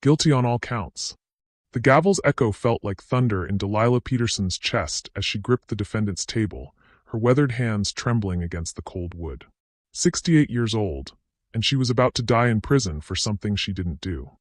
Guilty on all counts. The gavel's echo felt like thunder in Delilah Peterson's chest as she gripped the defendant's table, her weathered hands trembling against the cold wood. 68 years old, and she was about to die in prison for something she didn't do.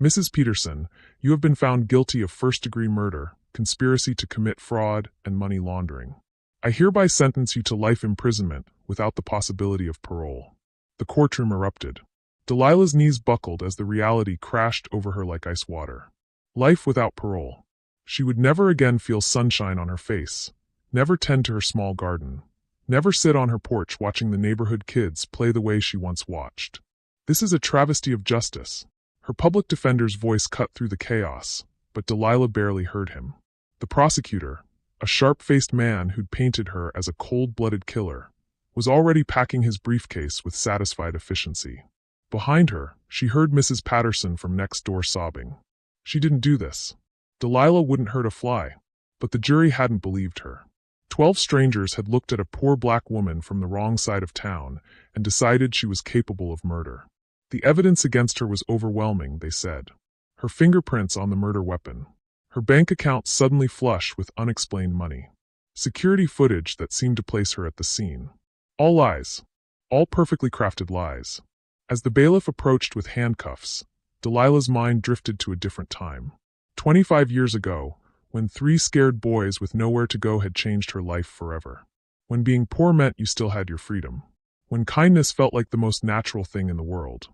Mrs. Peterson, you have been found guilty of first-degree murder, conspiracy to commit fraud, and money laundering. I hereby sentence you to life imprisonment without the possibility of parole. The courtroom erupted. Delilah's knees buckled as the reality crashed over her like ice water. Life without parole. She would never again feel sunshine on her face, never tend to her small garden, never sit on her porch watching the neighborhood kids play the way she once watched. This is a travesty of justice. Her public defender's voice cut through the chaos, but Delilah barely heard him. The prosecutor, a sharp-faced man who'd painted her as a cold-blooded killer, was already packing his briefcase with satisfied efficiency. Behind her, she heard Mrs. Patterson from next door sobbing. She didn't do this. Delilah wouldn't hurt a fly. But the jury hadn't believed her. 12 strangers had looked at a poor black woman from the wrong side of town and decided she was capable of murder. The evidence against her was overwhelming, they said. Her fingerprints on the murder weapon. Her bank account suddenly flush with unexplained money. Security footage that seemed to place her at the scene. All lies. All perfectly crafted lies. As the bailiff approached with handcuffs, Delilah's mind drifted to a different time. 25 years ago, when 3 scared boys with nowhere to go had changed her life forever. When being poor meant you still had your freedom. When kindness felt like the most natural thing in the world.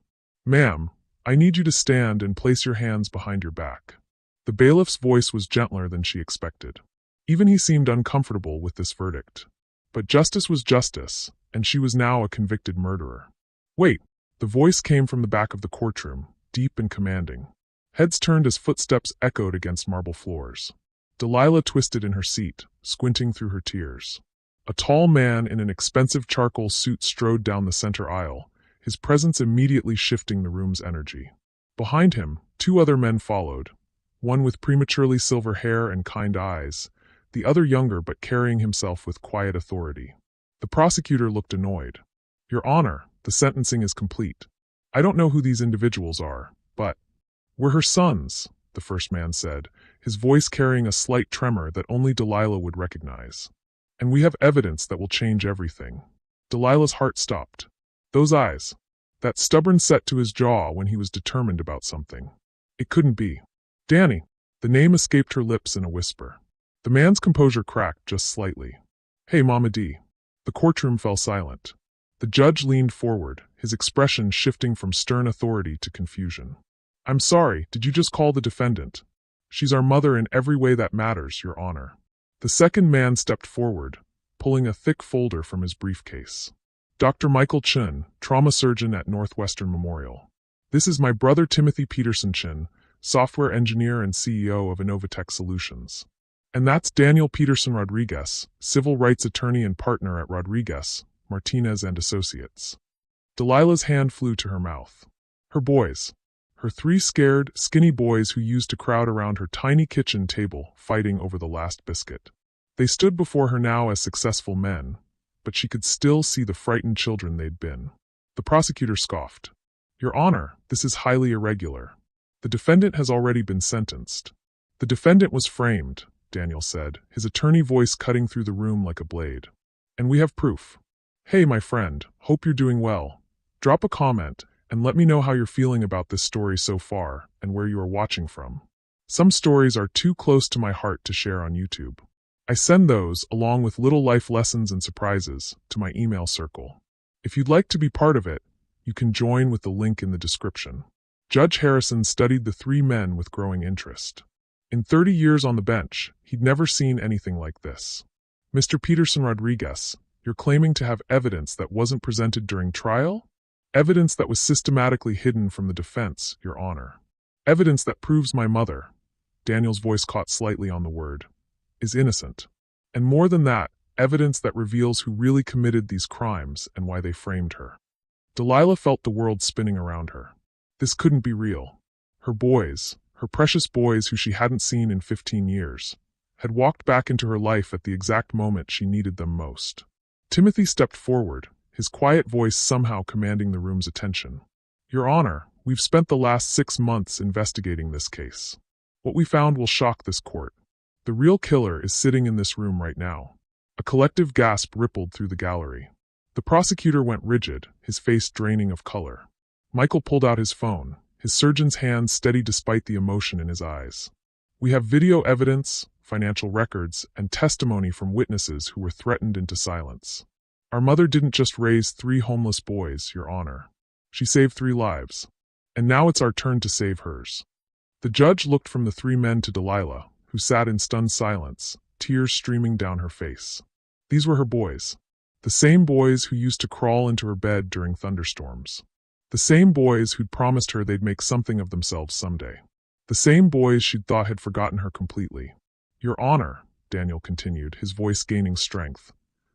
Ma'am, I need you to stand and place your hands behind your back. The bailiff's voice was gentler than she expected. Even he seemed uncomfortable with this verdict. But justice was justice, and she was now a convicted murderer. Wait, the voice came from the back of the courtroom, deep and commanding. Heads turned as footsteps echoed against marble floors. Delilah twisted in her seat, squinting through her tears. A tall man in an expensive charcoal suit strode down the center aisle, his presence immediately shifting the room's energy. Behind him, 2 other men followed, one with prematurely silver hair and kind eyes, the other younger but carrying himself with quiet authority. The prosecutor looked annoyed. Your Honor, the sentencing is complete. I don't know who these individuals are, but we're her sons, the first man said, his voice carrying a slight tremor that only Delilah would recognize. And we have evidence that will change everything. Delilah's heart stopped. Those eyes. That stubborn set to his jaw when he was determined about something. It couldn't be. Danny. The name escaped her lips in a whisper. The man's composure cracked just slightly. Hey, Mama D. The courtroom fell silent. The judge leaned forward, his expression shifting from stern authority to confusion. I'm sorry, did you just call the defendant? She's our mother in every way that matters, Your Honor. The second man stepped forward, pulling a thick folder from his briefcase. Dr. Michael Chun, trauma surgeon at Northwestern Memorial. This is my brother Timothy Peterson Chun, software engineer and CEO of Innovatech Solutions. And that's Daniel Peterson Rodriguez, civil rights attorney and partner at Rodriguez, Martinez and Associates. Delilah's hand flew to her mouth. Her boys. Her 3 scared, skinny boys who used to crowd around her tiny kitchen table, fighting over the last biscuit. They stood before her now as successful men, but she could still see the frightened children they'd been. The prosecutor scoffed. Your Honor, this is highly irregular. The defendant has already been sentenced. The defendant was framed, Daniel said, his attorney voice cutting through the room like a blade. And we have proof. Hey, my friend, hope you're doing well. Drop a comment, and let me know how you're feeling about this story so far, and where you are watching from. Some stories are too close to my heart to share on YouTube. I send those, along with little life lessons and surprises, to my email circle. If you'd like to be part of it, you can join with the link in the description. Judge Harrison studied the 3 men with growing interest. In 30 years on the bench, he'd never seen anything like this. Mr. Peterson Rodriguez, you're claiming to have evidence that wasn't presented during trial? Evidence that was systematically hidden from the defense, Your Honor. Evidence that proves my mother, Daniel's voice caught slightly on the word, is innocent. And more than that, evidence that reveals who really committed these crimes and why they framed her. Delilah felt the world spinning around her. This couldn't be real. Her boys, her precious boys who she hadn't seen in 15 years, had walked back into her life at the exact moment she needed them most. Timothy stepped forward, his quiet voice somehow commanding the room's attention. Your Honor, We've spent the last 6 months investigating this case. What we found will shock this court. The real killer is sitting in this room right now. A collective gasp rippled through the gallery. The prosecutor went rigid, his face draining of color. Michael pulled out his phone, his surgeon's hands steady despite the emotion in his eyes. We have video evidence, financial records, and testimony from witnesses who were threatened into silence. Our mother didn't just raise 3 homeless boys, Your Honor. She saved 3 lives. And now it's our turn to save hers. The judge looked from the 3 men to Delilah, who sat in stunned silence, tears streaming down her face. These were her boys. The same boys who used to crawl into her bed during thunderstorms. The same boys who'd promised her they'd make something of themselves someday. The same boys she'd thought had forgotten her completely. Your Honor, Daniel continued, his voice gaining strength,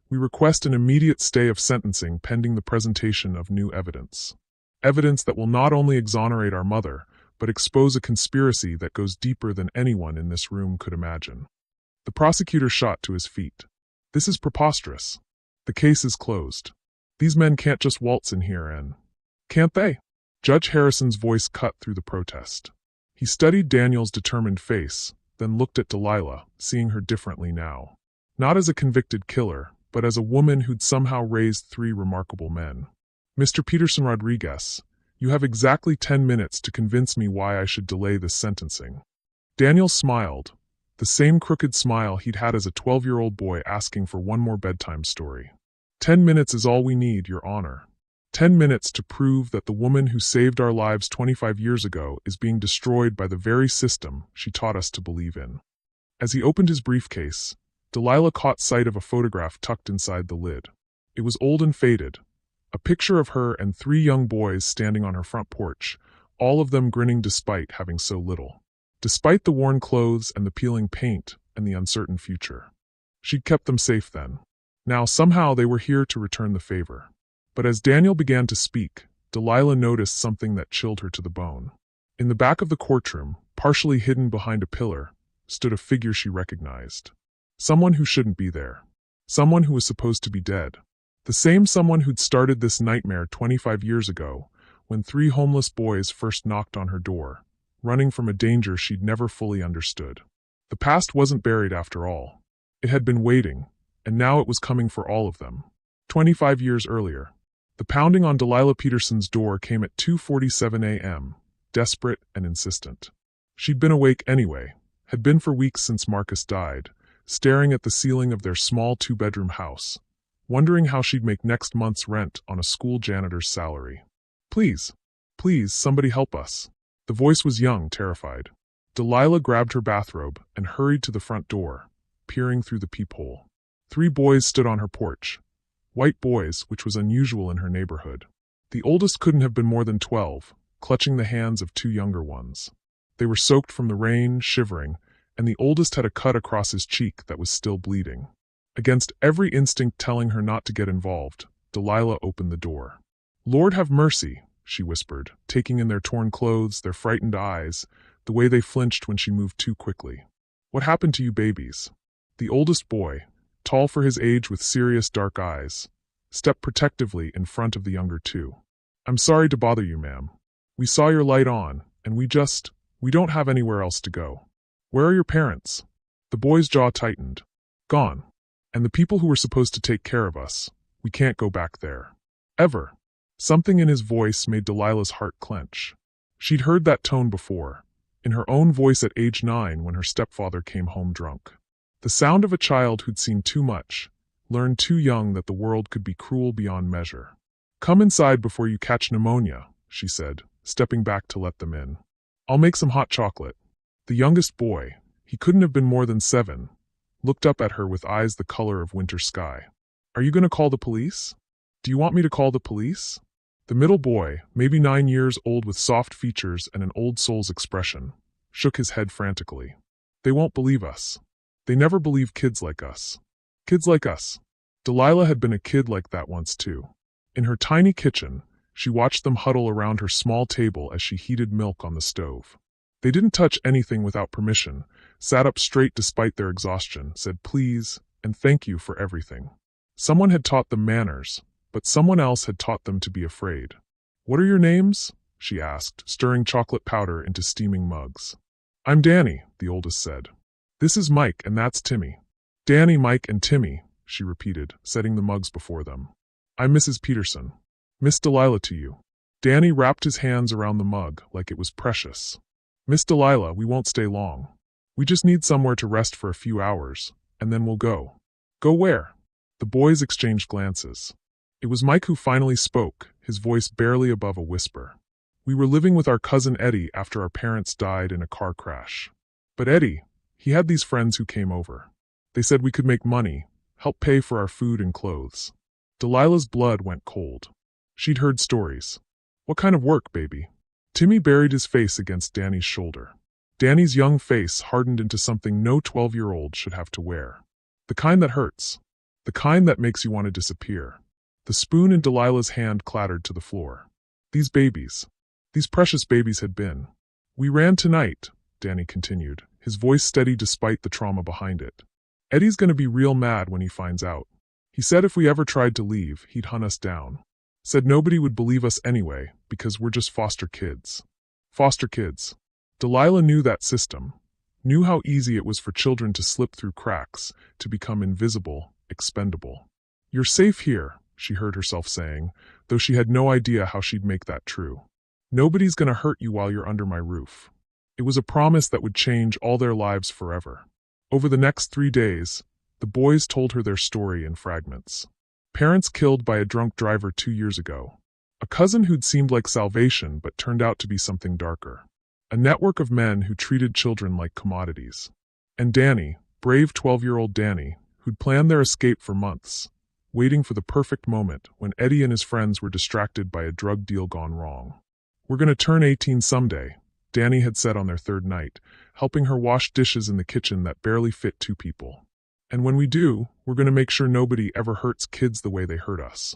we request an immediate stay of sentencing pending the presentation of new evidence. Evidence that will not only exonerate our mother, but expose a conspiracy that goes deeper than anyone in this room could imagine. The prosecutor shot to his feet. This is preposterous. The case is closed. These men can't just waltz in here and... Can't they? Judge Harrison's voice cut through the protest. He studied Daniel's determined face, then looked at Delilah, seeing her differently now. Not as a convicted killer, but as a woman who'd somehow raised 3 remarkable men. Mr. Peterson Rodriguez, you have exactly 10 minutes to convince me why I should delay this sentencing. Daniel smiled, the same crooked smile he'd had as a 12-year-old boy asking for one more bedtime story. 10 minutes is all we need, Your Honor. 10 minutes to prove that the woman who saved our lives 25 years ago is being destroyed by the very system she taught us to believe in. As he opened his briefcase, Delilah caught sight of a photograph tucked inside the lid. It was old and faded, a picture of her and 3 young boys standing on her front porch, all of them grinning despite having so little. Despite the worn clothes and the peeling paint and the uncertain future. She'd kept them safe then. Now somehow they were here to return the favor. But as Daniel began to speak, Delilah noticed something that chilled her to the bone. In the back of the courtroom, partially hidden behind a pillar, stood a figure she recognized. Someone who shouldn't be there. Someone who was supposed to be dead. The same someone who'd started this nightmare 25 years ago, when 3 homeless boys first knocked on her door, running from a danger she'd never fully understood. The past wasn't buried after all. It had been waiting, and now it was coming for all of them. 25 years earlier. The pounding on Delilah Peterson's door came at 2:47 a.m., desperate and insistent. She'd been awake anyway, had been for weeks since Marcus died, staring at the ceiling of their small 2-bedroom house, wondering how she'd make next month's rent on a school janitor's salary. Please, please, somebody help us. The voice was young, terrified. Delilah grabbed her bathrobe and hurried to the front door, peering through the peephole. 3 boys stood on her porch. White boys, which was unusual in her neighborhood. The oldest couldn't have been more than 12, clutching the hands of 2 younger ones. They were soaked from the rain, shivering, and the oldest had a cut across his cheek that was still bleeding. Against every instinct telling her not to get involved, Delilah opened the door. Lord have mercy, she whispered, taking in their torn clothes, their frightened eyes, the way they flinched when she moved too quickly. What happened to you babies? The oldest boy, tall for his age with serious dark eyes, stepped protectively in front of the younger 2. I'm sorry to bother you, ma'am. We saw your light on, and we don't have anywhere else to go. Where are your parents? The boy's jaw tightened. Gone. And the people who were supposed to take care of us, we can't go back there. Ever. Something in his voice made Delilah's heart clench. She'd heard that tone before, in her own voice at age 9 when her stepfather came home drunk. The sound of a child who'd seen too much, learned too young that the world could be cruel beyond measure. Come inside before you catch pneumonia, she said, stepping back to let them in. I'll make some hot chocolate. The youngest boy, he couldn't have been more than 7, looked up at her with eyes the color of winter sky. Are you going to call the police? Do you want me to call the police? The middle boy, maybe 9 years old with soft features and an old soul's expression, shook his head frantically. They won't believe us. They never believe kids like us. Kids like us. Delilah had been a kid like that once too. In her tiny kitchen, she watched them huddle around her small table as she heated milk on the stove. They didn't touch anything without permission, sat up straight despite their exhaustion, said please and thank you for everything. Someone had taught them manners, but someone else had taught them to be afraid. What are your names? she asked, stirring chocolate powder into steaming mugs. I'm Danny, the oldest said. This is Mike, and that's Timmy. Danny, Mike, and Timmy, she repeated, setting the mugs before them. I'm Mrs. Peterson. Miss Delilah to you. Danny wrapped his hands around the mug like it was precious. Miss Delilah, we won't stay long. We just need somewhere to rest for a few hours, and then we'll go. Go where? The boys exchanged glances. It was Mike who finally spoke, his voice barely above a whisper. We were living with our cousin Eddie after our parents died in a car crash. But Eddie, he had these friends who came over. They said we could make money, help pay for our food and clothes. Delilah's blood went cold. She'd heard stories. What kind of work, baby? Timmy buried his face against Danny's shoulder. Danny's young face hardened into something no 12-year-old should have to wear. The kind that hurts. The kind that makes you want to disappear. The spoon in Delilah's hand clattered to the floor. These babies. These precious babies had been. We ran tonight, Danny continued, his voice steady despite the trauma behind it. Eddie's gonna be real mad when he finds out. He said if we ever tried to leave, he'd hunt us down. Said nobody would believe us anyway, because we're just foster kids. Foster kids. Delilah knew that system. Knew how easy it was for children to slip through cracks, to become invisible, expendable. You're safe here, she heard herself saying, though she had no idea how she'd make that true. Nobody's gonna hurt you while you're under my roof. It was a promise that would change all their lives forever. Over the next 3 days, the boys told her their story in fragments. Parents killed by a drunk driver 2 years ago. A cousin who'd seemed like salvation but turned out to be something darker. A network of men who treated children like commodities. And Danny, brave 12-year-old Danny, who'd planned their escape for months, waiting for the perfect moment when Eddie and his friends were distracted by a drug deal gone wrong. We're gonna turn 18 someday, Danny had said on their 3rd night, helping her wash dishes in the kitchen that barely fit 2 people. And when we do, we're gonna make sure nobody ever hurts kids the way they hurt us.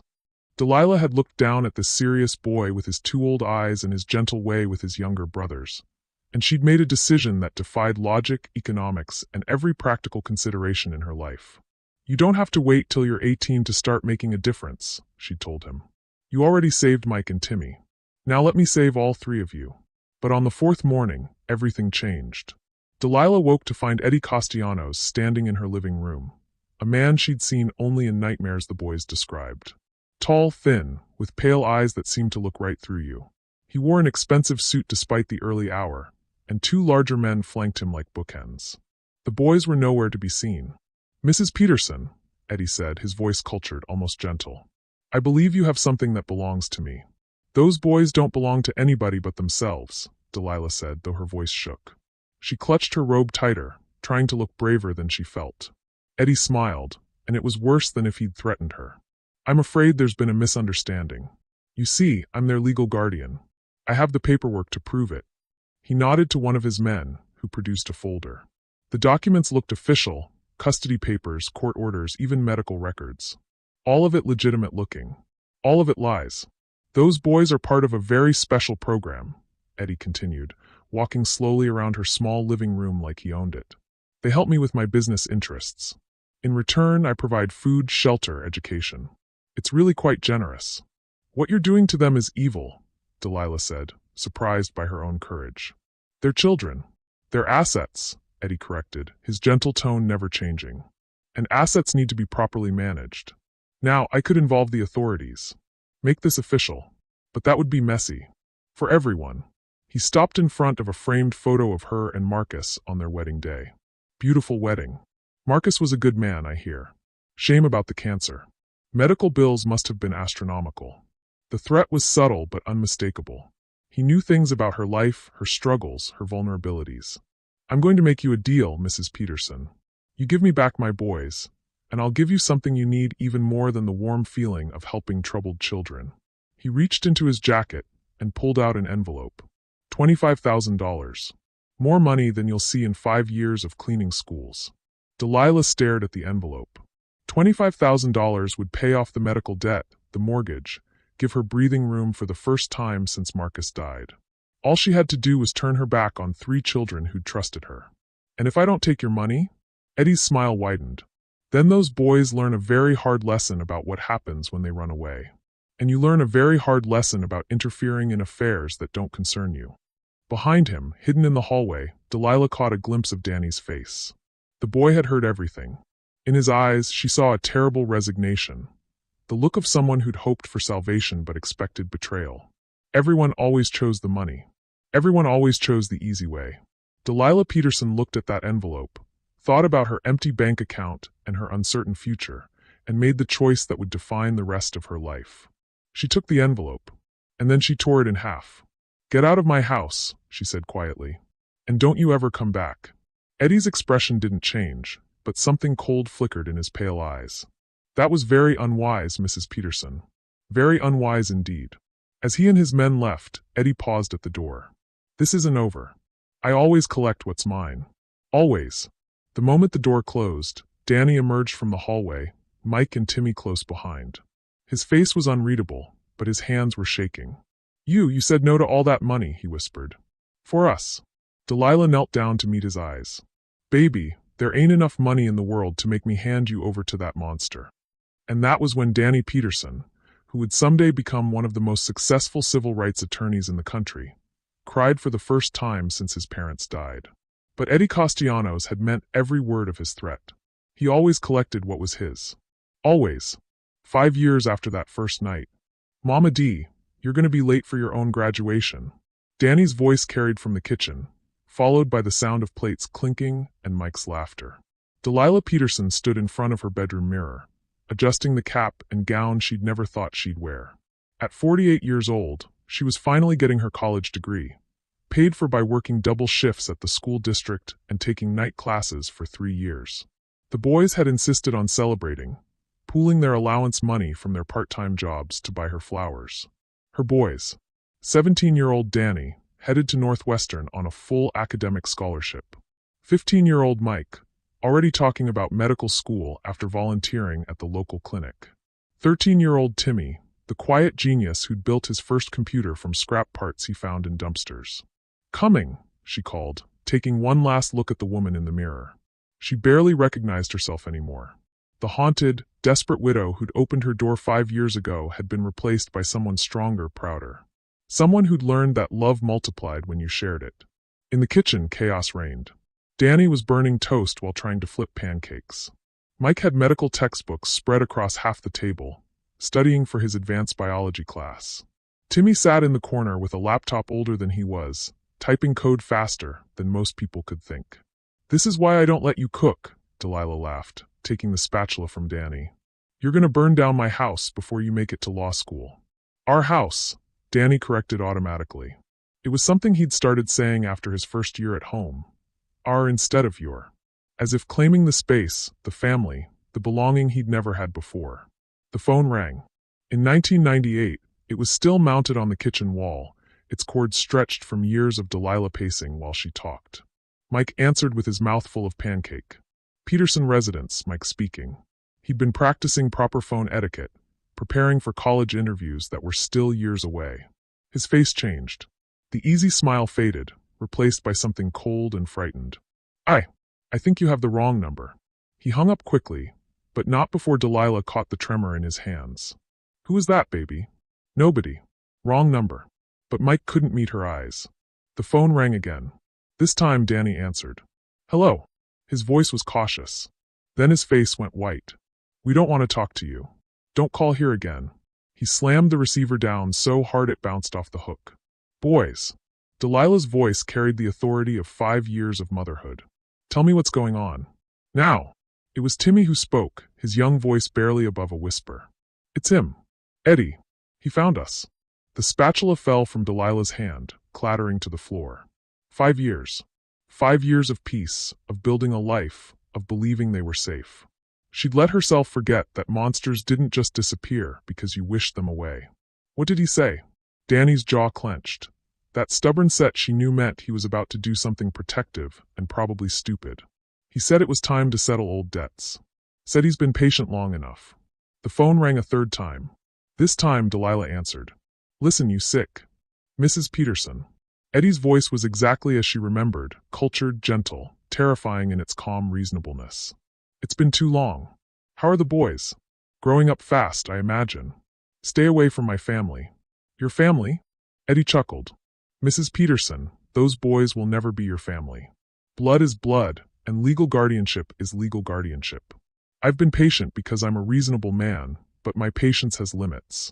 Delilah had looked down at this serious boy with his 2 old eyes and his gentle way with his younger brothers. And she'd made a decision that defied logic, economics, and every practical consideration in her life. You don't have to wait till you're 18 to start making a difference, she'd told him. You already saved Mike and Timmy. Now let me save all 3 of you. But on the 4th morning, everything changed. Delilah woke to find Eddie Castellanos standing in her living room. A man she'd seen only in nightmares the boys described. Tall, thin, with pale eyes that seemed to look right through you. He wore an expensive suit despite the early hour, and 2 larger men flanked him like bookends. The boys were nowhere to be seen. Mrs. Peterson, Eddie said, his voice cultured, almost gentle. I believe you have something that belongs to me. Those boys don't belong to anybody but themselves, Delilah said, though her voice shook. She clutched her robe tighter, trying to look braver than she felt. Eddie smiled, and it was worse than if he'd threatened her. I'm afraid there's been a misunderstanding. You see, I'm their legal guardian. I have the paperwork to prove it. He nodded to one of his men, who produced a folder. The documents looked official, custody papers, court orders, even medical records. All of it legitimate looking. All of it lies. Those boys are part of a very special program, Eddie continued, walking slowly around her small living room like he owned it. They help me with my business interests. In return, I provide food, shelter, education. It's really quite generous. What you're doing to them is evil, Delilah said, surprised by her own courage. They're children. They're assets, Eddie corrected, his gentle tone never changing. And assets need to be properly managed. Now, I could involve the authorities. Make this official. But that would be messy. For everyone. He stopped in front of a framed photo of her and Marcus on their wedding day. Beautiful wedding. Marcus was a good man, I hear. Shame about the cancer. Medical bills must have been astronomical. The threat was subtle but unmistakable. He knew things about her life, her struggles, her vulnerabilities. I'm going to make you a deal, Mrs. Peterson. You give me back my boys, and I'll give you something you need even more than the warm feeling of helping troubled children. He reached into his jacket and pulled out an envelope. $25,000. More money than you'll see in 5 years of cleaning schools. Delilah stared at the envelope. $25,000 would pay off the medical debt, the mortgage, give her breathing room for the first time since Marcus died. All she had to do was turn her back on 3 children who'd trusted her. And if I don't take your money? Eddie's smile widened. Then those boys learn a very hard lesson about what happens when they run away. And you learn a very hard lesson about interfering in affairs that don't concern you. Behind him, hidden in the hallway, Delilah caught a glimpse of Danny's face. The boy had heard everything. In his eyes, she saw a terrible resignation. The look of someone who'd hoped for salvation but expected betrayal. Everyone always chose the money. Everyone always chose the easy way. Delilah Peterson looked at that envelope, thought about her empty bank account and her uncertain future, and made the choice that would define the rest of her life. She took the envelope, and then she tore it in half. "Get out of my house," she said quietly, "and don't you ever come back." Eddie's expression didn't change, but something cold flickered in his pale eyes. "That was very unwise, Mrs. Peterson. Very unwise indeed." As he and his men left, Eddie paused at the door. "This isn't over. I always collect what's mine. Always." The moment the door closed, Danny emerged from the hallway, Mike and Timmy close behind. His face was unreadable, but his hands were shaking. You said no to all that money," he whispered. "For us." Delilah knelt down to meet his eyes. "Baby, there ain't enough money in the world to make me hand you over to that monster." And that was when Danny Peterson, who would someday become one of the most successful civil rights attorneys in the country, cried for the first time since his parents died. But Eddie Castellanos had meant every word of his threat. He always collected what was his. Always. 5 years after that first night. "Mama D, you're going to be late for your own graduation." Danny's voice carried from the kitchen, followed by the sound of plates clinking and Mike's laughter. Delilah Peterson stood in front of her bedroom mirror, adjusting the cap and gown she'd never thought she'd wear. At 48 years old, she was finally getting her college degree, paid for by working double shifts at the school district and taking night classes for 3 years. The boys had insisted on celebrating, pooling their allowance money from their part-time jobs to buy her flowers. Her boys. 17-year-old Danny, headed to Northwestern on a full academic scholarship. 15-year-old Mike, already talking about medical school after volunteering at the local clinic. 13-year-old Timmy, the quiet genius who'd built his first computer from scrap parts he found in dumpsters. "Coming," she called, taking one last look at the woman in the mirror. She barely recognized herself anymore. The haunted, desperate widow who'd opened her door 5 years ago had been replaced by someone stronger, prouder. Someone who'd learned that love multiplied when you shared it. In the kitchen, chaos reigned. Danny was burning toast while trying to flip pancakes. Mike had medical textbooks spread across half the table, studying for his advanced biology class. Timmy sat in the corner with a laptop older than he was, typing code faster than most people could think. "This is why I don't let you cook," Delilah laughed, taking the spatula from Danny. "You're going to burn down my house before you make it to law school." "Our house," Danny corrected automatically. It was something he'd started saying after his first year at home. "Our instead of your." As if claiming the space, the family, the belonging he'd never had before. The phone rang. In 1998, it was still mounted on the kitchen wall, its cord stretched from years of Delilah pacing while she talked. Mike answered with his mouth full of pancake. "Peterson residence," Mike speaking. He'd been practicing proper phone etiquette, preparing for college interviews that were still years away. His face changed. The easy smile faded, replaced by something cold and frightened. I think you have the wrong number." He hung up quickly, but not before Delilah caught the tremor in his hands. "Who is that, baby?" "Nobody. Wrong number." But Mike couldn't meet her eyes. The phone rang again. This time Danny answered. "Hello." His voice was cautious. Then his face went white. "We don't want to talk to you. Don't call here again." He slammed the receiver down so hard it bounced off the hook. "Boys." Delilah's voice carried the authority of 5 years of motherhood. "Tell me what's going on. Now." It was Timmy who spoke, his young voice barely above a whisper. "It's him. Eddie. He found us." The spatula fell from Delilah's hand, clattering to the floor. 5 years. 5 years of peace, of building a life, of believing they were safe. She'd let herself forget that monsters didn't just disappear because you wished them away. "What did he say?" Danny's jaw clenched. That stubborn set she knew meant he was about to do something protective and probably stupid. "He said it was time to settle old debts. Said he's been patient long enough." The phone rang a third time. This time Delilah answered. "Listen, you sick. Mrs. Peterson." Eddie's voice was exactly as she remembered, cultured, gentle, terrifying in its calm reasonableness. "It's been too long. How are the boys? Growing up fast, I imagine." Stay away from my family. Your family? Eddie chuckled. Mrs. Peterson, those boys will never be your family. Blood is blood, and legal guardianship is legal guardianship. I've been patient because I'm a reasonable man, but my patience has limits.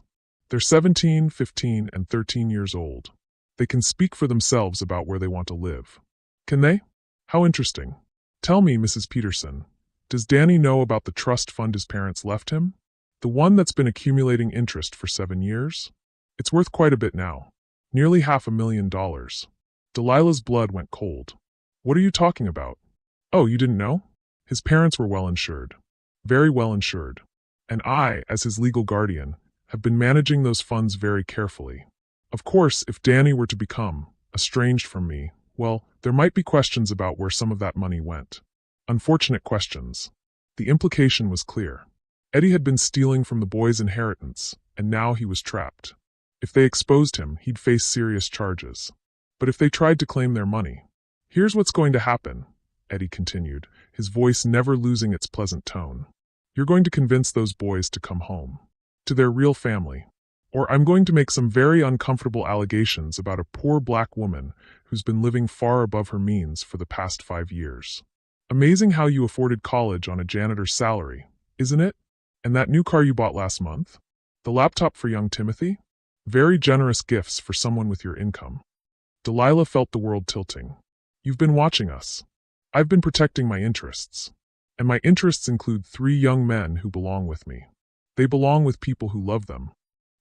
They're 17, 15, and 13 years old. They can speak for themselves about where they want to live. Can they? How interesting. Tell me, Mrs. Peterson, does Danny know about the trust fund his parents left him? The one that's been accumulating interest for 7 years? It's worth quite a bit now. Nearly $500,000. Delilah's blood went cold. What are you talking about? Oh, you didn't know? His parents were well insured. Very well insured. And I, as his legal guardian, have been managing those funds very carefully. Of course, if Danny were to become estranged from me, well, there might be questions about where some of that money went. Unfortunate questions. The implication was clear. Eddie had been stealing from the boys' inheritance, and now he was trapped. If they exposed him, he'd face serious charges. But if they tried to claim their money, here's what's going to happen, Eddie continued, his voice never losing its pleasant tone. You're going to convince those boys to come home. To their real family. Or I'm going to make some very uncomfortable allegations about a poor black woman who's been living far above her means for the past 5 years. Amazing how you afforded college on a janitor's salary, isn't it? And that new car you bought last month? The laptop for young Timothy? Very generous gifts for someone with your income. Delilah felt the world tilting. You've been watching us. I've been protecting my interests. And my interests include 3 young men who belong with me. They belong with people who love them.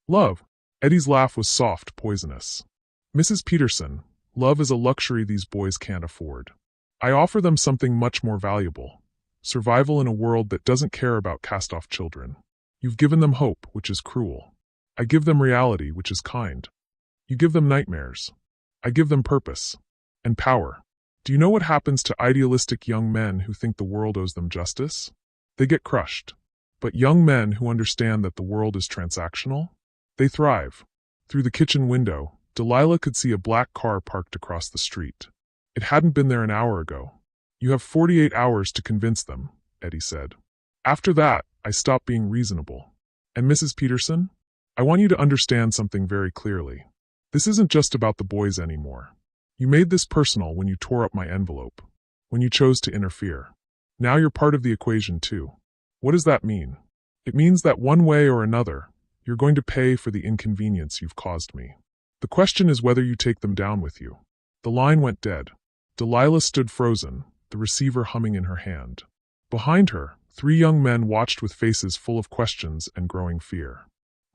Love. Eddie's laugh was soft, poisonous. Mrs. Peterson, love is a luxury these boys can't afford. I offer them something much more valuable. Survival in a world that doesn't care about cast-off children. You've given them hope, which is cruel. I give them reality, which is kind. You give them nightmares. I give them purpose. And power. Do you know what happens to idealistic young men who think the world owes them justice? They get crushed. But young men who understand that the world is transactional? They thrive. Through the kitchen window, Delilah could see a black car parked across the street. It hadn't been there an hour ago. You have 48 hours to convince them, Eddie said. After that, I stopped being reasonable. And Mrs. Peterson? I want you to understand something very clearly. This isn't just about the boys anymore. You made this personal when you tore up my envelope. When you chose to interfere. Now you're part of the equation too. What does that mean? It means that one way or another, you're going to pay for the inconvenience you've caused me. The question is whether you take them down with you. The line went dead. Delilah stood frozen, the receiver humming in her hand. Behind her, 3 young men watched with faces full of questions and growing fear.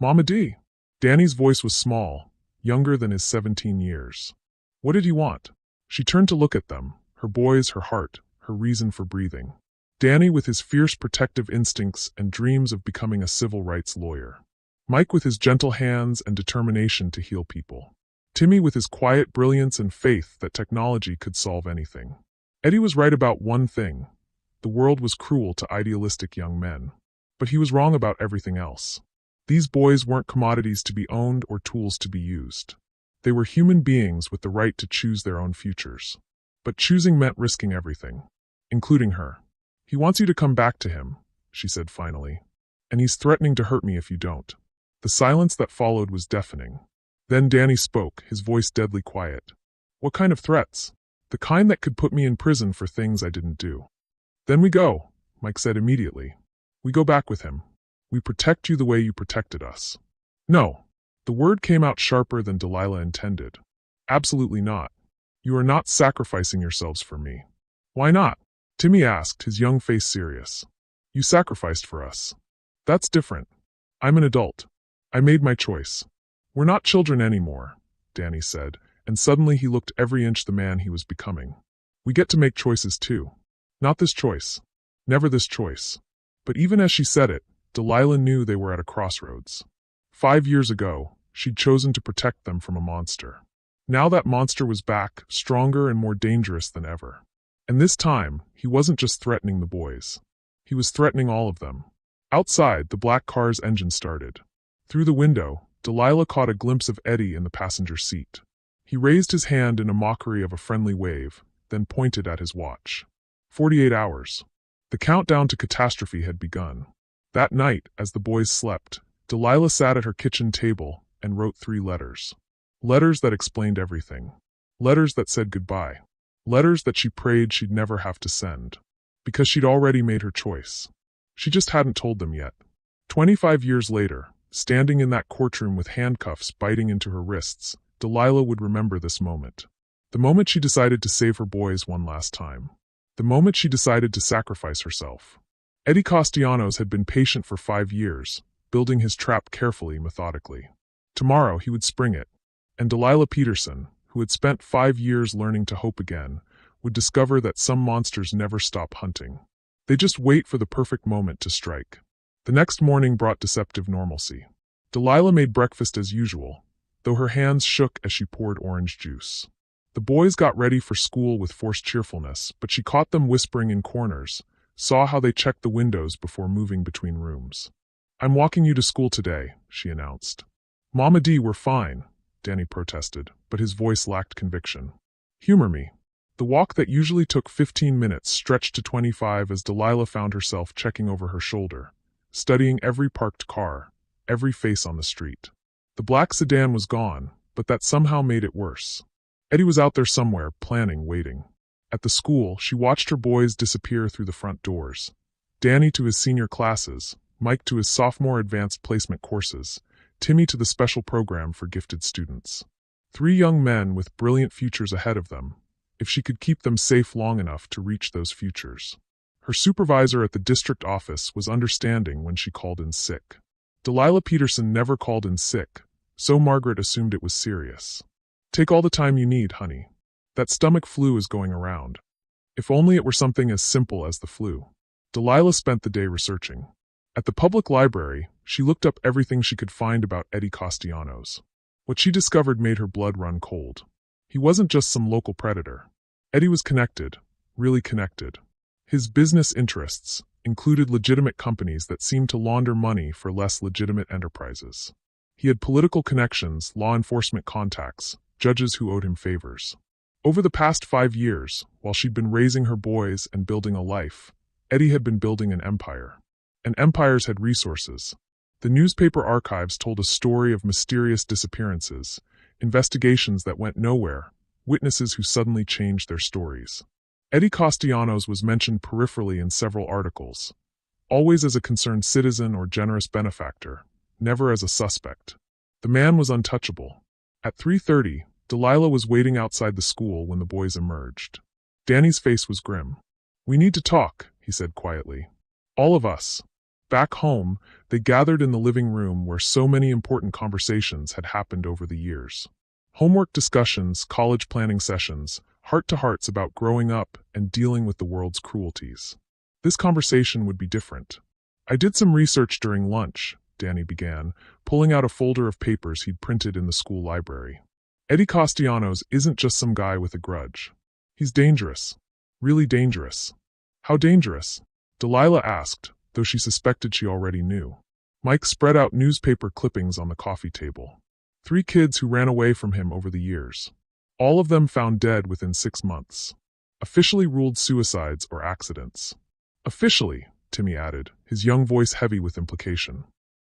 Mama D. Danny's voice was small, younger than his 17 years. What did he want? She turned to look at them, her boys, her heart, her reason for breathing. Danny with his fierce protective instincts and dreams of becoming a civil rights lawyer. Mike with his gentle hands and determination to heal people. Timmy with his quiet brilliance and faith that technology could solve anything. Eddie was right about one thing. The world was cruel to idealistic young men. But he was wrong about everything else. These boys weren't commodities to be owned or tools to be used. They were human beings with the right to choose their own futures. But choosing meant risking everything. Including her. He wants you to come back to him, she said finally. And he's threatening to hurt me if you don't. The silence that followed was deafening. Then Danny spoke, his voice deadly quiet. What kind of threats? The kind that could put me in prison for things I didn't do. Then we go, Mike said immediately. We go back with him. We protect you the way you protected us. No. The word came out sharper than Delilah intended. Absolutely not. You are not sacrificing yourselves for me. Why not? Timmy asked, his young face serious. You sacrificed for us. That's different. I'm an adult. I made my choice. We're not children anymore, Danny said, and suddenly he looked every inch the man he was becoming. We get to make choices too. Not this choice. Never this choice. But even as she said it, Delilah knew they were at a crossroads. 5 years ago, she'd chosen to protect them from a monster. Now that monster was back, stronger and more dangerous than ever. And this time, he wasn't just threatening the boys. He was threatening all of them. Outside, the black car's engine started. Through the window, Delilah caught a glimpse of Eddie in the passenger seat. He raised his hand in a mockery of a friendly wave, then pointed at his watch. 48 hours. The countdown to catastrophe had begun. That night, as the boys slept, Delilah sat at her kitchen table and wrote 3 letters. Letters that explained everything. Letters that said goodbye. Letters that she prayed she'd never have to send. Because she'd already made her choice. She just hadn't told them yet. 25 years later, standing in that courtroom with handcuffs biting into her wrists, Delilah would remember this moment. The moment she decided to save her boys one last time. The moment she decided to sacrifice herself. Eddie Castellanos had been patient for 5 years, building his trap carefully, methodically. Tomorrow he would spring it, and Delilah Peterson, who had spent 5 years learning to hope again, would discover that some monsters never stop hunting. They just wait for the perfect moment to strike. The next morning brought deceptive normalcy. Delilah made breakfast as usual, though her hands shook as she poured orange juice. The boys got ready for school with forced cheerfulness, but she caught them whispering in corners, saw how they checked the windows before moving between rooms. "I'm walking you to school today," she announced. "Mama D, we're fine," Danny protested, but his voice lacked conviction. "Humor me." The walk that usually took 15 minutes stretched to 25 as Delilah found herself checking over her shoulder, studying every parked car, every face on the street. The black sedan was gone, but that somehow made it worse. Eddie was out there somewhere, planning, waiting. At the school, she watched her boys disappear through the front doors. Danny to his senior classes, Mike to his sophomore advanced placement courses, Timmy to the special program for gifted students. 3 young men with brilliant futures ahead of them, if she could keep them safe long enough to reach those futures. Her supervisor at the district office was understanding when she called in sick. Delilah Peterson never called in sick, so Margaret assumed it was serious. "Take all the time you need, honey. That stomach flu is going around." If only it were something as simple as the flu. Delilah spent the day researching. At the public library, she looked up everything she could find about Eddie Castellanos. What she discovered made her blood run cold. He wasn't just some local predator. Eddie was connected, really connected. His business interests included legitimate companies that seemed to launder money for less legitimate enterprises. He had political connections, law enforcement contacts, judges who owed him favors. Over the past 5 years, while she'd been raising her boys and building a life, Eddie had been building an empire. And empires had resources. The newspaper archives told a story of mysterious disappearances, investigations that went nowhere, witnesses who suddenly changed their stories. Eddie Castellanos was mentioned peripherally in several articles, always as a concerned citizen or generous benefactor, never as a suspect. The man was untouchable. At 3:30, Delilah was waiting outside the school when the boys emerged. Danny's face was grim. "We need to talk," he said quietly. "All of us." Back home, they gathered in the living room where so many important conversations had happened over the years. Homework discussions, college planning sessions, heart-to-hearts about growing up and dealing with the world's cruelties. This conversation would be different. "I did some research during lunch," Danny began, pulling out a folder of papers he'd printed in the school library. "Eddie Castellanos isn't just some guy with a grudge. He's dangerous. Really dangerous." "How dangerous?" Delilah asked, though she suspected she already knew. Mike spread out newspaper clippings on the coffee table. 3 kids who ran away from him over the years. All of them found dead within 6 months. Officially ruled suicides or accidents. "Officially," Timmy added, his young voice heavy with implication.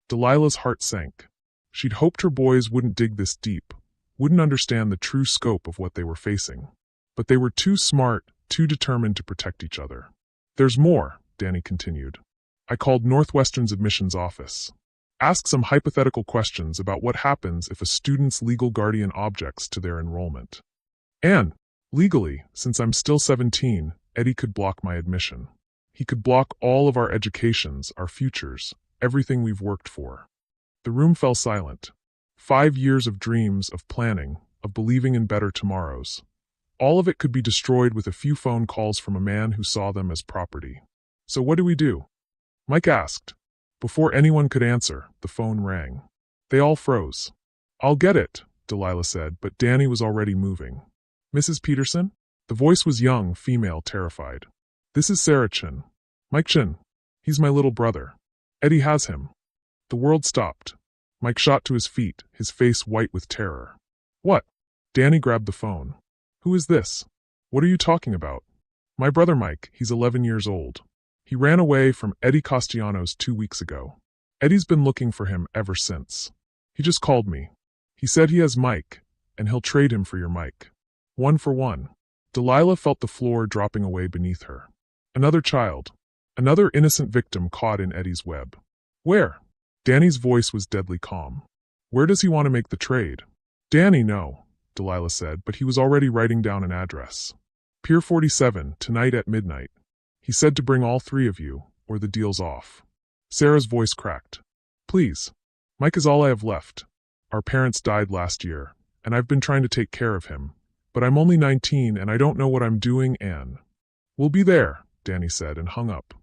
Delilah's heart sank. She'd hoped her boys wouldn't dig this deep, wouldn't understand the true scope of what they were facing. But they were too smart, too determined to protect each other. "There's more," Danny continued. "I called Northwestern's admissions office. Asked some hypothetical questions about what happens if a student's legal guardian objects to their enrollment. And, legally, since I'm still 17, Eddie could block my admission. He could block all of our educations, our futures, everything we've worked for." The room fell silent. 5 years of dreams, of planning, of believing in better tomorrows. All of it could be destroyed with a few phone calls from a man who saw them as property. "So what do we do?" Mike asked. Before anyone could answer, the phone rang. They all froze. "I'll get it," Delilah said, but Danny was already moving. "Mrs. Peterson?" The voice was young, female, terrified. "This is Sarah Chin. Mike Chin. He's my little brother. Eddie has him." The world stopped. Mike shot to his feet, his face white with terror. "What?" Danny grabbed the phone. "Who is this? What are you talking about?" "My brother Mike, he's 11 years old. He ran away from Eddie Castellanos 2 weeks ago." Eddie's been looking for him ever since. He just called me. He said he has Mike, and he'll trade him for your Mike. 1 for 1. Delilah felt the floor dropping away beneath her. Another child. Another innocent victim caught in Eddie's web. Where? Danny's voice was deadly calm. Where does he want to make the trade? Danny, no, Delilah said, but he was already writing down an address. Pier 47, tonight at midnight. He said to bring all 3 of you, or the deal's off. Sarah's voice cracked. Please. Mike is all I have left. Our parents died last year, and I've been trying to take care of him. But I'm only 19 and I don't know what I'm doing, Anne. We'll be there, Danny said and hung up.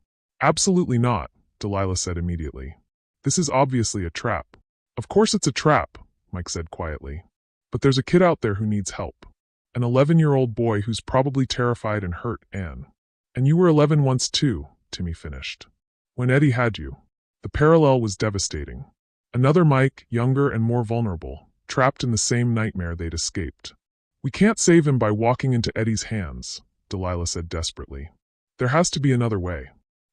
Absolutely not, Delilah said immediately. This is obviously a trap. Of course it's a trap, Mike said quietly. But there's a kid out there who needs help. An 11-year-old boy who's probably terrified and hurt, Anne. And you were 11 once too, Timmy finished. When Eddie had you. The parallel was devastating. Another Mike, younger and more vulnerable, trapped in the same nightmare they'd escaped. We can't save him by walking into Eddie's hands, Delilah said desperately. There has to be another way.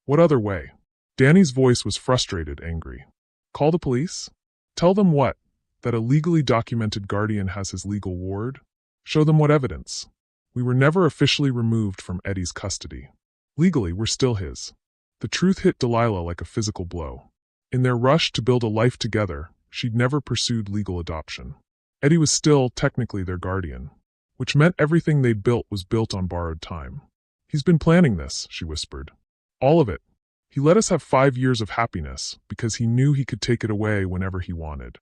What other way? Danny's voice was frustrated, angry. Call the police? Tell them what? That a legally documented guardian has his legal ward? Show them what evidence? We were never officially removed from Eddie's custody. Legally, we're still his. The truth hit Delilah like a physical blow. In their rush to build a life together, she'd never pursued legal adoption. Eddie was still, technically, their guardian, which meant everything they'd built was built on borrowed time. He's been planning this, she whispered. All of it. He let us have 5 years of happiness because he knew he could take it away whenever he wanted.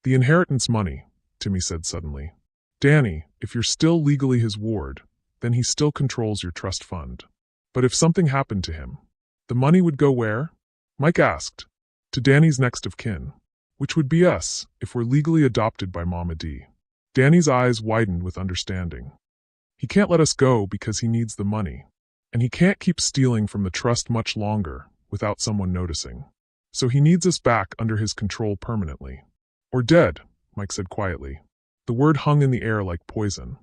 The inheritance money, Timmy said suddenly. Danny, if you're still legally his ward, then he still controls your trust fund. But if something happened to him, the money would go where? Mike asked. To Danny's next of kin, which would be us if we're legally adopted by Mama D. Danny's eyes widened with understanding. He can't let us go because he needs the money, and he can't keep stealing from the trust much longer without someone noticing. So he needs us back under his control permanently. Or dead, Mike said quietly. The word hung in the air like poison.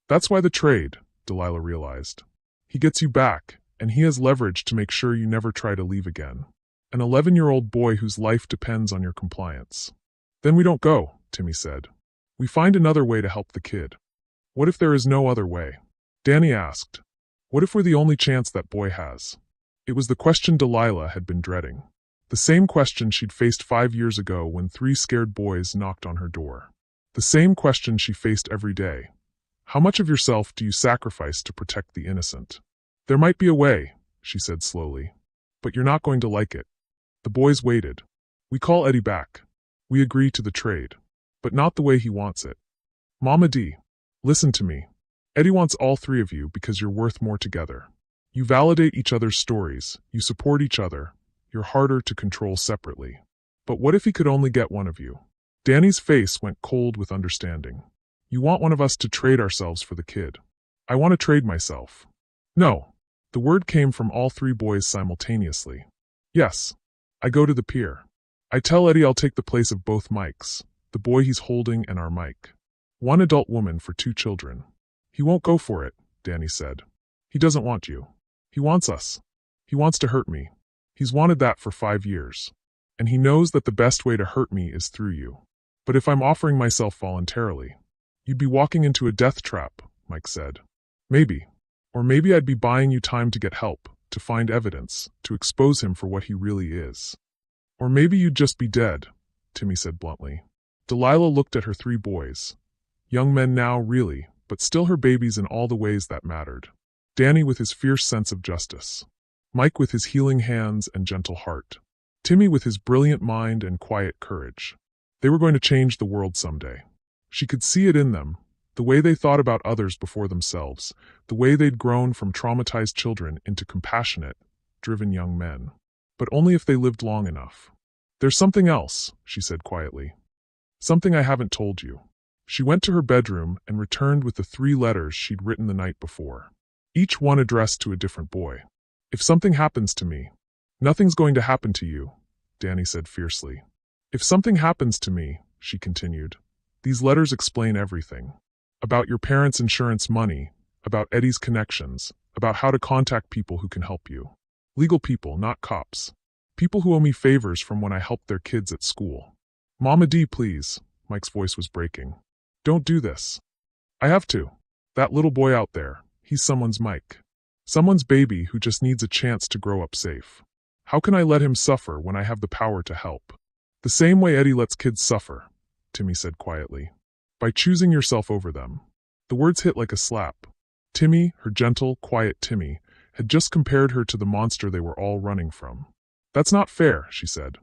That's why the trade, Delilah realized. He gets you back, and he has leverage to make sure you never try to leave again. An 11-year-old boy whose life depends on your compliance. Then we don't go, Timmy said. We find another way to help the kid. What if there is no other way? Danny asked. What if we're the only chance that boy has? It was the question Delilah had been dreading. The same question she'd faced 5 years ago when 3 scared boys knocked on her door. The same question she faced every day. How much of yourself do you sacrifice to protect the innocent? There might be a way, she said slowly. But you're not going to like it. The boys waited. We call Eddie back. We agree to the trade. But not the way he wants it. Mama D, listen to me. Eddie wants all 3 of you because you're worth more together. You validate each other's stories, you support each other, you're harder to control separately. But what if he could only get one of you? Danny's face went cold with understanding. You want one of us to trade ourselves for the kid. I want to trade myself. No. The word came from all 3 boys simultaneously. Yes. I go to the pier. I tell Eddie I'll take the place of both Mikes, the boy he's holding and our Mike. 1 adult woman for 2 children. He won't go for it, Danny said. He doesn't want you. He wants us. He wants to hurt me. He's wanted that for 5 years. And he knows that the best way to hurt me is through you. But if I'm offering myself voluntarily, you'd be walking into a death trap, Mike said. Maybe. Or maybe I'd be buying you time to get help, to find evidence, to expose him for what he really is. Or maybe you'd just be dead, Timmy said bluntly. Delilah looked at her 3 boys. Young men now, really, but still her babies in all the ways that mattered. Danny with his fierce sense of justice. Mike with his healing hands and gentle heart. Timmy with his brilliant mind and quiet courage. They were going to change the world someday. She could see it in them, the way they thought about others before themselves, the way they'd grown from traumatized children into compassionate, driven young men. But only if they lived long enough. There's something else, she said quietly. Something I haven't told you. She went to her bedroom and returned with the 3 letters she'd written the night before. Each one addressed to a different boy. If something happens to me, nothing's going to happen to you, Danny said fiercely. If something happens to me, she continued, these letters explain everything. About your parents' insurance money, about Eddie's connections, about how to contact people who can help you. Legal people, not cops. People who owe me favors from when I helped their kids at school. Mama D, please. Mike's voice was breaking. Don't do this. I have to. That little boy out there, he's someone's Mike. Someone's baby who just needs a chance to grow up safe. How can I let him suffer when I have the power to help? The same way Eddie lets kids suffer, Timmy said quietly. By choosing yourself over them. The words hit like a slap. Timmy, her gentle, quiet Timmy, had just compared her to the monster they were all running from. That's not fair, she said.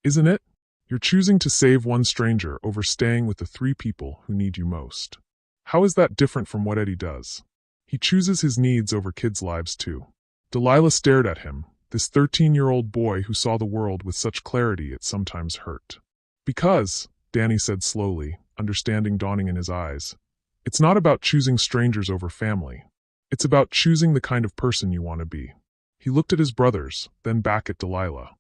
Isn't it? You're choosing to save one stranger over staying with the 3 people who need you most. How is that different from what Eddie does? He chooses his needs over kids' lives too. Delilah stared at him, this 13-year-old boy who saw the world with such clarity it sometimes hurt. Because, Danny said slowly, understanding dawning in his eyes, it's not about choosing strangers over family. It's about choosing the kind of person you want to be. He looked at his brothers, then back at Delilah.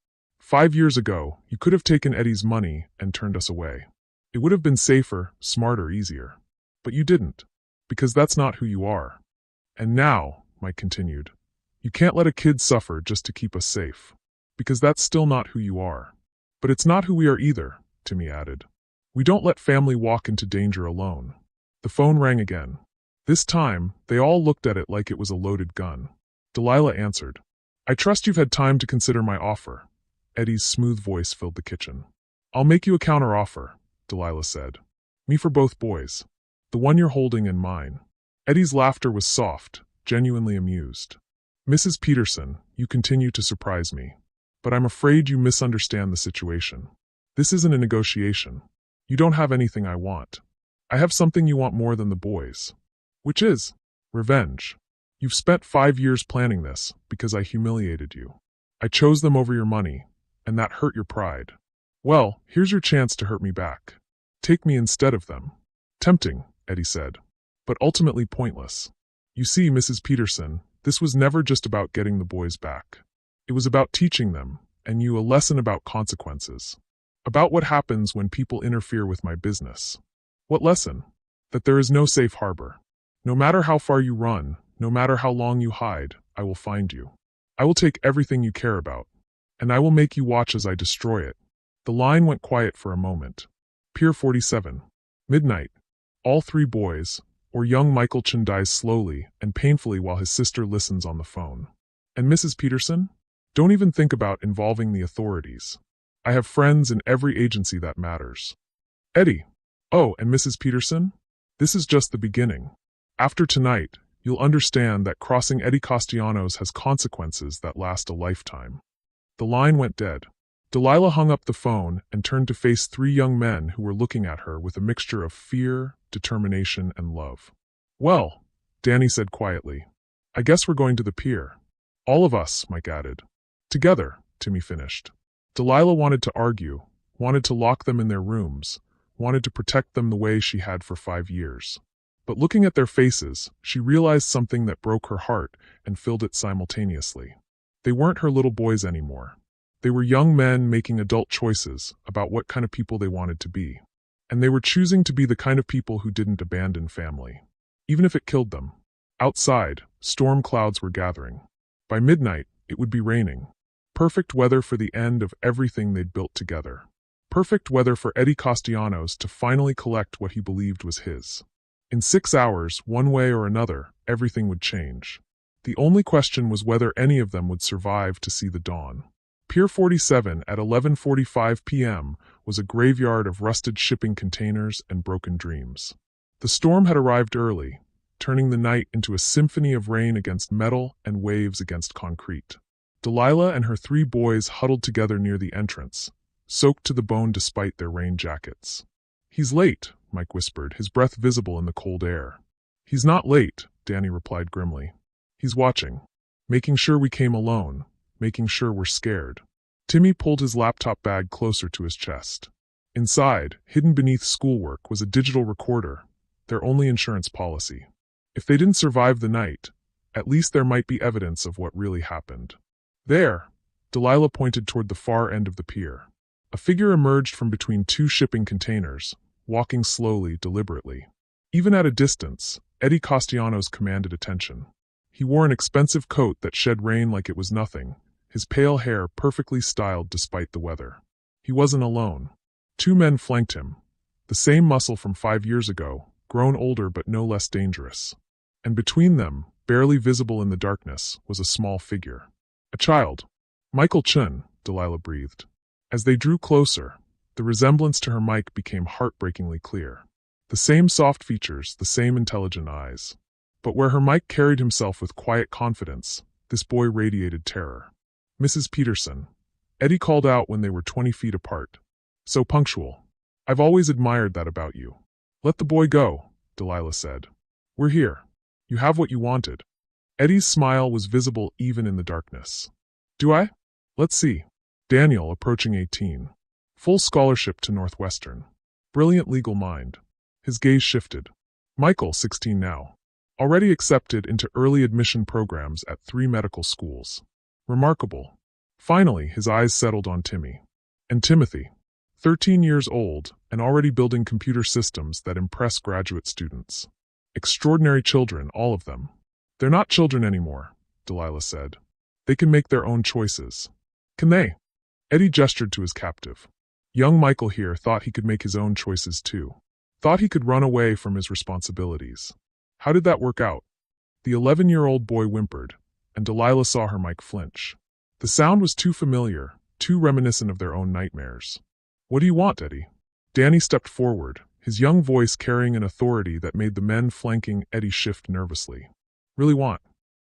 5 years ago, you could have taken Eddie's money and turned us away. It would have been safer, smarter, easier. But you didn't. Because that's not who you are. And now, Mike continued, you can't let a kid suffer just to keep us safe. Because that's still not who you are. But it's not who we are either, Timmy added. We don't let family walk into danger alone. The phone rang again. This time, they all looked at it like it was a loaded gun. Delilah answered. I trust you've had time to consider my offer. Eddie's smooth voice filled the kitchen. I'll make you a counter-offer, Delilah said. Me for both boys. The one you're holding and mine. Eddie's laughter was soft, genuinely amused. Mrs. Peterson, you continue to surprise me. But I'm afraid you misunderstand the situation. This isn't a negotiation. You don't have anything I want. I have something you want more than the boys. Which is revenge. You've spent 5 years planning this because I humiliated you. I chose them over your money, and that hurt your pride. Well, here's your chance to hurt me back. Take me instead of them. Tempting, Eddie said, but ultimately pointless. You see, Mrs. Peterson, this was never just about getting the boys back. It was about teaching them, and you, a lesson about consequences. About what happens when people interfere with my business. What lesson? That there is no safe harbor. No matter how far you run, no matter how long you hide, I will find you. I will take everything you care about, and I will make you watch as I destroy it. The line went quiet for a moment. Pier 47. Midnight. All 3 boys, or young Michael Chin, dies slowly and painfully while his sister listens on the phone. And Mrs. Peterson? Don't even think about involving the authorities. I have friends in every agency that matters. Eddie. Oh, and Mrs. Peterson? This is just the beginning. After tonight, you'll understand that crossing Eddie Castellanos has consequences that last a lifetime. The line went dead. Delilah hung up the phone and turned to face 3 young men who were looking at her with a mixture of fear, determination, and love. Well, Danny said quietly, I guess we're going to the pier. All of us, Mike added. Together, Timmy finished. Delilah wanted to argue, wanted to lock them in their rooms, wanted to protect them the way she had for 5 years. But looking at their faces, she realized something that broke her heart and filled it simultaneously. They weren't her little boys anymore. They were young men making adult choices about what kind of people they wanted to be. And they were choosing to be the kind of people who didn't abandon family, even if it killed them. Outside, storm clouds were gathering. By midnight, it would be raining. Perfect weather for the end of everything they'd built together. Perfect weather for Eddie Castellanos to finally collect what he believed was his. In 6 hours, one way or another, everything would change. The only question was whether any of them would survive to see the dawn. Pier 47 at 11:45 p.m. was a graveyard of rusted shipping containers and broken dreams. The storm had arrived early, turning the night into a symphony of rain against metal and waves against concrete. Delilah and her 3 boys huddled together near the entrance, soaked to the bone despite their rain jackets. He's late, Mike whispered, his breath visible in the cold air. He's not late, Danny replied grimly. He's watching, making sure we came alone, making sure we're scared. Timmy pulled his laptop bag closer to his chest. Inside, hidden beneath schoolwork, was a digital recorder, their only insurance policy. If they didn't survive the night, at least there might be evidence of what really happened. There, Delilah pointed toward the far end of the pier. A figure emerged from between 2 shipping containers, walking slowly, deliberately. Even at a distance, Eddie Castellanos commanded attention. He wore an expensive coat that shed rain like it was nothing, his pale hair perfectly styled despite the weather. He wasn't alone. Two men flanked him, the same muscle from 5 years ago, grown older but no less dangerous. And between them, barely visible in the darkness, was a small figure. A child. Michael Chun, Delilah breathed. As they drew closer, the resemblance to her Mike became heartbreakingly clear. The same soft features, the same intelligent eyes. But where her Mike carried himself with quiet confidence, this boy radiated terror. Mrs. Peterson, Eddie called out when they were 20 feet apart. So punctual. I've always admired that about you. Let the boy go, Delilah said. We're here. You have what you wanted. Eddie's smile was visible even in the darkness. Do I? Let's see. Daniel, approaching 18. Full scholarship to Northwestern. Brilliant legal mind. His gaze shifted. Michael, 16 now. Already accepted into early admission programs at 3 medical schools. Remarkable. Finally, his eyes settled on Timmy. And Timothy. 13 years old and already building computer systems that impress graduate students. Extraordinary children, all of them. They're not children anymore, Delilah said. They can make their own choices. Can they? Eddie gestured to his captive. Young Michael here thought he could make his own choices too. Thought he could run away from his responsibilities. How did that work out? The 11-year-old boy whimpered, and Delilah saw her Mike flinch. The sound was too familiar, too reminiscent of their own nightmares. What do you want, Eddie? Danny stepped forward, his young voice carrying an authority that made the men flanking Eddie shift nervously. Really want?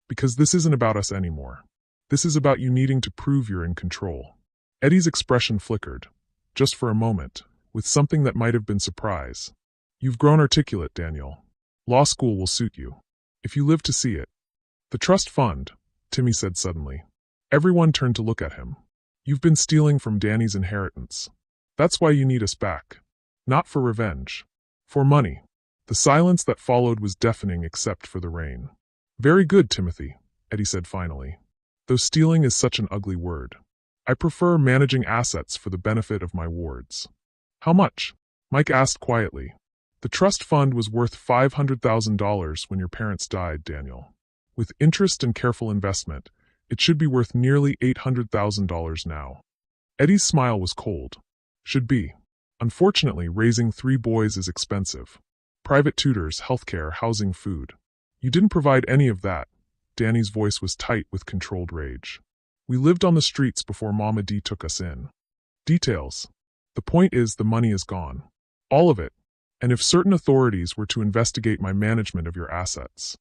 Because this isn't about us anymore. This is about you needing to prove you're in control. Eddie's expression flickered, just for a moment, with something that might have been surprise. You've grown articulate, Daniel. Law school will suit you. If you live to see it. The trust fund, Timmy said suddenly. Everyone turned to look at him. You've been stealing from Danny's inheritance. That's why you need us back. Not for revenge. For money. The silence that followed was deafening except for the rain. Very good, Timothy, Eddie said finally. Though stealing is such an ugly word. I prefer managing assets for the benefit of my wards. How much? Mike asked quietly. The trust fund was worth $500,000 when your parents died, Daniel. With interest and careful investment, it should be worth nearly $800,000 now. Eddie's smile was cold. Should be. Unfortunately, raising 3 boys is expensive. Private tutors, healthcare, housing, food. You didn't provide any of that. Danny's voice was tight with controlled rage. We lived on the streets before Mama D took us in. Details. The point is the money is gone. All of it. And if certain authorities were to investigate my management of your assets,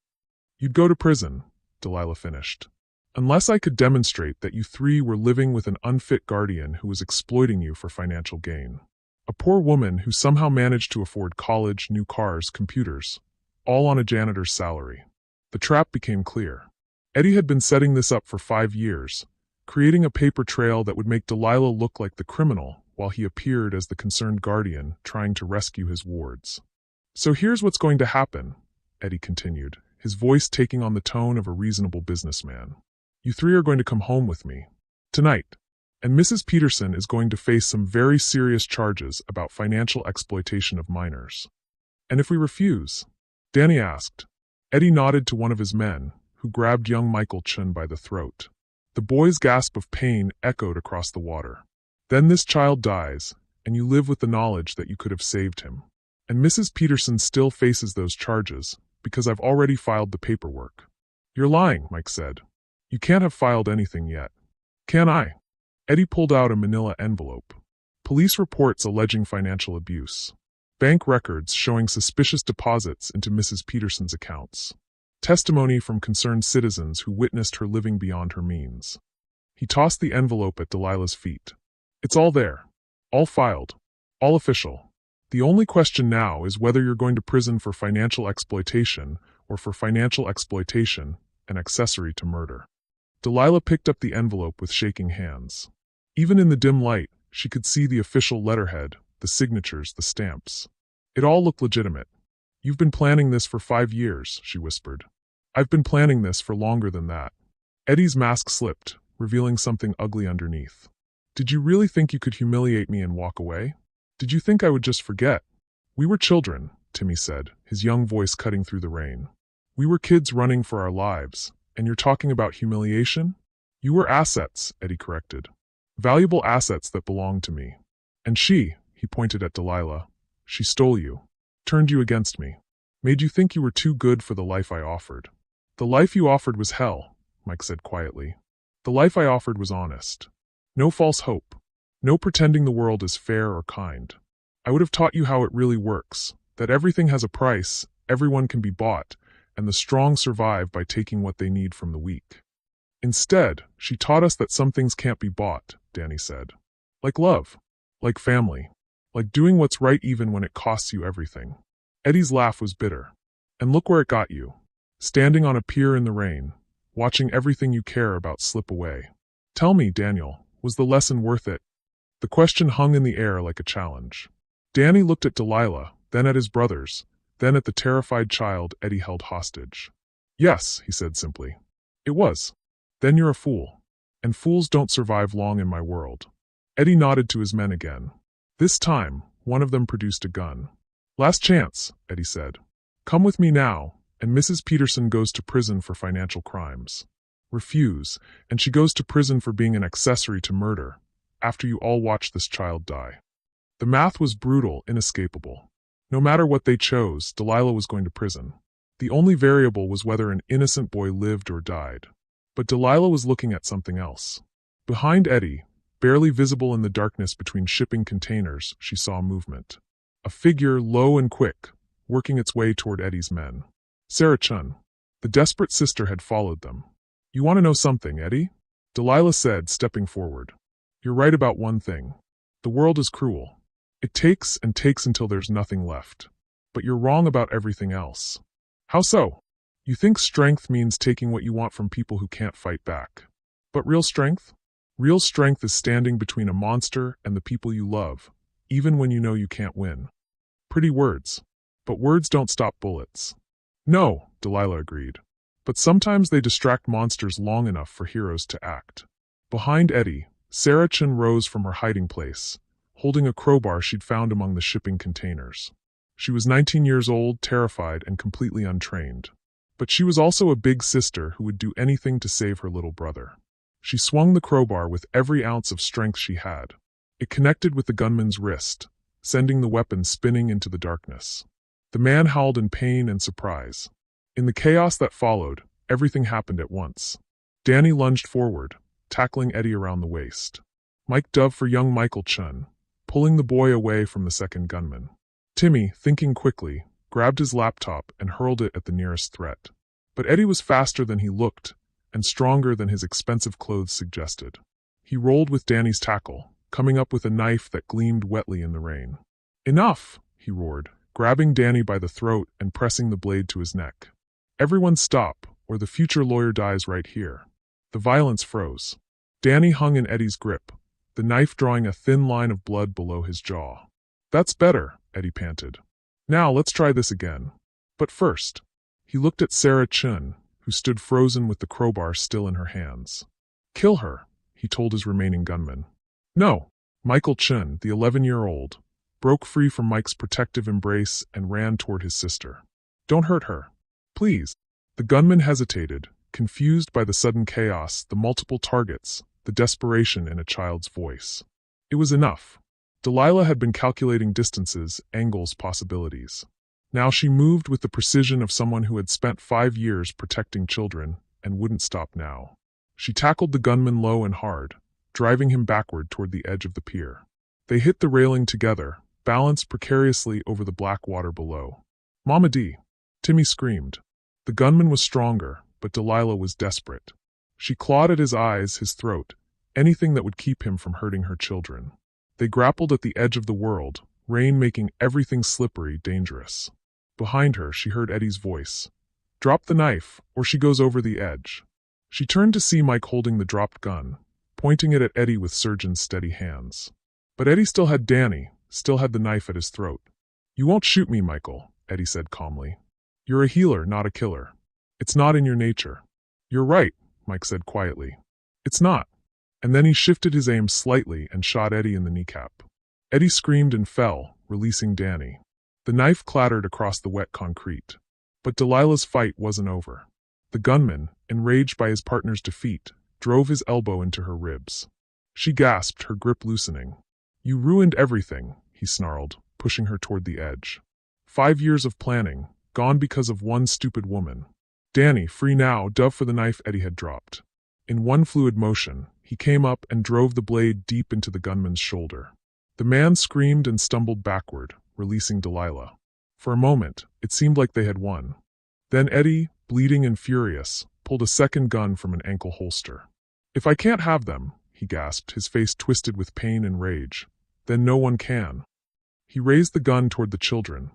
you'd go to prison, Delilah finished. Unless I could demonstrate that you 3 were living with an unfit guardian who was exploiting you for financial gain. A poor woman who somehow managed to afford college, new cars, computers, all on a janitor's salary. The trap became clear. Eddie had been setting this up for 5 years, creating a paper trail that would make Delilah look like the criminal while he appeared as the concerned guardian trying to rescue his wards. So here's what's going to happen, Eddie continued, his voice taking on the tone of a reasonable businessman. You 3 are going to come home with me. Tonight. And Mrs. Peterson is going to face some very serious charges about financial exploitation of minors. And if we refuse? Danny asked. Eddie nodded to one of his men, who grabbed young Michael Chun by the throat. The boy's gasp of pain echoed across the water. Then this child dies, and you live with the knowledge that you could have saved him. And Mrs. Peterson still faces those charges, because I've already filed the paperwork. You're lying, Mike said. You can't have filed anything yet. Can I? Eddie pulled out a manila envelope. Police reports alleging financial abuse. Bank records showing suspicious deposits into Mrs. Peterson's accounts. Testimony from concerned citizens who witnessed her living beyond her means. He tossed the envelope at Delilah's feet. It's all there. All filed. All official. The only question now is whether you're going to prison for financial exploitation or for financial exploitation, an accessory to murder. Delilah picked up the envelope with shaking hands. Even in the dim light, she could see the official letterhead, the signatures, the stamps. It all looked legitimate. You've been planning this for 5 years, she whispered. I've been planning this for longer than that. Eddie's mask slipped, revealing something ugly underneath. Did you really think you could humiliate me and walk away? Did you think I would just forget? We were children, Timmy said, his young voice cutting through the rain. We were kids running for our lives, and you're talking about humiliation? You were assets, Eddie corrected. Valuable assets that belonged to me. And she, he pointed at Delilah, she stole you, turned you against me, made you think you were too good for the life I offered. The life you offered was hell, Mike said quietly. The life I offered was honest. No false hope. No pretending the world is fair or kind. I would have taught you how it really works, that everything has a price, everyone can be bought, and the strong survive by taking what they need from the weak. Instead, she taught us that some things can't be bought, Danny said. Like love. Like family. Like doing what's right even when it costs you everything. Eddie's laugh was bitter. And look where it got you. Standing on a pier in the rain, watching everything you care about slip away. Tell me, Daniel, was the lesson worth it? The question hung in the air like a challenge. Danny looked at Delilah, then at his brothers, then at the terrified child Eddie held hostage. Yes, he said simply. It was. Then you're a fool. And fools don't survive long in my world. Eddie nodded to his men again. This time, one of them produced a gun. Last chance, Eddie said. Come with me now, and Mrs. Peterson goes to prison for financial crimes. Refuse, and she goes to prison for being an accessory to murder, after you all watch this child die. The math was brutal, inescapable. No matter what they chose, Delilah was going to prison. The only variable was whether an innocent boy lived or died. But Delilah was looking at something else. Behind Eddie, barely visible in the darkness between shipping containers, she saw movement. A figure, low and quick, working its way toward Eddie's men. Sarah Chun. The desperate sister had followed them. You want to know something, Eddie? Delilah said, stepping forward. You're right about one thing. The world is cruel. It takes and takes until there's nothing left. But you're wrong about everything else. How so? You think strength means taking what you want from people who can't fight back. But real strength? Real strength is standing between a monster and the people you love, even when you know you can't win. Pretty words. But words don't stop bullets. No, Delilah agreed. But sometimes they distract monsters long enough for heroes to act. Behind Eddie, Sarah Chun rose from her hiding place, holding a crowbar she'd found among the shipping containers. She was 19 years old, terrified, and completely untrained. But she was also a big sister who would do anything to save her little brother. She swung the crowbar with every ounce of strength she had. It connected with the gunman's wrist, sending the weapon spinning into the darkness. The man howled in pain and surprise. In the chaos that followed, everything happened at once. Danny lunged forward, tackling Eddie around the waist. Mike dove for young Michael Chun, pulling the boy away from the second gunman. Timmy, thinking quickly, grabbed his laptop and hurled it at the nearest threat. But Eddie was faster than he looked, and stronger than his expensive clothes suggested. He rolled with Danny's tackle, coming up with a knife that gleamed wetly in the rain. Enough, he roared, grabbing Danny by the throat and pressing the blade to his neck. Everyone stop, or the future lawyer dies right here. The violence froze. Danny hung in Eddie's grip, the knife drawing a thin line of blood below his jaw. That's better, Eddie panted. Now let's try this again. But first, he looked at Sarah Chun, who stood frozen with the crowbar still in her hands. Kill her, he told his remaining gunman. No, Michael Chun, the 11-year-old, broke free from Mike's protective embrace and ran toward his sister. Don't hurt her. Please. The gunman hesitated, confused by the sudden chaos, the multiple targets, the desperation in a child's voice. It was enough. Delilah had been calculating distances, angles, possibilities. Now she moved with the precision of someone who had spent 5 years protecting children and wouldn't stop now. She tackled the gunman low and hard, driving him backward toward the edge of the pier. They hit the railing together, balanced precariously over the black water below. Mama D! Timmy screamed. The gunman was stronger, but Delilah was desperate. She clawed at his eyes, his throat, anything that would keep him from hurting her children. They grappled at the edge of the world, rain making everything slippery, dangerous. Behind her, she heard Eddie's voice. Drop the knife, or she goes over the edge. She turned to see Mike holding the dropped gun, pointing it at Eddie with surgeon's steady hands. But Eddie still had Danny, still had the knife at his throat. You won't shoot me, Michael, Eddie said calmly. You're a healer, not a killer. It's not in your nature. You're right, Mike said quietly. It's not. And then he shifted his aim slightly and shot Eddie in the kneecap. Eddie screamed and fell, releasing Danny. The knife clattered across the wet concrete. But Delilah's fight wasn't over. The gunman, enraged by his partner's defeat, drove his elbow into her ribs. She gasped, her grip loosening. "You ruined everything," he snarled, pushing her toward the edge. 5 years of planning, gone because of one stupid woman. Danny, free now, dove for the knife Eddie had dropped. In one fluid motion, he came up and drove the blade deep into the gunman's shoulder. The man screamed and stumbled backward, releasing Delilah. For a moment, it seemed like they had won. Then Eddie, bleeding and furious, pulled a second gun from an ankle holster. "If I can't have them," he gasped, his face twisted with pain and rage, "then no one can." He raised the gun toward the children.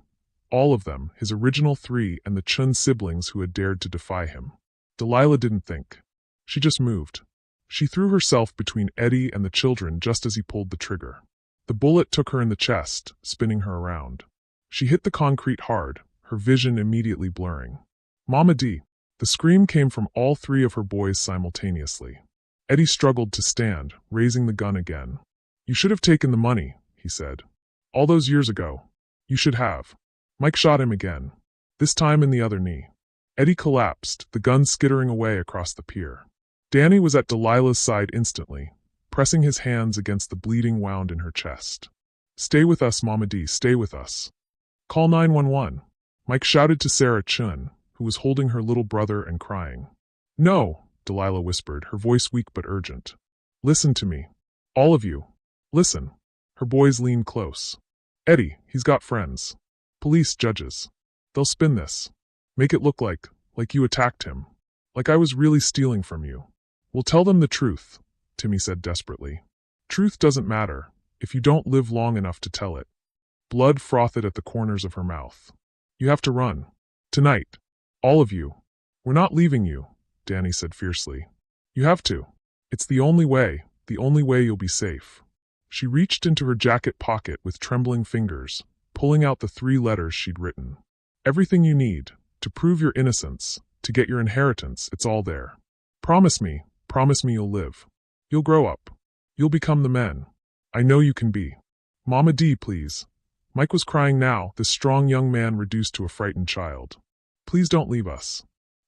All of them, his original 3 and the Chun siblings who had dared to defy him. Delilah didn't think. She just moved. She threw herself between Eddie and the children just as he pulled the trigger. The bullet took her in the chest, spinning her around. She hit the concrete hard, her vision immediately blurring. "Mama D!" The scream came from all 3 of her boys simultaneously. Eddie struggled to stand, raising the gun again. "You should have taken the money," he said. "All those years ago. You should have." Mike shot him again, this time in the other knee. Eddie collapsed, the gun skittering away across the pier. Danny was at Delilah's side instantly, pressing his hands against the bleeding wound in her chest. "Stay with us, Mama D, stay with us. Call 911. Mike shouted to Sarah Chun, who was holding her little brother and crying. "No," Delilah whispered, her voice weak but urgent. "Listen to me. All of you. Listen." Her boys leaned close. "Eddie, he's got friends. Police, judges. They'll spin this. Make it look like you attacked him. Like I was really stealing from you. We'll tell them the truth," Timmy said desperately. "Truth doesn't matter, if you don't live long enough to tell it." Blood frothed at the corners of her mouth. "You have to run. Tonight. All of you. We're not leaving you," Danny said fiercely. "You have to. It's the only way you'll be safe." She reached into her jacket pocket with trembling fingers, pulling out the 3 letters she'd written. "Everything you need, to prove your innocence, to get your inheritance, it's all there. Promise me you'll live. You'll grow up. You'll become the men I know you can be. Mama D, please." Mike was crying now, this strong young man reduced to a frightened child. "Please don't leave us.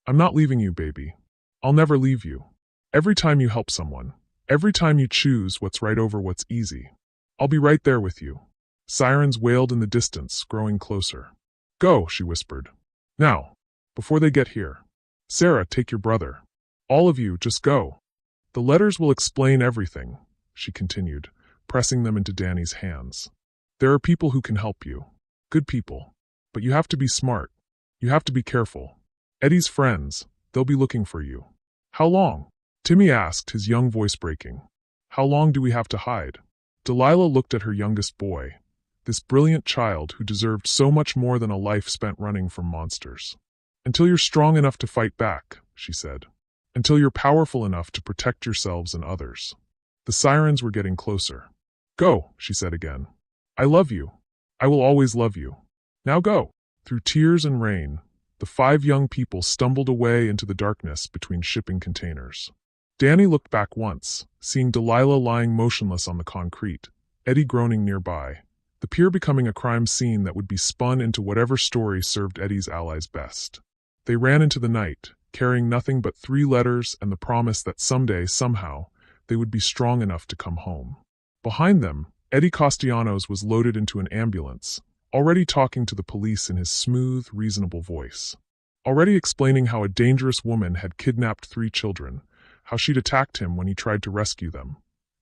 I'm not leaving you, baby. I'll never leave you. Every time you help someone, every time you choose what's right over what's easy, I'll be right there with you." Sirens wailed in the distance, growing closer. "Go," she whispered. "Now, before they get here. Sarah, take your brother. All of you, just go. The letters will explain everything," she continued, pressing them into Danny's hands. "There are people who can help you. Good people. But you have to be smart. You have to be careful. Eddie's friends, they'll be looking for you." "How long?" Timmy asked, his young voice breaking. "How long do we have to hide?" Delilah looked at her youngest boy, this brilliant child who deserved so much more than a life spent running from monsters. "Until you're strong enough to fight back," she said. "Until you're powerful enough to protect yourselves and others." The sirens were getting closer. "Go," she said again. "I love you. I will always love you. Now go." Through tears and rain, the 5 young people stumbled away into the darkness between shipping containers. Danny looked back once, seeing Delilah lying motionless on the concrete, Eddie groaning nearby, the pier becoming a crime scene that would be spun into whatever story served Eddie's allies best. They ran into the night, carrying nothing but 3 letters and the promise that someday, somehow, they would be strong enough to come home. Behind them, Eddie Castellanos was loaded into an ambulance, already talking to the police in his smooth, reasonable voice. Already explaining how a dangerous woman had kidnapped 3 children, how she'd attacked him when he tried to rescue them,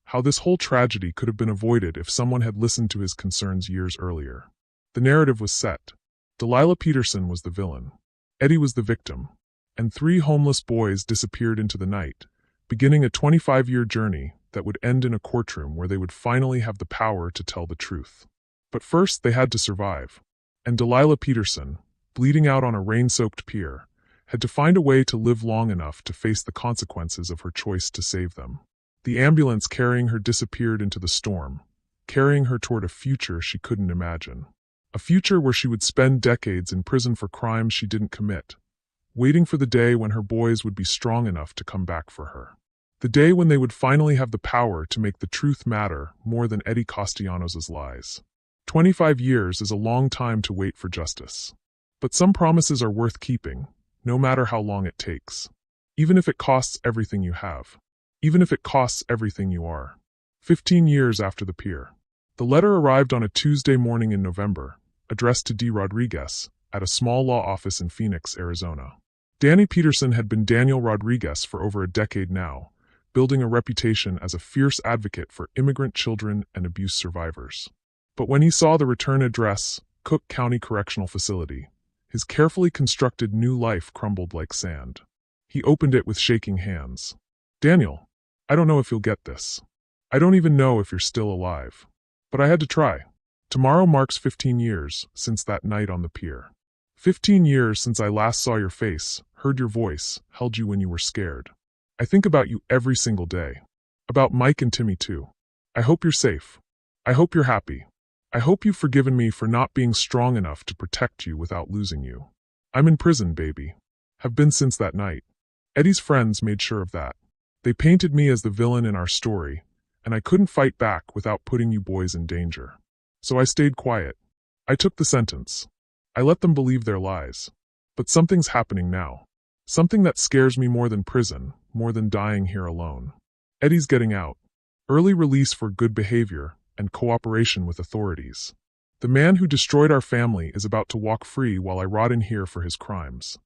how this whole tragedy could have been avoided if someone had listened to his concerns years earlier. The narrative was set. Delilah Peterson was the villain. Eddie was the victim. And 3 homeless boys disappeared into the night, beginning a 25-year journey that would end in a courtroom where they would finally have the power to tell the truth. But first they had to survive. And Delilah Peterson, bleeding out on a rain-soaked pier, had to find a way to live long enough to face the consequences of her choice to save them. The ambulance carrying her disappeared into the storm, carrying her toward a future she couldn't imagine. A future where she would spend decades in prison for crimes she didn't commit, waiting for the day when her boys would be strong enough to come back for her. The day when they would finally have the power to make the truth matter more than Eddie Castellanos' lies. 25 years is a long time to wait for justice. But some promises are worth keeping, no matter how long it takes. Even if it costs everything you have. even if it costs everything you are. 15 years after the pier. The letter arrived on a Tuesday morning in November, addressed to D. Rodriguez, at a small law office in Phoenix, Arizona. Danny Peterson had been Daniel Rodriguez for over a decade now, building a reputation as a fierce advocate for immigrant children and abuse survivors. But when he saw the return address, Cook County Correctional Facility, his carefully constructed new life crumbled like sand. He opened it with shaking hands. Daniel, I don't know if you'll get this. I don't even know if you're still alive. But I had to try. Tomorrow marks 15 years since that night on the pier. 15 years since I last saw your face, heard your voice, held you when you were scared. I think about you every single day. About Mike and Timmy too. I hope you're safe. I hope you're happy. I hope you've forgiven me for not being strong enough to protect you without losing you. I'm in prison, baby. Have been since that night. Eddie's friends made sure of that. They painted me as the villain in our story, and I couldn't fight back without putting you boys in danger. So I stayed quiet. I took the sentence. I let them believe their lies. But something's happening now. Something that scares me more than prison, more than dying here alone. Eddie's getting out. Early release for good behavior and cooperation with authorities. The man who destroyed our family is about to walk free while I rot in here for his crimes.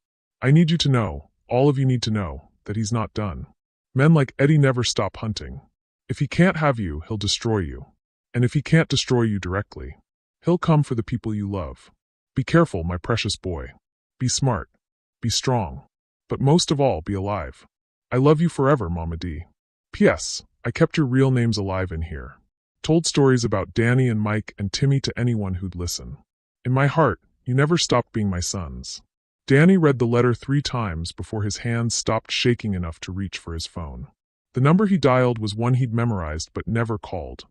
I need you to know, all of you need to know, that he's not done. Men like Eddie never stop hunting. If he can't have you, he'll destroy you. And if he can't destroy you directly, he'll come for the people you love. Be careful, my precious boy. Be smart. Be strong. But most of all, be alive. I love you forever, Mama D. P.S. I kept your real names alive in here. Told stories about Danny and Mike and Timmy to anyone who'd listen. In my heart, you never stopped being my sons. Danny read the letter 3 times before his hands stopped shaking enough to reach for his phone. The number he dialed was one he'd memorized but never called.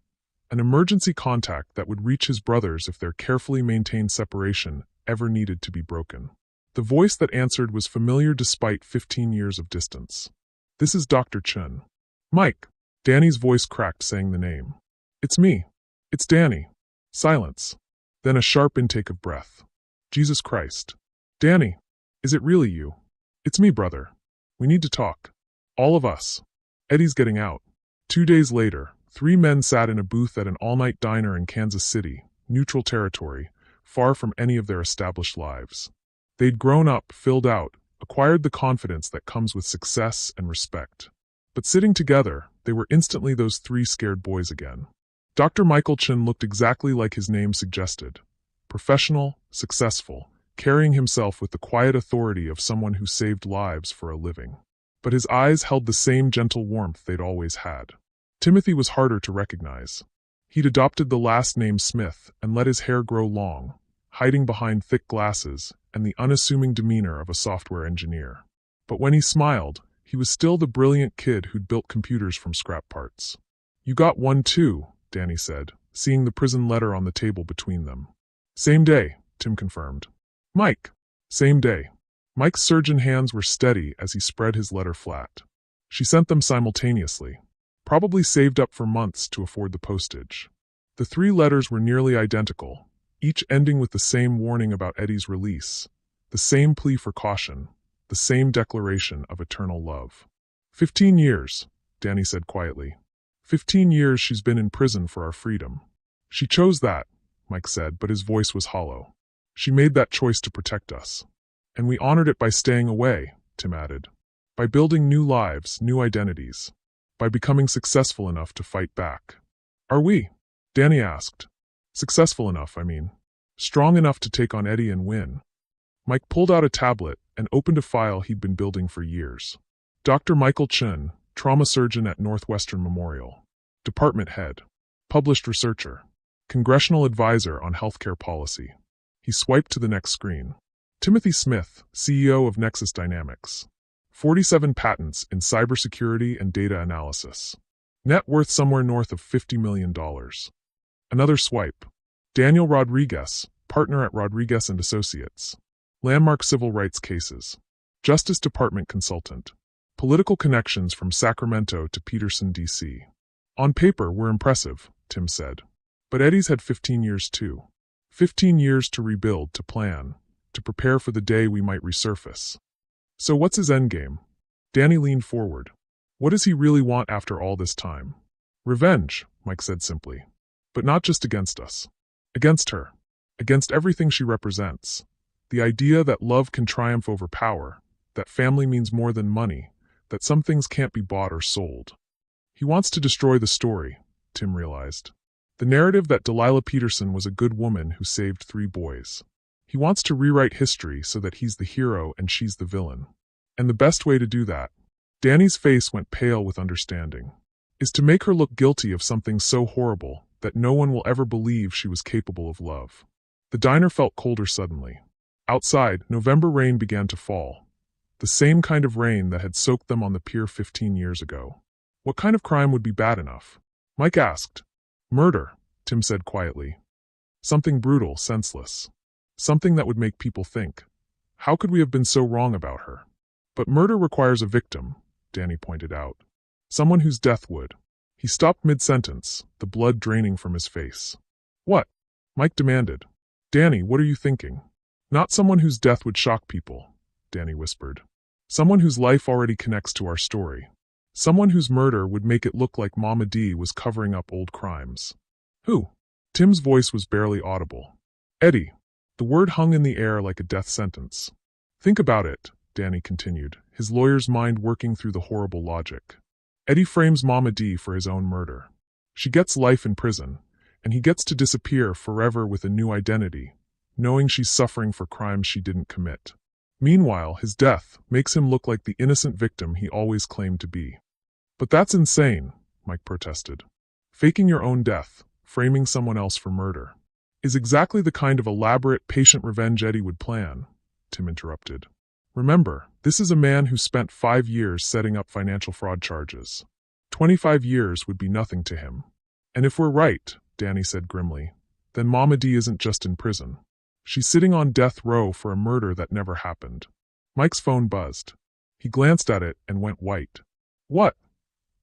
An emergency contact that would reach his brothers if their carefully maintained separation ever needed to be broken. The voice that answered was familiar despite 15 years of distance. This is Dr. Chun. Mike. Danny's voice cracked saying the name. It's me. It's Danny. Silence. Then a sharp intake of breath. Jesus Christ. Danny. Is it really you? It's me, brother. We need to talk. All of us. Eddie's getting out. 2 days later, 3 men sat in a booth at an all-night diner in Kansas City, neutral territory, far from any of their established lives. They'd grown up, filled out, acquired the confidence that comes with success and respect. But sitting together, they were instantly those 3 scared boys again. Dr. Michael Chun looked exactly like his name suggested. Professional, successful, carrying himself with the quiet authority of someone who saved lives for a living. But his eyes held the same gentle warmth they'd always had. Timothy was harder to recognize. He'd adopted the last name Smith and let his hair grow long, hiding behind thick glasses and the unassuming demeanor of a software engineer. But when he smiled, he was still the brilliant kid who'd built computers from scrap parts. You got one too, Danny said, seeing the prison letter on the table between them. Same day, Tim confirmed. Mike. Same day. Mike's surgeon hands were steady as he spread his letter flat. She sent them simultaneously. Probably saved up for months to afford the postage. The 3 letters were nearly identical, each ending with the same warning about Eddie's release, the same plea for caution, the same declaration of eternal love. 15 years, Danny said quietly. 15 years she's been in prison for our freedom. She chose that, Mike said, but his voice was hollow. She made that choice to protect us. And we honored it by staying away, Tim added. By building new lives, new identities. By becoming successful enough to fight back. Are we? Danny asked. Successful enough, I mean. Strong enough to take on Eddie and win. Mike pulled out a tablet and opened a file he'd been building for years. Dr. Michael Chun, trauma surgeon at Northwestern Memorial. Department head. Published researcher. Congressional advisor on healthcare policy. He swiped to the next screen. Timothy Smith, CEO of Nexus Dynamics. 47 patents in cybersecurity and data analysis. Net worth somewhere north of $50 million. Another swipe. Daniel Rodriguez, partner at Rodriguez & Associates. Landmark civil rights cases. Justice Department consultant. Political connections from Sacramento to Peterson, D.C. On paper, we're impressive, Tim said. But Eddie's had 15 years too. 15 years to rebuild, to plan, to prepare for the day we might resurface. So what's his endgame? Danny leaned forward. What does he really want after all this time? Revenge, Mike said simply. But not just against us. Against her. Against everything she represents. The idea that love can triumph over power, that family means more than money, that some things can't be bought or sold. He wants to destroy the story, Tim realized. The narrative that Delilah Peterson was a good woman who saved 3 boys. He wants to rewrite history so that he's the hero and she's the villain. And the best way to do that, Danny's face went pale with understanding, is to make her look guilty of something so horrible that no one will ever believe she was capable of love. The diner felt colder suddenly. Outside, November rain began to fall. The same kind of rain that had soaked them on the pier 15 years ago. What kind of crime would be bad enough? Mike asked. Murder, Tim said quietly. Something brutal, senseless. Something that would make people think, how could we have been so wrong about her? But murder requires a victim, Danny pointed out. Someone whose death would. He stopped mid-sentence, the blood draining from his face. What? Mike demanded. Danny, what are you thinking? Not someone whose death would shock people, Danny whispered. Someone whose life already connects to our story. Someone whose murder would make it look like Mama D was covering up old crimes. Who? Tim's voice was barely audible. Eddie. The word hung in the air like a death sentence. Think about it, Danny continued, his lawyer's mind working through the horrible logic. Eddie frames Mama D for his own murder. She gets life in prison, and he gets to disappear forever with a new identity, knowing she's suffering for crimes she didn't commit. Meanwhile, his death makes him look like the innocent victim he always claimed to be. But that's insane, Mike protested. Faking your own death, framing someone else for murder, is exactly the kind of elaborate, patient revenge Eddie would plan, Tim interrupted. Remember, this is a man who spent 5 years setting up financial fraud charges. 25 years would be nothing to him. And if we're right, Danny said grimly, then Mama D isn't just in prison. She's sitting on death row for a murder that never happened. Mike's phone buzzed. He glanced at it and went white. What?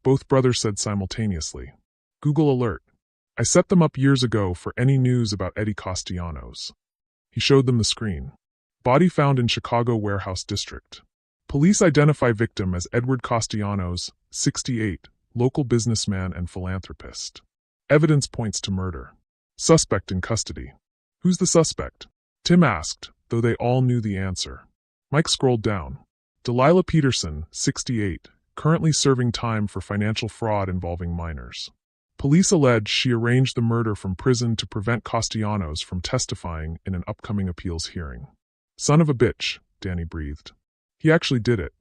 Both brothers said simultaneously. Google alert. I set them up years ago for any news about Eddie Castellanos. He showed them the screen. Body found in Chicago Warehouse District. Police identify victim as Edward Castellanos, 68, local businessman and philanthropist. Evidence points to murder. Suspect in custody. Who's the suspect? Tim asked, though they all knew the answer. Mike scrolled down. Delilah Peterson, 68, currently serving time for financial fraud involving minors. Police allege she arranged the murder from prison to prevent Castellanos from testifying in an upcoming appeals hearing. Son of a bitch, Danny breathed. He actually did it.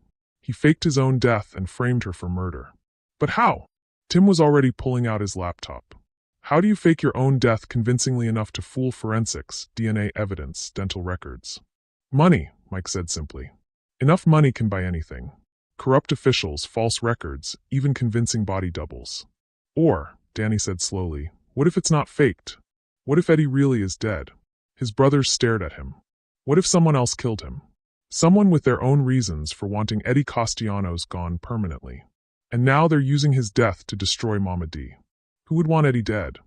He faked his own death and framed her for murder. But how? Tim was already pulling out his laptop. How do you fake your own death convincingly enough to fool forensics, DNA evidence, dental records? Money, Mike said simply. Enough money can buy anything. Corrupt officials, false records, even convincing body doubles. Or, Danny said slowly, what if it's not faked? What if Eddie really is dead? His brothers stared at him. What if someone else killed him? Someone with their own reasons for wanting Eddie Castellanos gone permanently. And now they're using his death to destroy Mama D. Who would want Eddie dead?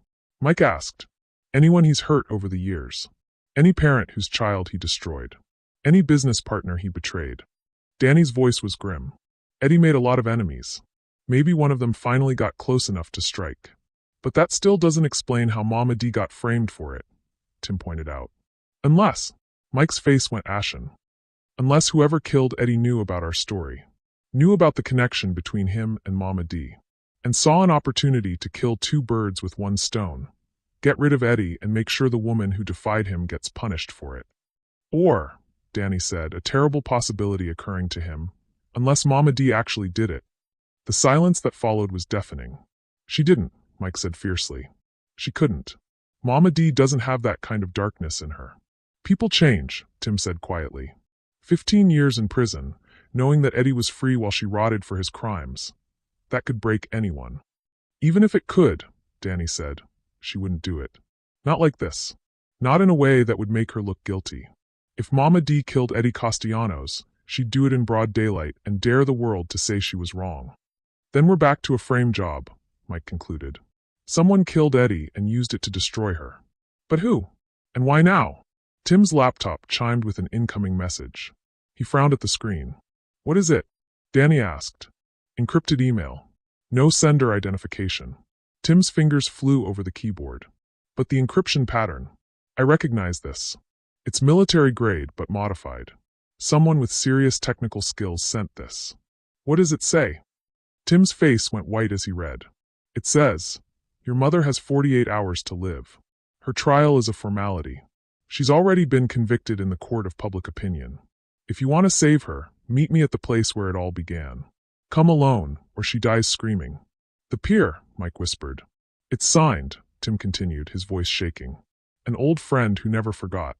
Mike asked. Anyone he's hurt over the years. Any parent whose child he destroyed. Any business partner he betrayed. Danny's voice was grim. Eddie made a lot of enemies. Maybe one of them finally got close enough to strike. But that still doesn't explain how Mama D got framed for it, Tim pointed out. Unless, Mike's face went ashen. Unless whoever killed Eddie knew about our story. Knew about the connection between him and Mama D. And saw an opportunity to kill 2 birds with 1 stone. Get rid of Eddie and make sure the woman who defied him gets punished for it. Or, Danny said, a terrible possibility occurring to him, unless Mama D actually did it. The silence that followed was deafening. She didn't, Mike said fiercely. She couldn't. Mama D doesn't have that kind of darkness in her. People change, Tim said quietly. 15 years in prison, knowing that Eddie was free while she rotted for his crimes. That could break anyone. Even if it could, Danny said, she wouldn't do it. Not like this. Not in a way that would make her look guilty. If Mama D killed Eddie Castellanos, she'd do it in broad daylight and dare the world to say she was wrong. Then we're back to a frame job, Mike concluded. Someone killed Eddie and used it to destroy her. But who? And why now? Tim's laptop chimed with an incoming message. He frowned at the screen. What is it? Danny asked. Encrypted email. No sender identification. Tim's fingers flew over the keyboard. But the encryption pattern. I recognize this. It's military grade but modified. Someone with serious technical skills sent this. What does it say? Tim's face went white as he read. It says, "Your mother has 48 hours to live. Her trial is a formality. She's already been convicted in the court of public opinion. If you want to save her, meet me at the place where it all began. Come alone, or she dies screaming." "The pier," Mike whispered. "It's signed," Tim continued, his voice shaking. "An old friend who never forgot."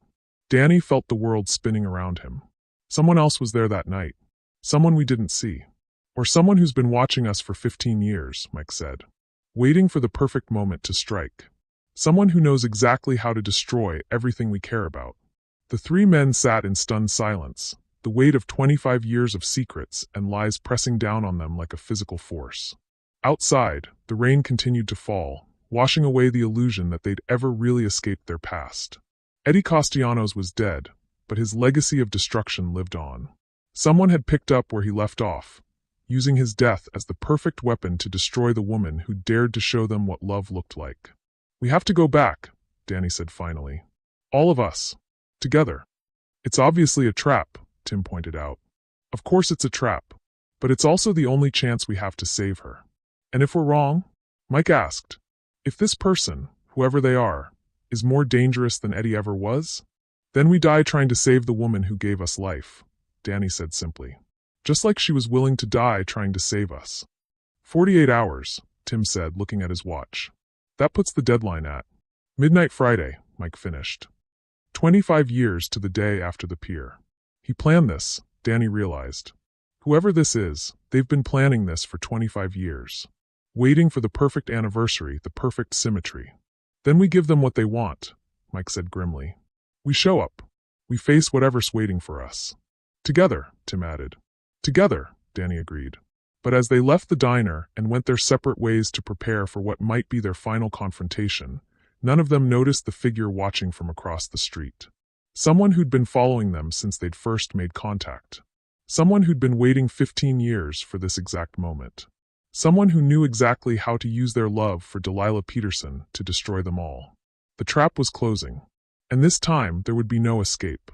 Danny felt the world spinning around him. Someone else was there that night. Someone we didn't see. "Or someone who's been watching us for 15 years, Mike said. "Waiting for the perfect moment to strike. Someone who knows exactly how to destroy everything we care about." The three men sat in stunned silence, the weight of 25 years of secrets and lies pressing down on them like a physical force. Outside, the rain continued to fall, washing away the illusion that they'd ever really escaped their past. Eddie Castellanos was dead, but his legacy of destruction lived on. Someone had picked up where he left off, using his death as the perfect weapon to destroy the woman who dared to show them what love looked like. "We have to go back," Danny said finally. "All of us. Together." "It's obviously a trap," Tim pointed out. "Of course it's a trap. But it's also the only chance we have to save her." "And if we're wrong?" Mike asked. "If this person, whoever they are, is more dangerous than Eddie ever was? Then we die trying to save the woman who gave us life," Danny said simply. "Just like she was willing to die trying to save us." 48 hours, Tim said, looking at his watch. "That puts the deadline at midnight Friday," Mike finished. 25 years to the day after the pier. He planned this, Danny realized. Whoever this is, they've been planning this for 25 years. Waiting for the perfect anniversary, the perfect symmetry. "Then we give them what they want," Mike said grimly. "We show up. We face whatever's waiting for us. Together," Tim added. "Together," Danny agreed. But as they left the diner and went their separate ways to prepare for what might be their final confrontation, none of them noticed the figure watching from across the street. Someone who'd been following them since they'd first made contact. Someone who'd been waiting 15 years for this exact moment. Someone who knew exactly how to use their love for Delilah Peterson to destroy them all. The trap was closing. And this time, there would be no escape.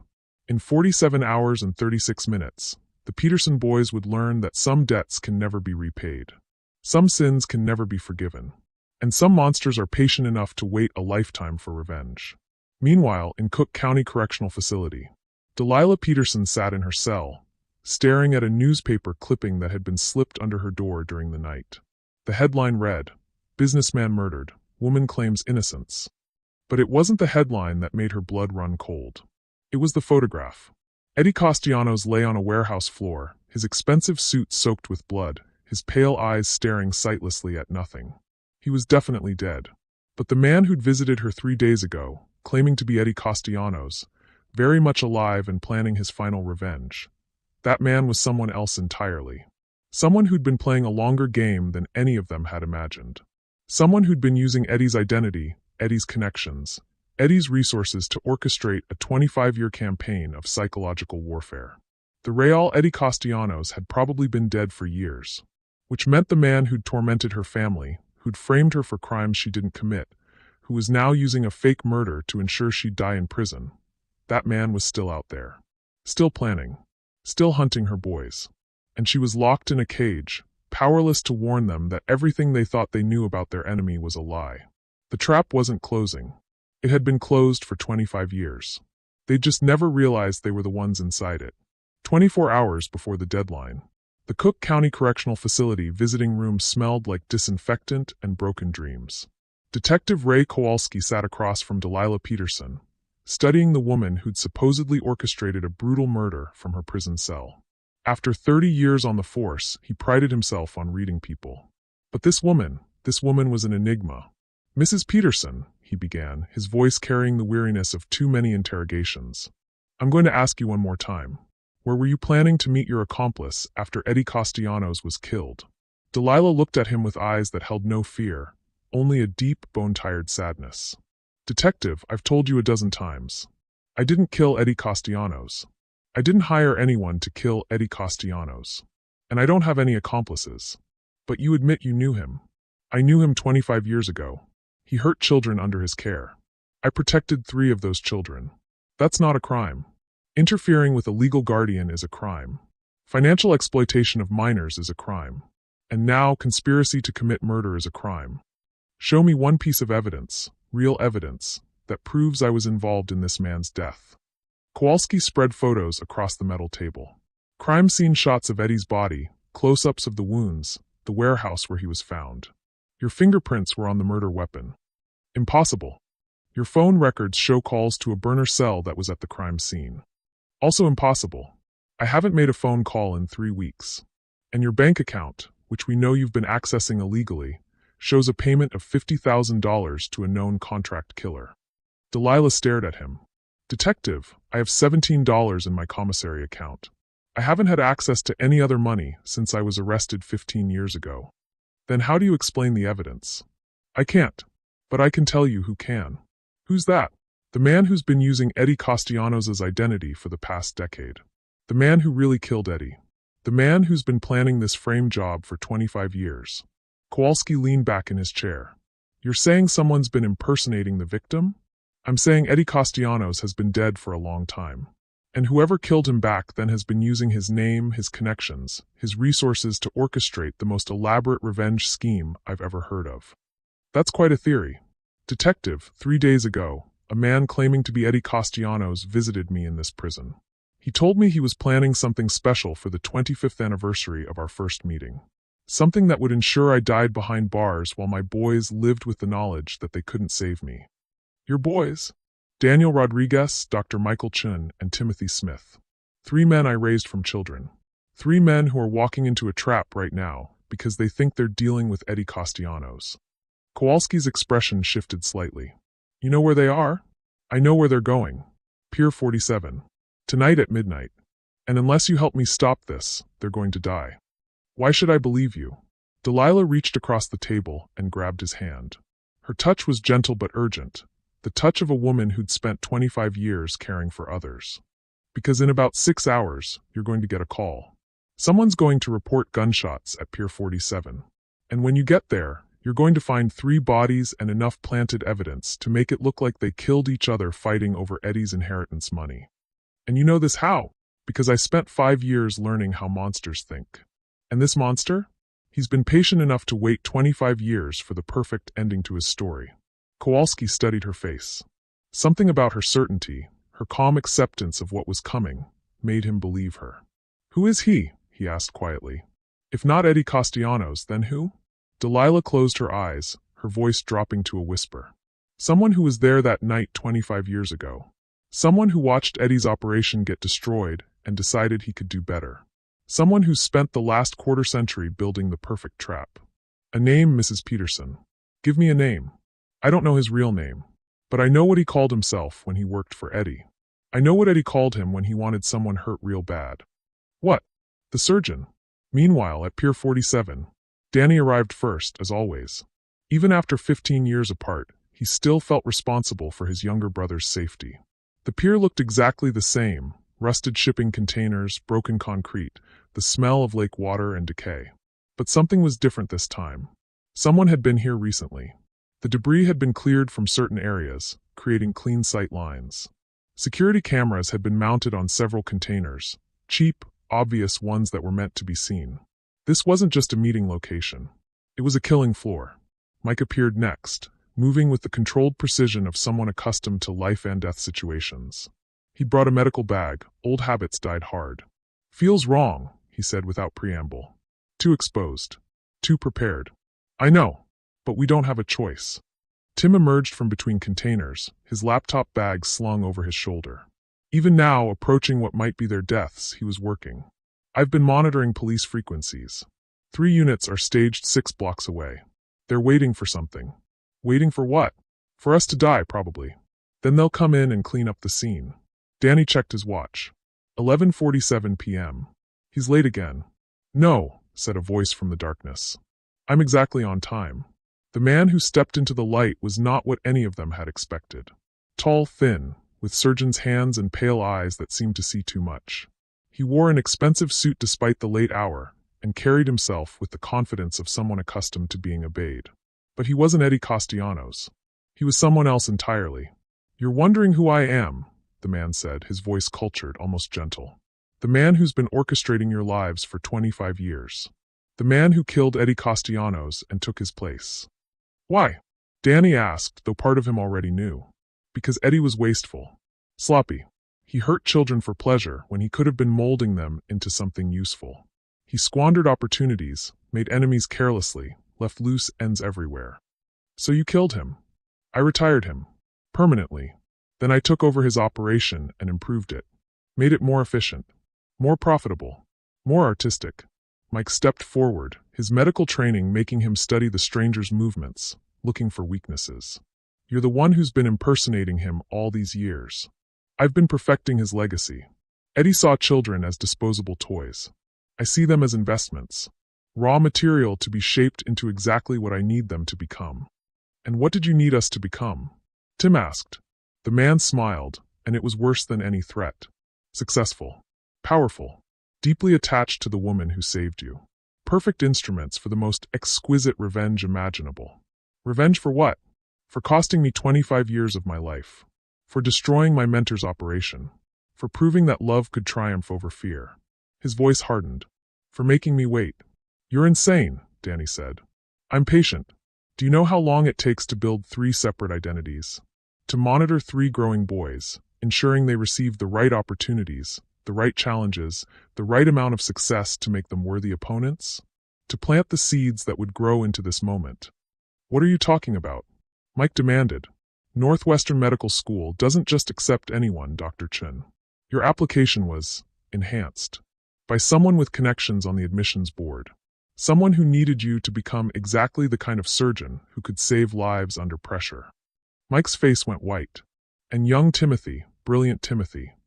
In 47 hours and 36 minutes, the Peterson boys would learn that some debts can never be repaid. Some sins can never be forgiven. And some monsters are patient enough to wait a lifetime for revenge. Meanwhile, in Cook County Correctional Facility, Delilah Peterson sat in her cell, staring at a newspaper clipping that had been slipped under her door during the night. The headline read, "Businessman Murdered, Woman Claims Innocence." But it wasn't the headline that made her blood run cold. It was the photograph. Eddie Castellanos lay on a warehouse floor, his expensive suit soaked with blood, his pale eyes staring sightlessly at nothing. He was definitely dead. But the man who'd visited her 3 days ago, claiming to be Eddie Castellanos, very much alive and planning his final revenge. That man was someone else entirely. Someone who'd been playing a longer game than any of them had imagined. Someone who'd been using Eddie's identity, Eddie's connections, Eddie's resources to orchestrate a 25-year campaign of psychological warfare. The real Eddie Castellanos had probably been dead for years, which meant the man who'd tormented her family, who'd framed her for crimes she didn't commit, who was now using a fake murder to ensure she'd die in prison. That man was still out there. Still planning. Still hunting her boys. And she was locked in a cage, powerless to warn them that everything they thought they knew about their enemy was a lie. The trap wasn't closing. It had been closed for 25 years. They'd just never realized they were the ones inside it. 24 hours before the deadline, the Cook County Correctional Facility visiting room smelled like disinfectant and broken dreams. Detective Ray Kowalski sat across from Delilah Peterson, studying the woman who'd supposedly orchestrated a brutal murder from her prison cell. After 30 years on the force, he prided himself on reading people. But this woman was an enigma. "Mrs. Peterson," he began, his voice carrying the weariness of too many interrogations. "I'm going to ask you one more time. Where were you planning to meet your accomplice after Eddie Castellanos was killed?" Delilah looked at him with eyes that held no fear, only a deep, bone-tired sadness. "Detective, I've told you a dozen times. I didn't kill Eddie Castellanos. I didn't hire anyone to kill Eddie Castellanos. And I don't have any accomplices. But you admit you knew him. I knew him 25 years ago. He hurt children under his care. I protected 3 of those children. That's not a crime. Interfering with a legal guardian is a crime. Financial exploitation of minors is a crime. And now, conspiracy to commit murder is a crime. Show me one piece of evidence, real evidence, that proves I was involved in this man's death. Kowalski spread photos across the metal table. Crime scene shots of Eddie's body, close-ups of the wounds, the warehouse where he was found. Your fingerprints were on the murder weapon. Impossible. Your phone records show calls to a burner cell that was at the crime scene. Also impossible. I haven't made a phone call in 3 weeks. And your bank account, which we know you've been accessing illegally, shows a payment of $50,000 to a known contract killer. Delilah stared at him. Detective, I have $17 in my commissary account. I haven't had access to any other money since I was arrested 15 years ago. Then how do you explain the evidence? I can't. But I can tell you who can. Who's that? The man who's been using Eddie Castellanos' identity for the past decade. The man who really killed Eddie. The man who's been planning this frame job for 25 years. Kowalski leaned back in his chair. You're saying someone's been impersonating the victim? I'm saying Eddie Castellanos has been dead for a long time. And whoever killed him back then has been using his name, his connections, his resources to orchestrate the most elaborate revenge scheme I've ever heard of. That's quite a theory. Detective, 3 days ago, a man claiming to be Eddie Castellanos visited me in this prison. He told me he was planning something special for the 25th anniversary of our first meeting. Something that would ensure I died behind bars while my boys lived with the knowledge that they couldn't save me. Your boys? Daniel Rodriguez, Dr. Michael Chun, and Timothy Smith. 3 men I raised from children. 3 men who are walking into a trap right now because they think they're dealing with Eddie Castellanos. Kowalski's expression shifted slightly. You know where they are? I know where they're going. Pier 47. Tonight at midnight. And unless you help me stop this, they're going to die. Why should I believe you? Delilah reached across the table and grabbed his hand. Her touch was gentle but urgent, the touch of a woman who'd spent 25 years caring for others. Because in about 6 hours, you're going to get a call. Someone's going to report gunshots at Pier 47. And when you get there, you're going to find 3 bodies and enough planted evidence to make it look like they killed each other fighting over Eddie's inheritance money. And you know this how? Because I spent 5 years learning how monsters think. And this monster? He's been patient enough to wait 25 years for the perfect ending to his story. Kowalski studied her face. Something about her certainty, her calm acceptance of what was coming, made him believe her. Who is he? He asked quietly. If not Eddie Castellanos, then who? Delilah closed her eyes, her voice dropping to a whisper. Someone who was there that night 25 years ago. Someone who watched Eddie's operation get destroyed and decided he could do better. Someone who spent the last quarter-century building the perfect trap. A name, Mrs. Peterson. Give me a name. I don't know his real name, but I know what he called himself when he worked for Eddie. I know what Eddie called him when he wanted someone hurt real bad. What? The surgeon. Meanwhile, at Pier 47, Danny arrived first, as always. Even after 15 years apart, he still felt responsible for his younger brother's safety. The pier looked exactly the same, rusted shipping containers, broken concrete, the smell of lake water and decay. But something was different this time. Someone had been here recently. The debris had been cleared from certain areas, creating clean sight lines. Security cameras had been mounted on several containers, cheap, obvious ones that were meant to be seen. This wasn't just a meeting location. It was a killing floor. Mike appeared next, moving with the controlled precision of someone accustomed to life and death situations. He brought a medical bag. Old habits died hard. Feels wrong, he said without preamble. Too exposed. Too prepared. I know, but we don't have a choice. Tim emerged from between containers, his laptop bag slung over his shoulder. Even now, approaching what might be their deaths, he was working. I've been monitoring police frequencies. 3 units are staged 6 blocks away. They're waiting for something. Waiting for what? For us to die, probably. Then they'll come in and clean up the scene. Danny checked his watch. 11:47 p.m. He's late again. No, said a voice from the darkness. I'm exactly on time. The man who stepped into the light was not what any of them had expected. Tall, thin, with surgeon's hands and pale eyes that seemed to see too much. He wore an expensive suit despite the late hour, and carried himself with the confidence of someone accustomed to being obeyed. But he wasn't Eddie Castellanos. He was someone else entirely. "You're wondering who I am," the man said, his voice cultured, almost gentle. "The man who's been orchestrating your lives for 25 years. The man who killed Eddie Castellanos and took his place." "Why?" Danny asked, though part of him already knew. Because Eddie was wasteful. Sloppy. He hurt children for pleasure when he could have been molding them into something useful. He squandered opportunities, made enemies carelessly, left loose ends everywhere. "So you killed him." "I retired him. Permanently. Then I took over his operation and improved it. Made it more efficient. More profitable. More artistic." Mike stepped forward, his medical training making him study the stranger's movements, looking for weaknesses. "You're the one who's been impersonating him all these years. I've been perfecting his legacy." Eddie saw children as disposable toys. "I see them as investments. Raw material to be shaped into exactly what I need them to become." "And what did you need us to become?" Tim asked. The man smiled, and it was worse than any threat. "Successful. Powerful. Deeply attached to the woman who saved you. Perfect instruments for the most exquisite revenge imaginable." "Revenge for what?" "For costing me 25 years of my life. For destroying my mentor's operation. For proving that love could triumph over fear." His voice hardened. "For making me wait." "You're insane," Danny said. "I'm patient. Do you know how long it takes to build 3 separate identities? To monitor 3 growing boys, ensuring they receive the right opportunities, the right challenges, the right amount of success to make them worthy opponents? To plant the seeds that would grow into this moment." "What are you talking about?" Mike demanded. "Northwestern Medical School doesn't just accept anyone, Dr. Chen. Your application was enhanced by someone with connections on the admissions board. Someone who needed you to become exactly the kind of surgeon who could save lives under pressure." Mike's face went white. "And young Timothy, brilliant Timothy.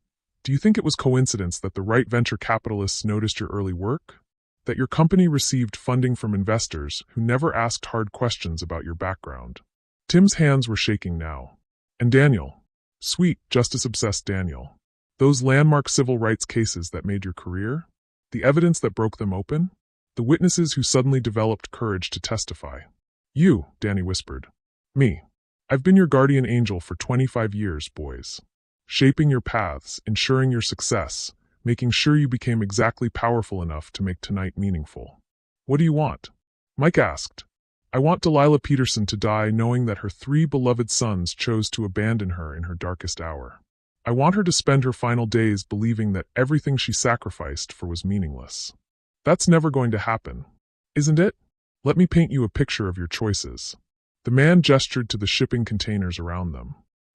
Do you think it was coincidence that the right venture capitalists noticed your early work? That your company received funding from investors who never asked hard questions about your background?" Tim's hands were shaking now. "And Daniel. Sweet, justice-obsessed Daniel. Those landmark civil rights cases that made your career? The evidence that broke them open? The witnesses who suddenly developed courage to testify?" "You," Danny whispered. "Me. I've been your guardian angel for 25 years, boys. Shaping your paths, ensuring your success, making sure you became exactly powerful enough to make tonight meaningful." "What do you want?" Mike asked. "I want Delilah Peterson to die knowing that her 3 beloved sons chose to abandon her in her darkest hour. I want her to spend her final days believing that everything she sacrificed for was meaningless. That's never going to happen, isn't it? Let me paint you a picture of your choices." The man gestured to the shipping containers around them.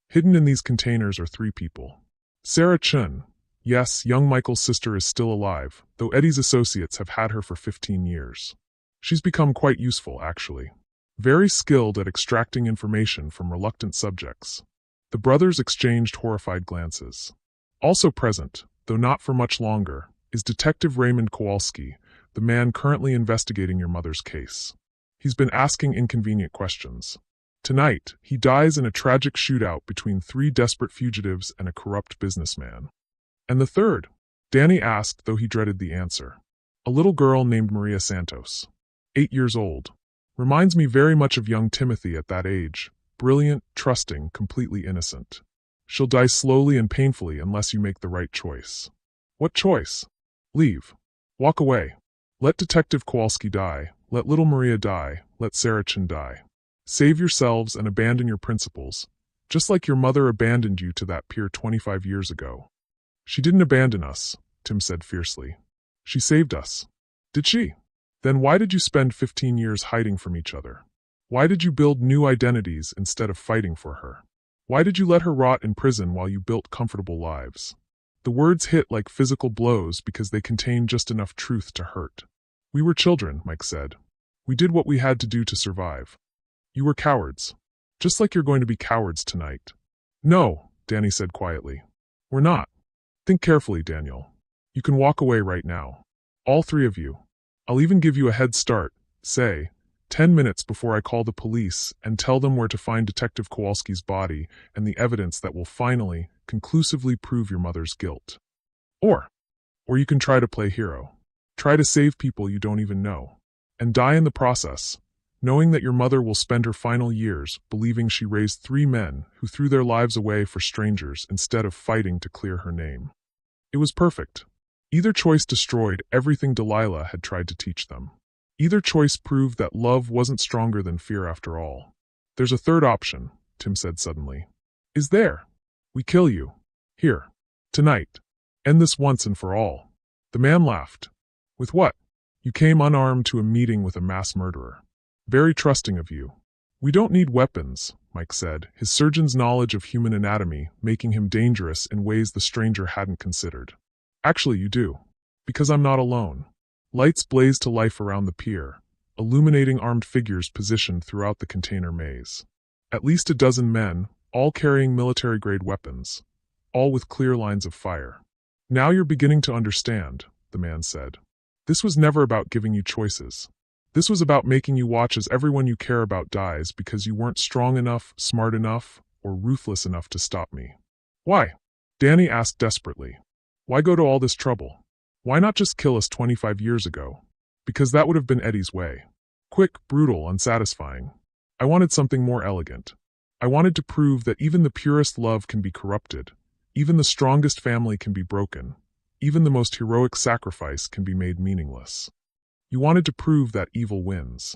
"Hidden in these containers are 3 people. Sarah Chen. Yes, young Michael's sister is still alive, though Eddie's associates have had her for 15 years. She's become quite useful, actually. Very skilled at extracting information from reluctant subjects." The brothers exchanged horrified glances. "Also present, though not for much longer, is Detective Raymond Kowalski, the man currently investigating your mother's case. He's been asking inconvenient questions. Tonight, he dies in a tragic shootout between 3 desperate fugitives and a corrupt businessman." "And the third?" Danny asked, though he dreaded the answer. "A little girl named Maria Santos. 8 years old. Reminds me very much of young Timothy at that age. Brilliant, trusting, completely innocent. She'll die slowly and painfully unless you make the right choice." "What choice?" "Leave. Walk away. Let Detective Kowalski die. Let little Maria die. Let Sarah Chen die. Save yourselves and abandon your principles, just like your mother abandoned you to that pier 25 years ago." "She didn't abandon us," Tim said fiercely. "She saved us." "Did she? Then why did you spend 15 years hiding from each other? Why did you build new identities instead of fighting for her? Why did you let her rot in prison while you built comfortable lives?" The words hit like physical blows because they contained just enough truth to hurt. "We were children," Mike said. "We did what we had to do to survive. You were cowards. Just like you're going to be cowards tonight." "No," Danny said quietly. "We're not. Think carefully, Daniel. You can walk away right now. All 3 of you. I'll even give you a head start, say, 10 minutes before I call the police and tell them where to find Detective Kowalski's body and the evidence that will finally, conclusively prove your mother's guilt. Or you can try to play hero. Try to save people you don't even know. And die in the process, knowing that your mother will spend her final years believing she raised 3 men who threw their lives away for strangers instead of fighting to clear her name. It was perfect. Either choice destroyed everything Delilah had tried to teach them. Either choice proved that love wasn't stronger than fear after all. There's a third option, Tim said suddenly. Is there? We kill you. Here. Tonight. End this once and for all. The man laughed. With what? You came unarmed to a meeting with a mass murderer. Very trusting of you. We don't need weapons, Mike said, his surgeon's knowledge of human anatomy making him dangerous in ways the stranger hadn't considered. Actually, you do. Because I'm not alone. Lights blazed to life around the pier, illuminating armed figures positioned throughout the container maze. At least a dozen men, all carrying military-grade weapons, all with clear lines of fire. Now you're beginning to understand, the man said. This was never about giving you choices. This was about making you watch as everyone you care about dies because you weren't strong enough, smart enough, or ruthless enough to stop me. Why? Danny asked desperately. Why go to all this trouble? Why not just kill us 25 years ago? Because that would have been Eddie's way. Quick, brutal, unsatisfying. I wanted something more elegant. I wanted to prove that even the purest love can be corrupted, even the strongest family can be broken, even the most heroic sacrifice can be made meaningless. You wanted to prove that evil wins.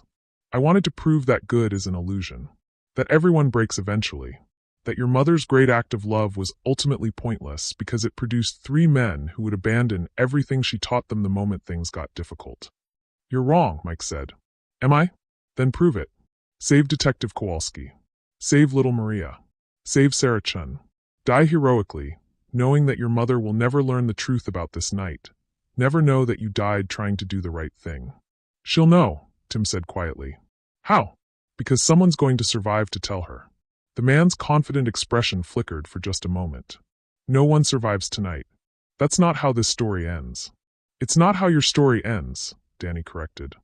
I wanted to prove that good is an illusion, that everyone breaks eventually, that your mother's great act of love was ultimately pointless because it produced 3 men who would abandon everything she taught them the moment things got difficult. You're wrong, Mike said. Am I? Then prove it. Save Detective Kowalski. Save little Maria. Save Sarah Chun. Die heroically, knowing that your mother will never learn the truth about this night, never know that you died trying to do the right thing. She'll know, Tim said quietly. How? Because someone's going to survive to tell her. The man's confident expression flickered for just a moment. No one survives tonight. That's not how this story ends. It's not how your story ends, Danny corrected.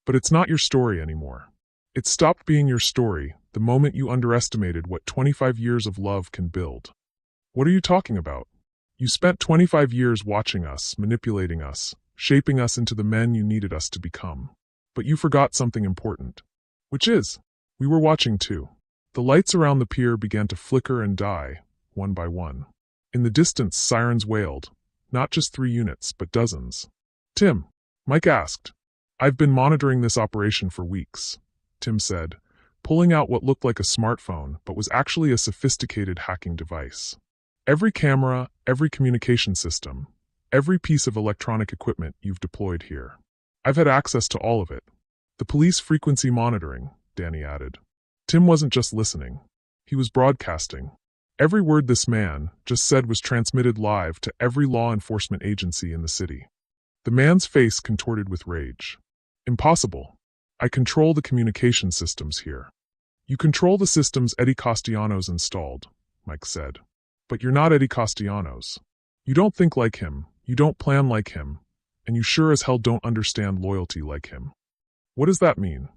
But it's not your story anymore. It stopped being your story the moment you underestimated what 25 years of love can build. What are you talking about? You spent 25 years watching us, manipulating us, shaping us into the men you needed us to become. But you forgot something important. Which is, we were watching too. The lights around the pier began to flicker and die, one by one. In the distance, sirens wailed, not just 3 units, but dozens. Tim, Mike asked. I've been monitoring this operation for weeks, Tim said, pulling out what looked like a smartphone but was actually a sophisticated hacking device. Every camera, every communication system, every piece of electronic equipment you've deployed here. I've had access to all of it. The police frequency monitoring, Danny added. Tim wasn't just listening. He was broadcasting. Every word this man just said was transmitted live to every law enforcement agency in the city. The man's face contorted with rage. Impossible. I control the communication systems here. You control the systems Eddie Castellanos installed, Mike said. But you're not Eddie Castellanos. You don't think like him, you don't plan like him, and you sure as hell don't understand loyalty like him. What does that mean?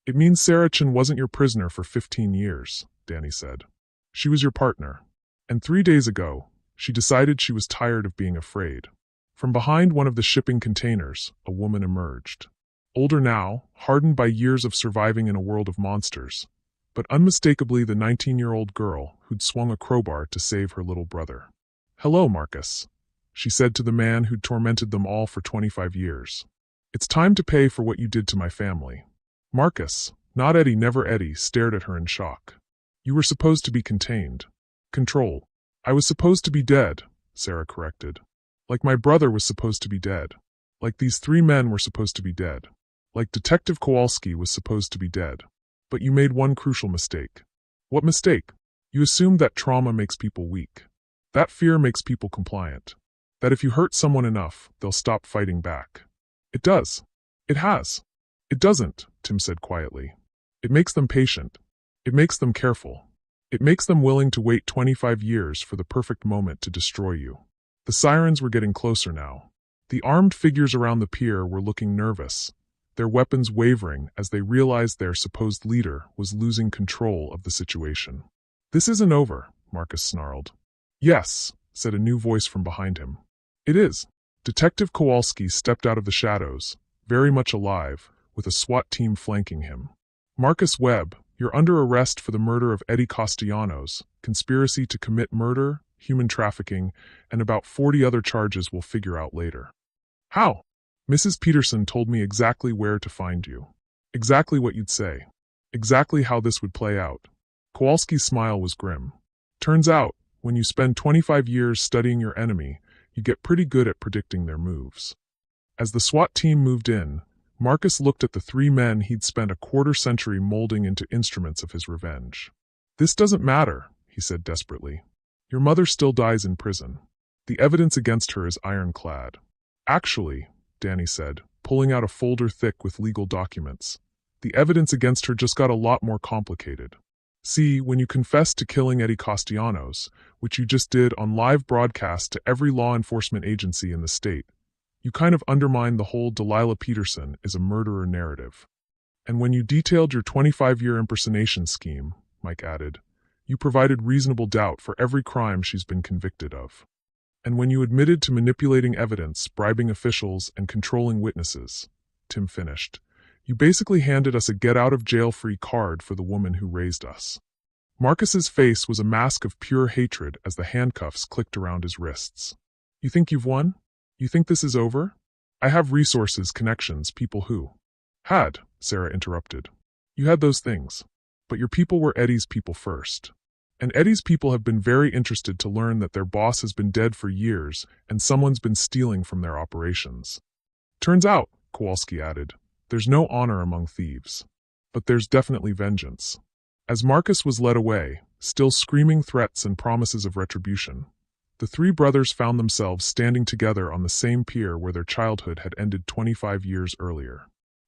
It means Sarah Chun wasn't your prisoner for 15 years, Danny said. She was your partner. And 3 days ago, she decided she was tired of being afraid. From behind one of the shipping containers, a woman emerged. Older now, hardened by years of surviving in a world of monsters, but unmistakably the 19-year-old girl who'd swung a crowbar to save her little brother. Hello, Marcus, she said to the man who'd tormented them all for 25 years. It's time to pay for what you did to my family. Marcus, not Eddie, never Eddie, stared at her in shock. You were supposed to be contained. Control. I was supposed to be dead, Sarah corrected. Like my brother was supposed to be dead. Like these 3 men were supposed to be dead. Like Detective Kowalski was supposed to be dead. But you made one crucial mistake. What mistake? You assumed that trauma makes people weak. That fear makes people compliant. That if you hurt someone enough, they'll stop fighting back. It does. It has. It doesn't, Tim said quietly. It makes them patient. It makes them careful. It makes them willing to wait 25 years for the perfect moment to destroy you. The sirens were getting closer now. The armed figures around the pier were looking nervous, their weapons wavering as they realized their supposed leader was losing control of the situation. This isn't over, Marcus snarled. Yes, said a new voice from behind him. It is. Detective Kowalski stepped out of the shadows, very much alive, with a SWAT team flanking him. Marcus Webb, you're under arrest for the murder of Eddie Castellanos, conspiracy to commit murder, human trafficking, and about 40 other charges we'll figure out later. How? Mrs. Peterson told me exactly where to find you. Exactly what you'd say. Exactly how this would play out. Kowalski's smile was grim. Turns out, when you spend 25 years studying your enemy, you get pretty good at predicting their moves. As the SWAT team moved in, Marcus looked at the three men he'd spent a quarter-century molding into instruments of his revenge. This doesn't matter, he said desperately. Your mother still dies in prison. The evidence against her is ironclad. Actually, Danny said, pulling out a folder thick with legal documents, the evidence against her just got a lot more complicated. See, when you confessed to killing Eddie Castellanos, which you just did on live broadcast to every law enforcement agency in the state, you kind of undermined the whole Delilah Peterson is a murderer narrative. And when you detailed your 25-year impersonation scheme, Mike added, you provided reasonable doubt for every crime she's been convicted of. And when you admitted to manipulating evidence, bribing officials, and controlling witnesses, Tim finished, you basically handed us a get-out-of-jail-free card for the woman who raised us. Marcus's face was a mask of pure hatred as the handcuffs clicked around his wrists. You think you've won? You think this is over? I have resources, connections, people who... Had, Sarah interrupted. You had those things. But your people were Eddie's people first. And Eddie's people have been very interested to learn that their boss has been dead for years and someone's been stealing from their operations. Turns out, Kowalski added, there's no honor among thieves. But there's definitely vengeance. As Marcus was led away, still screaming threats and promises of retribution, the three brothers found themselves standing together on the same pier where their childhood had ended 25 years earlier.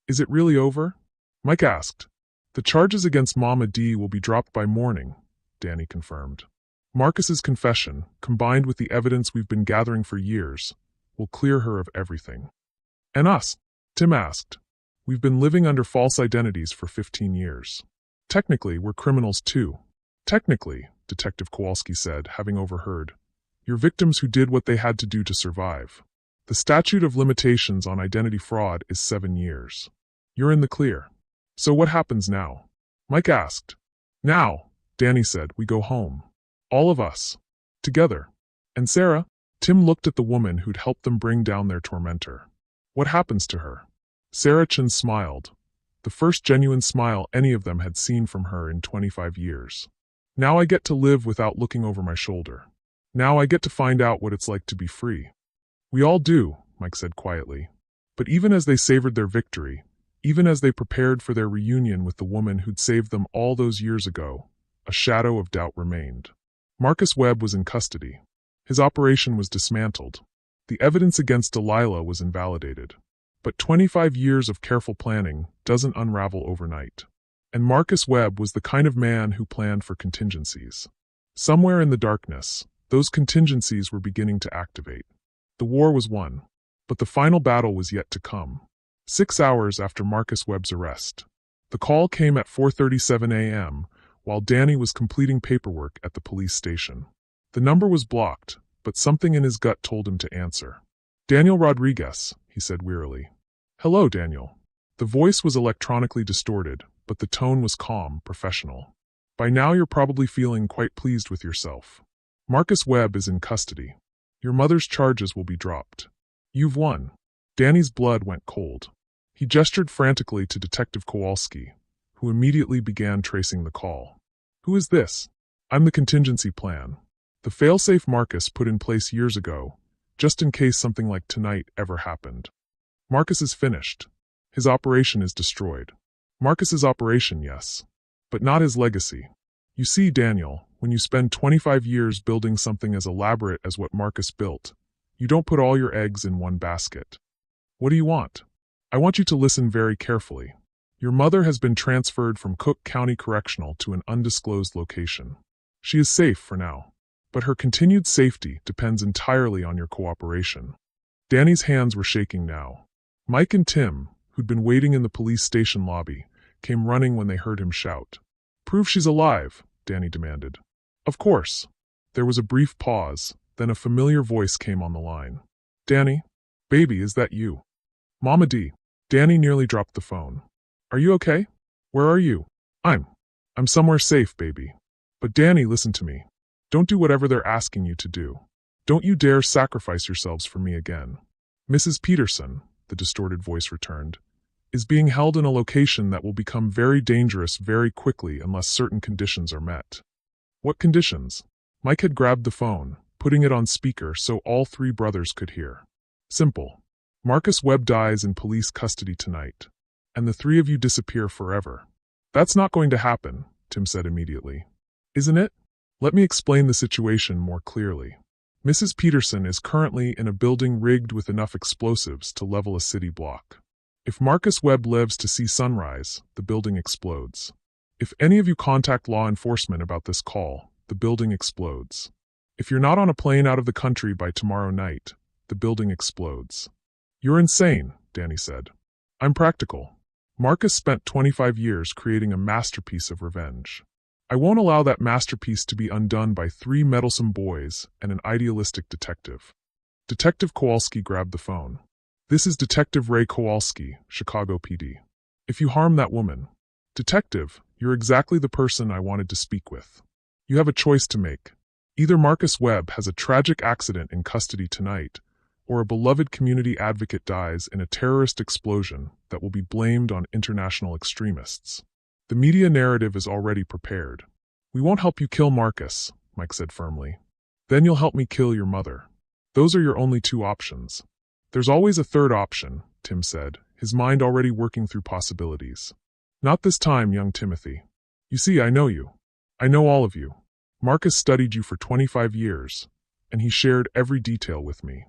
Is it really over? Mike asked. The charges against Mama D will be dropped by morning, Danny confirmed. Marcus's confession, combined with the evidence we've been gathering for years, will clear her of everything. And us? Tim asked. We've been living under false identities for 15 years. Technically, we're criminals too. Technically, Detective Kowalski said, having overheard. You're victims who did what they had to do to survive. The statute of limitations on identity fraud is 7 years. You're in the clear. So what happens now? Mike asked. Now, Danny said, we go home. All of us. Together. And Sarah? Tim looked at the woman who'd helped them bring down their tormentor. What happens to her? Sarah Chin smiled. The first genuine smile any of them had seen from her in 25 years. Now I get to live without looking over my shoulder. Now I get to find out what it's like to be free. We all do, Mike said quietly. But even as they savored their victory, even as they prepared for their reunion with the woman who'd saved them all those years ago, a shadow of doubt remained. Marcus Webb was in custody. His operation was dismantled. The evidence against Delilah was invalidated. But 25 years of careful planning doesn't unravel overnight. And Marcus Webb was the kind of man who planned for contingencies. Somewhere in the darkness, those contingencies were beginning to activate. The war was won. But the final battle was yet to come. 6 hours after Marcus Webb's arrest. The call came at 4:37 a.m., while Danny was completing paperwork at the police station. The number was blocked, but something in his gut told him to answer. Daniel Rodriguez, he said wearily. Hello, Daniel. The voice was electronically distorted, but the tone was calm, professional. By now you're probably feeling quite pleased with yourself. Marcus Webb is in custody. Your mother's charges will be dropped. You've won. Danny's blood went cold. He gestured frantically to Detective Kowalski, who immediately began tracing the call. Who is this? I'm the contingency plan. The failsafe Marcus put in place years ago, just in case something like tonight ever happened. Marcus is finished. His operation is destroyed. Marcus's operation, yes. But not his legacy. You see, Daniel, when you spend 25 years building something as elaborate as what Marcus built, you don't put all your eggs in one basket. What do you want? I want you to listen very carefully. Your mother has been transferred from Cook County Correctional to an undisclosed location. She is safe for now. But her continued safety depends entirely on your cooperation. Danny's hands were shaking now. Mike and Tim, who'd been waiting in the police station lobby, came running when they heard him shout. Prove she's alive, Danny demanded. Of course. There was a brief pause, then a familiar voice came on the line. Danny? Baby, is that you? Mama D. Danny nearly dropped the phone. Are you okay? Where are you? I'm somewhere safe, baby. But Danny, listen to me. Don't do whatever they're asking you to do. Don't you dare sacrifice yourselves for me again. Mrs. Peterson, the distorted voice returned, is being held in a location that will become very dangerous very quickly unless certain conditions are met. What conditions? Mike had grabbed the phone, putting it on speaker so all three brothers could hear. Simple. Marcus Webb dies in police custody tonight, and the three of you disappear forever. That's not going to happen, Tim said immediately. Isn't it? Let me explain the situation more clearly. Mrs. Peterson is currently in a building rigged with enough explosives to level a city block. If Marcus Webb lives to see sunrise, the building explodes. If any of you contact law enforcement about this call, the building explodes. If you're not on a plane out of the country by tomorrow night, the building explodes. You're insane, Danny said. I'm practical. Marcus spent 25 years creating a masterpiece of revenge. I won't allow that masterpiece to be undone by three meddlesome boys and an idealistic detective. Detective Kowalski grabbed the phone. This is Detective Ray Kowalski, Chicago PD. If you harm that woman, Detective, you're exactly the person I wanted to speak with. You have a choice to make. Either Marcus Webb has a tragic accident in custody tonight, or a beloved community advocate dies in a terrorist explosion that will be blamed on international extremists. The media narrative is already prepared. We won't help you kill Marcus, Mike said firmly. Then you'll help me kill your mother. Those are your only two options. There's always a third option, Tim said, his mind already working through possibilities. Not this time, young Timothy. You see, I know you. I know all of you. Marcus studied you for 25 years, and he shared every detail with me.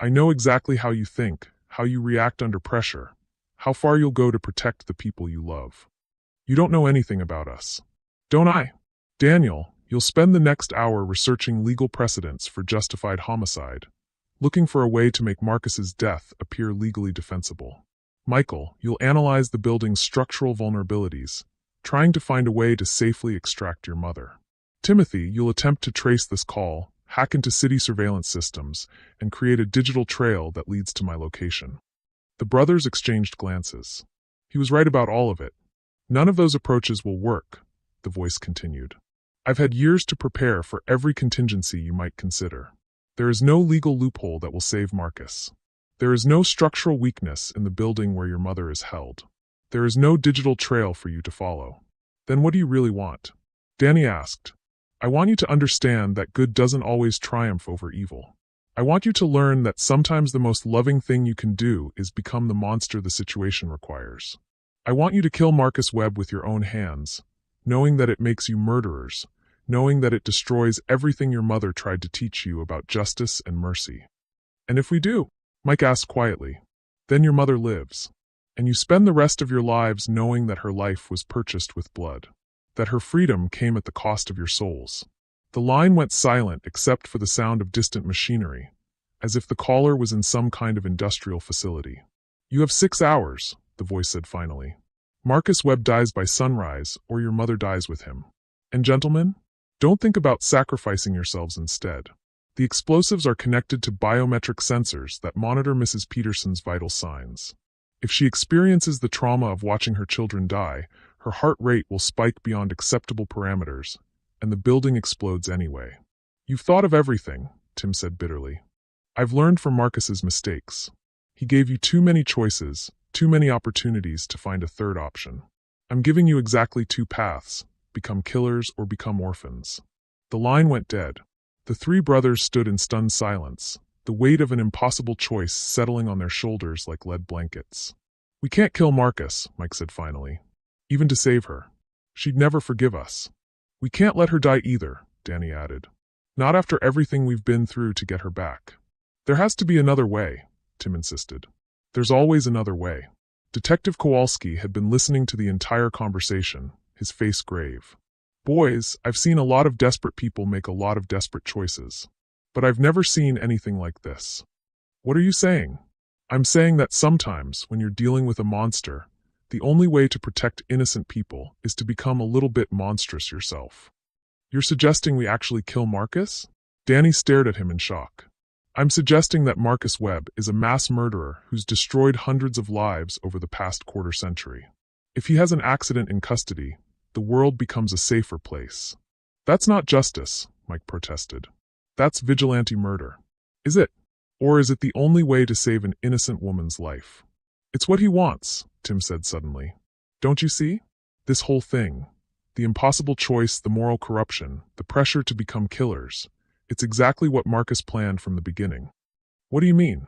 I know exactly how you think, how you react under pressure, how far you'll go to protect the people you love. You don't know anything about us. Don't I? Daniel, you'll spend the next hour researching legal precedents for justified homicide, looking for a way to make Marcus's death appear legally defensible. Michael, you'll analyze the building's structural vulnerabilities, trying to find a way to safely extract your mother. Timothy, you'll attempt to trace this call, hack into city surveillance systems, and create a digital trail that leads to my location. The brothers exchanged glances. He was right about all of it. None of those approaches will work, the voice continued. I've had years to prepare for every contingency you might consider. There is no legal loophole that will save Marcus. There is no structural weakness in the building where your mother is held. There is no digital trail for you to follow. Then what do you really want? Danny asked. I want you to understand that good doesn't always triumph over evil. I want you to learn that sometimes the most loving thing you can do is become the monster the situation requires. I want you to kill Marcus Webb with your own hands, knowing that it makes you murderers, knowing that it destroys everything your mother tried to teach you about justice and mercy. And if we do, Mike asked quietly, then your mother lives, and you spend the rest of your lives knowing that her life was purchased with blood, that her freedom came at the cost of your souls. The line went silent except for the sound of distant machinery, as if the caller was in some kind of industrial facility. You have 6 hours, the voice said finally. Marcus Webb dies by sunrise, or your mother dies with him. And gentlemen, don't think about sacrificing yourselves instead. The explosives are connected to biometric sensors that monitor Mrs. Peterson's vital signs. If she experiences the trauma of watching her children die, her heart rate will spike beyond acceptable parameters, and the building explodes anyway. You've thought of everything, Tim said bitterly. I've learned from Marcus's mistakes. He gave you too many choices, too many opportunities to find a third option. I'm giving you exactly 2 paths, become killers or become orphans. The line went dead. The 3 brothers stood in stunned silence, the weight of an impossible choice settling on their shoulders like lead blankets. We can't kill Marcus, Mike said finally. Even to save her. She'd never forgive us. We can't let her die either, Danny added. Not after everything we've been through to get her back. There has to be another way, Tim insisted. There's always another way. Detective Kowalski had been listening to the entire conversation, his face grave. Boys, I've seen a lot of desperate people make a lot of desperate choices. But I've never seen anything like this. What are you saying? I'm saying that sometimes, when you're dealing with a monster, the only way to protect innocent people is to become a little bit monstrous yourself. You're suggesting we actually kill Marcus? Danny stared at him in shock. I'm suggesting that Marcus Webb is a mass murderer who's destroyed hundreds of lives over the past quarter century. If he has an accident in custody, the world becomes a safer place. That's not justice, Mike protested. That's vigilante murder. Is it? Or is it the only way to save an innocent woman's life? It's what he wants, Tim said suddenly. Don't you see? This whole thing. The impossible choice, the moral corruption, the pressure to become killers. It's exactly what Marcus planned from the beginning. What do you mean?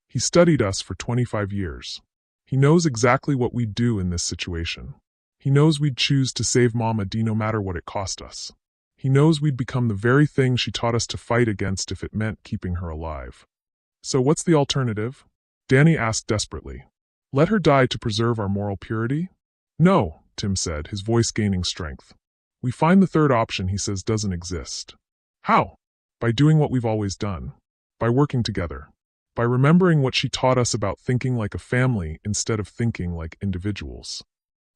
He studied us for 25 years. He knows exactly what we'd do in this situation. He knows we'd choose to save Mama D no matter what it cost us. He knows we'd become the very thing she taught us to fight against if it meant keeping her alive. So what's the alternative? Danny asked desperately. Let her die to preserve our moral purity? No, Tim said, his voice gaining strength. We find the third option he says doesn't exist. How? By doing what we've always done. By working together. By remembering what she taught us about thinking like a family instead of thinking like individuals.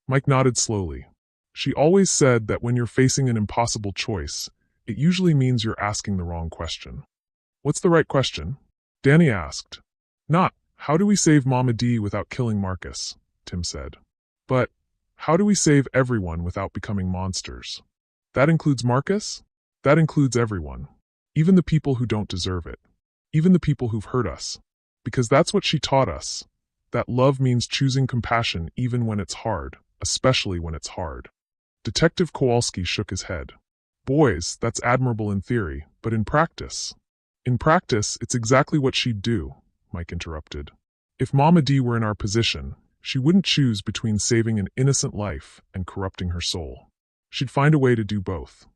Mike nodded slowly. She always said that when you're facing an impossible choice, it usually means you're asking the wrong question. What's the right question? Danny asked. Not, how do we save Mama D without killing Marcus, Tim said. But, how do we save everyone without becoming monsters? That includes Marcus? That includes everyone. Even the people who don't deserve it. Even the people who've hurt us. Because that's what she taught us. That love means choosing compassion even when it's hard, especially when it's hard. Detective Kowalski shook his head. Boys, that's admirable in theory, but in practice? In practice, it's exactly what she'd do, Mike interrupted. If Mama D were in our position, she wouldn't choose between saving an innocent life and corrupting her soul. She'd find a way to do both.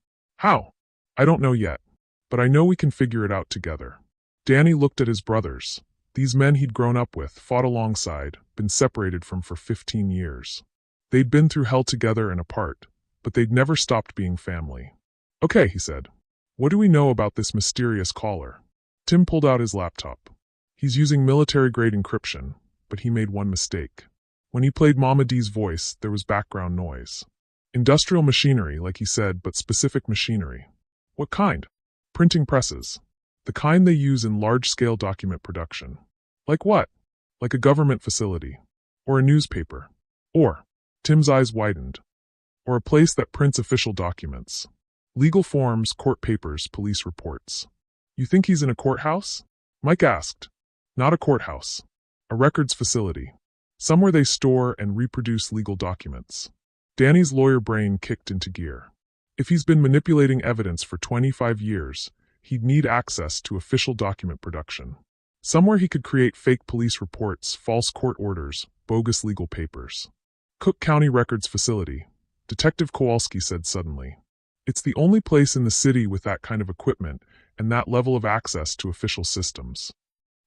How? I don't know yet, but I know we can figure it out together. Danny looked at his brothers. These men he'd grown up with, fought alongside, been separated from for 15 years. They'd been through hell together and apart, but they'd never stopped being family. Okay, he said. What do we know about this mysterious caller? Tim pulled out his laptop. He's using military-grade encryption, but he made one mistake. When he played Mama D's voice, there was background noise. Industrial machinery, like he said, but specific machinery. What kind? Printing presses. The kind they use in large-scale document production. Like what? Like a government facility. Or a newspaper. Or, Tim's eyes widened. Or a place that prints official documents. Legal forms, court papers, police reports. You think he's in a courthouse? Mike asked. Not a courthouse. A records facility. Somewhere they store and reproduce legal documents. Danny's lawyer brain kicked into gear. If he's been manipulating evidence for 25 years, he'd need access to official document production. Somewhere he could create fake police reports, false court orders, bogus legal papers. Cook County Records Facility, Detective Kowalski said suddenly. It's the only place in the city with that kind of equipment and that level of access to official systems.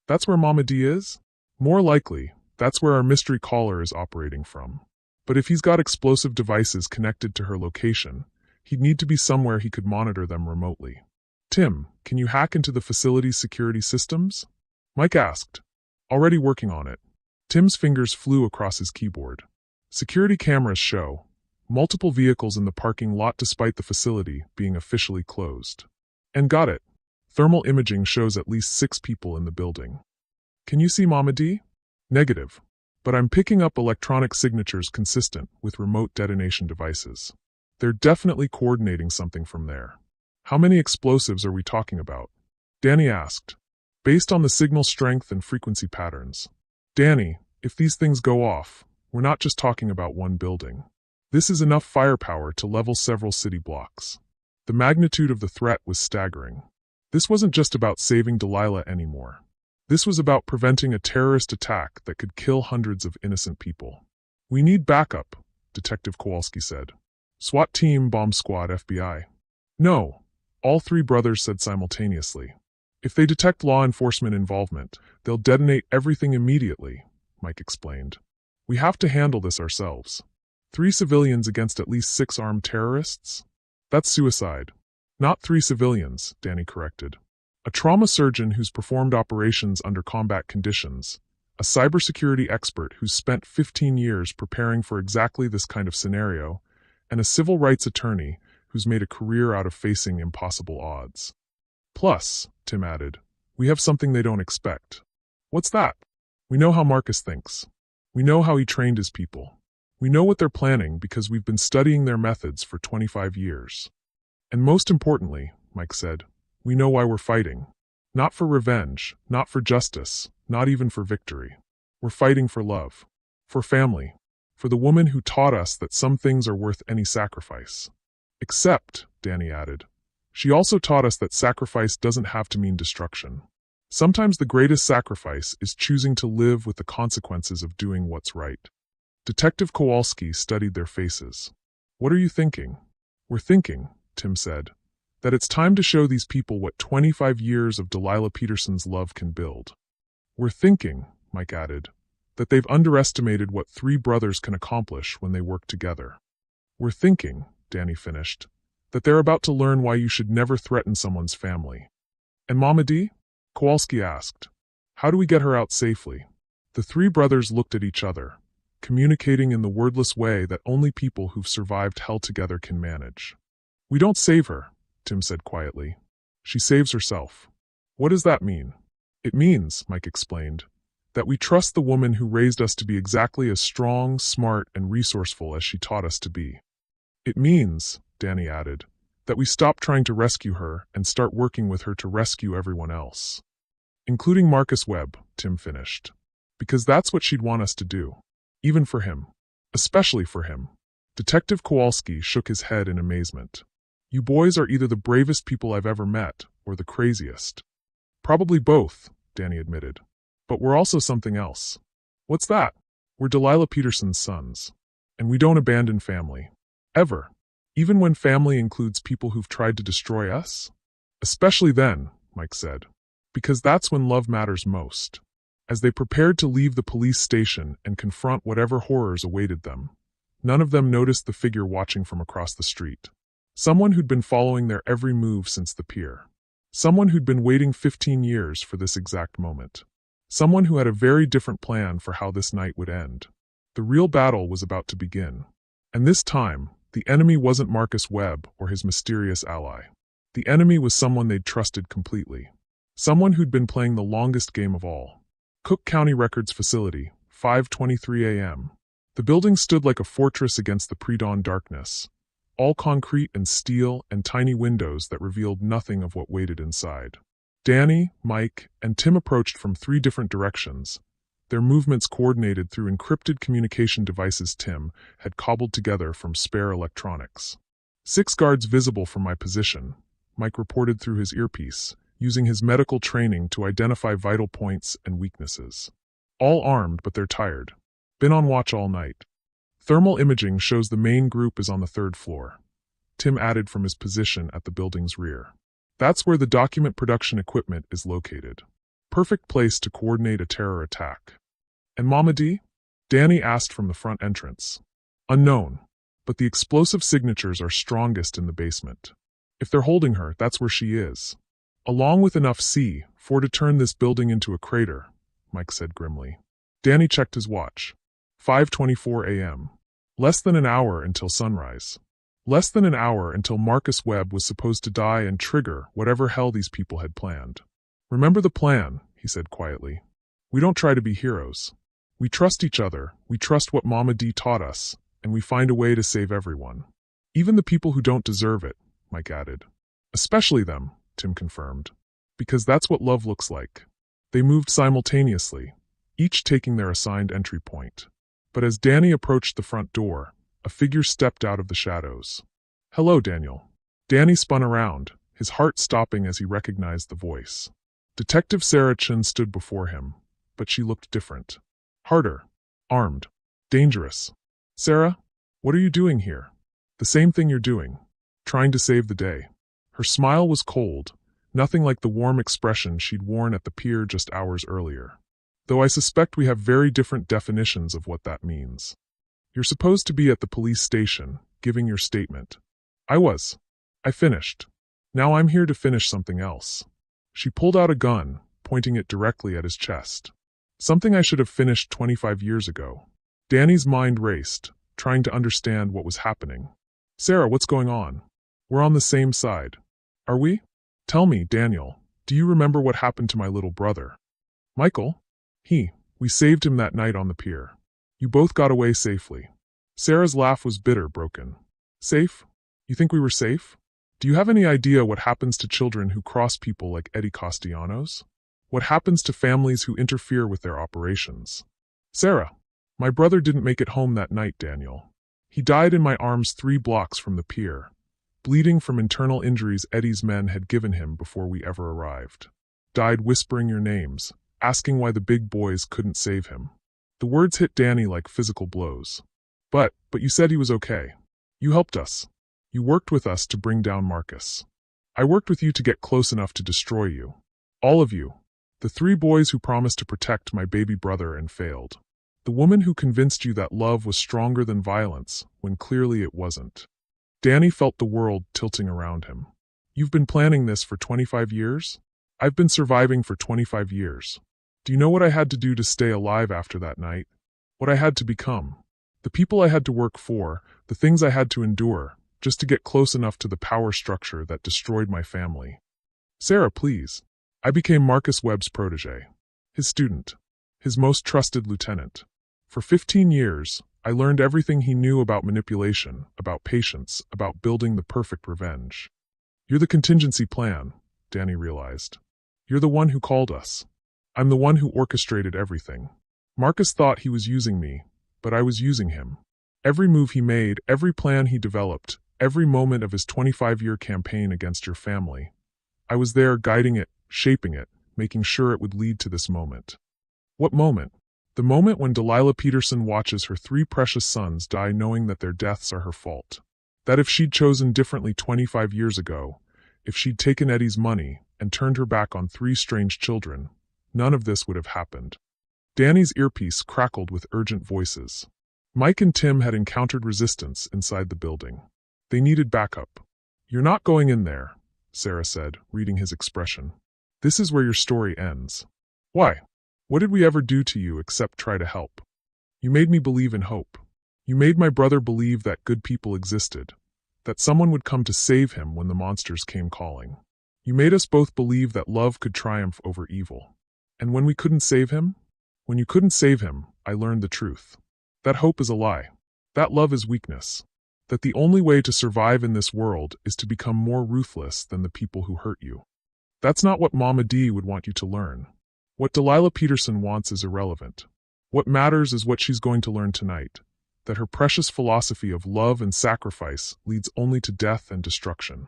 That's where Mama D is? More likely, that's where our mystery caller is operating from. But if he's got explosive devices connected to her location, he'd need to be somewhere he could monitor them remotely. Tim, can you hack into the facility's security systems? Mike asked. Already working on it. Tim's fingers flew across his keyboard. Security cameras show multiple vehicles in the parking lot despite the facility being officially closed. And got it. Thermal imaging shows at least 6 people in the building. Can you see Mama D? Negative. But I'm picking up electronic signatures consistent with remote detonation devices. They're definitely coordinating something from there. How many explosives are we talking about? Danny asked. Based on the signal strength and frequency patterns. Danny, if these things go off, we're not just talking about one building. This is enough firepower to level several city blocks. The magnitude of the threat was staggering. This wasn't just about saving Delilah anymore. This was about preventing a terrorist attack that could kill hundreds of innocent people. We need backup, Detective Kowalski said. SWAT team, bomb squad, FBI. No, all 3 brothers said simultaneously. If they detect law enforcement involvement, they'll detonate everything immediately, Mike explained. We have to handle this ourselves. 3 civilians against at least 6 armed terrorists? That's suicide. Not 3 civilians, Danny corrected. A trauma surgeon who's performed operations under combat conditions, a cybersecurity expert who's spent 15 years preparing for exactly this kind of scenario, and a civil rights attorney who's made a career out of facing impossible odds. Plus, Tim added, We have something they don't expect. What's that? We know how Marcus thinks. We know how he trained his people. We know what they're planning because we've been studying their methods for 25 years. And most importantly, Mike said, we know why we're fighting. Not for revenge, not for justice, not even for victory. We're fighting for love. For family. For the woman who taught us that some things are worth any sacrifice. Except, Danny added, she also taught us that sacrifice doesn't have to mean destruction. Sometimes the greatest sacrifice is choosing to live with the consequences of doing what's right. Detective Kowalski studied their faces. What are you thinking? We're thinking, Tim said, that it's time to show these people what 25 years of Delilah Peterson's love can build. We're thinking, Mike added, that they've underestimated what three brothers can accomplish when they work together. We're thinking, Danny finished, that they're about to learn why you should never threaten someone's family. And Mama D? Kowalski asked. How do we get her out safely? The three brothers looked at each other, communicating in the wordless way that only people who've survived hell together can manage. We don't save her, Tim said quietly. She saves herself. What does that mean? It means, Mike explained, that we trust the woman who raised us to be exactly as strong, smart, and resourceful as she taught us to be. It means, Danny added, that we stop trying to rescue her and start working with her to rescue everyone else. Including Marcus Webb, Tim finished. Because that's what she'd want us to do. Even for him. Especially for him. Detective Kowalski shook his head in amazement. You boys are either the bravest people I've ever met, or the craziest. Probably both, Danny admitted. But we're also something else. What's that? We're Delilah Peterson's sons. And we don't abandon family. Ever. Even when family includes people who've tried to destroy us? Especially then, Mike said. Because that's when love matters most. As they prepared to leave the police station and confront whatever horrors awaited them, none of them noticed the figure watching from across the street. Someone who'd been following their every move since the pier. Someone who'd been waiting 15 years for this exact moment. Someone who had a very different plan for how this night would end. The real battle was about to begin. And this time, the enemy wasn't Marcus Webb or his mysterious ally. The enemy was someone they'd trusted completely. Someone who'd been playing the longest game of all. Cook County Records Facility, 5:23 a.m. The building stood like a fortress against the pre-dawn darkness. All concrete and steel and tiny windows that revealed nothing of what waited inside. Danny, Mike, and Tim approached from three different directions, their movements coordinated through encrypted communication devices Tim had cobbled together from spare electronics. 6 guards visible from my position, Mike reported through his earpiece, using his medical training to identify vital points and weaknesses. All armed, but they're tired. Been on watch all night. Thermal imaging shows the main group is on the 3rd floor. Tim added from his position at the building's rear. That's where the document production equipment is located. Perfect place to coordinate a terror attack. And Mama D? Danny asked from the front entrance. Unknown, but the explosive signatures are strongest in the basement. If they're holding her, that's where she is. Along with enough C4 to turn this building into a crater, Mike said grimly. Danny checked his watch. 5:24 a.m. Less than an hour until sunrise. Less than an hour until Marcus Webb was supposed to die and trigger whatever hell these people had planned. Remember the plan, he said quietly. We don't try to be heroes. We trust each other, we trust what Mama D taught us, and we find a way to save everyone. Even the people who don't deserve it, Mike added. Especially them, Tim confirmed. Because that's what love looks like. They moved simultaneously, each taking their assigned entry point. But as Danny approached the front door, a figure stepped out of the shadows. Hello, Daniel. Danny spun around, his heart stopping as he recognized the voice. Detective Sarah Chen stood before him, but she looked different. Harder. Armed. Dangerous. Sarah, what are you doing here? The same thing you're doing. Trying to save the day. Her smile was cold, nothing like the warm expression she'd worn at the pier just hours earlier. Though I suspect we have very different definitions of what that means. You're supposed to be at the police station, giving your statement. I was. I finished. Now I'm here to finish something else. She pulled out a gun, pointing it directly at his chest. Something I should have finished 25 years ago. Danny's mind raced, trying to understand what was happening. Sarah, what's going on? We're on the same side. Are we? Tell me, Daniel, Do you remember what happened to my little brother? Michael? We saved him that night on the pier. You both got away safely. Sarah's laugh was bitter, broken. Safe? You think we were safe? Do you have any idea what happens to children who cross people like Eddie Castellanos? What happens to families who interfere with their operations? Sarah, my brother didn't make it home that night, Daniel. He died in my arms 3 blocks from the pier, bleeding from internal injuries Eddie's men had given him before we ever arrived. Died whispering your names, asking why the big boys couldn't save him. The words hit Danny like physical blows. But you said he was okay. You helped us. You worked with us to bring down Marcus. I worked with you to get close enough to destroy you. All of you. The 3 boys who promised to protect my baby brother and failed. The woman who convinced you that love was stronger than violence, when clearly it wasn't. Danny felt the world tilting around him. You've been planning this for 25 years? I've been surviving for 25 years. Do you know what I had to do to stay alive after that night? What I had to become? The people I had to work for, the things I had to endure, just to get close enough to the power structure that destroyed my family. Sarah, please. I became Marcus Webb's protege. His student. His most trusted lieutenant. For 15 years, I learned everything he knew about manipulation, about patience, about building the perfect revenge. You're the contingency plan, Danny realized. You're the one who called us. I'm the one who orchestrated everything. Marcus thought he was using me, but I was using him. Every move he made, every plan he developed, every moment of his 25-year campaign against your family. I was there guiding it, shaping it, making sure it would lead to this moment. What moment? The moment when Delilah Peterson watches her 3 precious sons die knowing that their deaths are her fault. That if she'd chosen differently 25 years ago, if she'd taken Eddie's money and turned her back on 3 strange children, none of this would have happened. Danny's earpiece crackled with urgent voices. Mike and Tim had encountered resistance inside the building. They needed backup. You're not going in there, Sarah said, reading his expression. This is where your story ends. Why? What did we ever do to you except try to help? You made me believe in hope. You made my brother believe that good people existed, that someone would come to save him when the monsters came calling. You made us both believe that love could triumph over evil. And when we couldn't save him? When you couldn't save him, I learned the truth. That hope is a lie. That love is weakness. That the only way to survive in this world is to become more ruthless than the people who hurt you. That's not what Mama D would want you to learn. What Delilah Peterson wants is irrelevant. What matters is what she's going to learn tonight. That her precious philosophy of love and sacrifice leads only to death and destruction.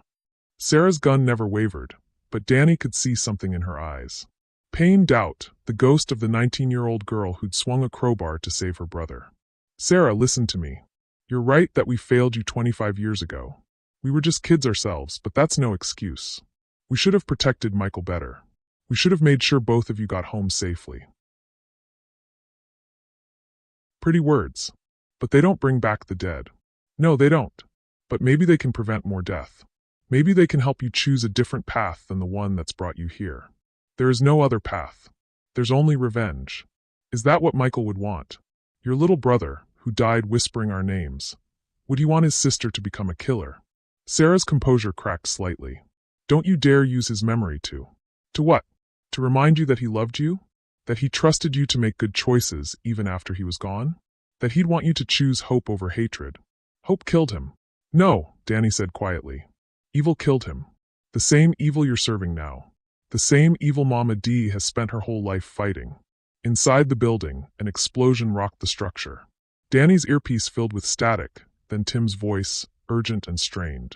Sarah's gun never wavered, but Danny could see something in her eyes. Pain, doubt, the ghost of the 19-year-old girl who'd swung a crowbar to save her brother. Sarah, listen to me. You're right that we failed you 25 years ago. We were just kids ourselves, but that's no excuse. We should have protected Michael better. We should have made sure both of you got home safely. Pretty words. But they don't bring back the dead. No, they don't. But maybe they can prevent more death. Maybe they can help you choose a different path than the one that's brought you here. There is no other path. There's only revenge. Is that what Michael would want? Your little brother, who died whispering our names. Would he want his sister to become a killer? Sarah's composure cracked slightly. Don't you dare use his memory to. To what? To remind you that he loved you? That he trusted you to make good choices even after he was gone? That he'd want you to choose hope over hatred? Hope killed him. No, Danny said quietly. Evil killed him. The same evil you're serving now. The same evil Mama D has spent her whole life fighting. Inside the building, an explosion rocked the structure. Danny's earpiece filled with static, then Tim's voice, urgent and strained.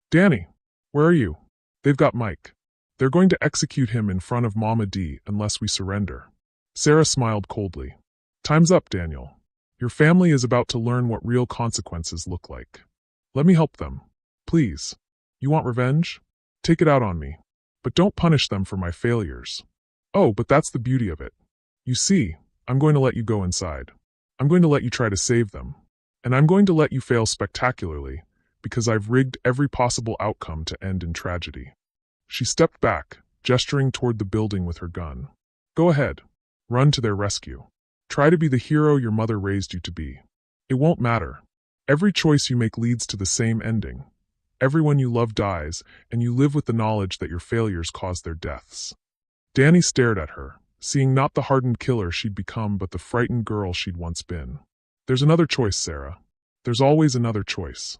Danny, where are you? They've got Mike. They're going to execute him in front of Mama D unless we surrender. Sarah smiled coldly. Time's up, Daniel. Your family is about to learn what real consequences look like. Let me help them. Please. You want revenge? Take it out on me. But don't punish them for my failures. Oh, but that's the beauty of it. You see, I'm going to let you go inside. I'm going to let you try to save them. And I'm going to let you fail spectacularly, because I've rigged every possible outcome to end in tragedy. She stepped back, gesturing toward the building with her gun. Go ahead. Run to their rescue. Try to be the hero your mother raised you to be. It won't matter. Every choice you make leads to the same ending. Everyone you love dies, and you live with the knowledge that your failures caused their deaths. Danny stared at her, seeing not the hardened killer she'd become but the frightened girl she'd once been. There's another choice, Sarah. There's always another choice.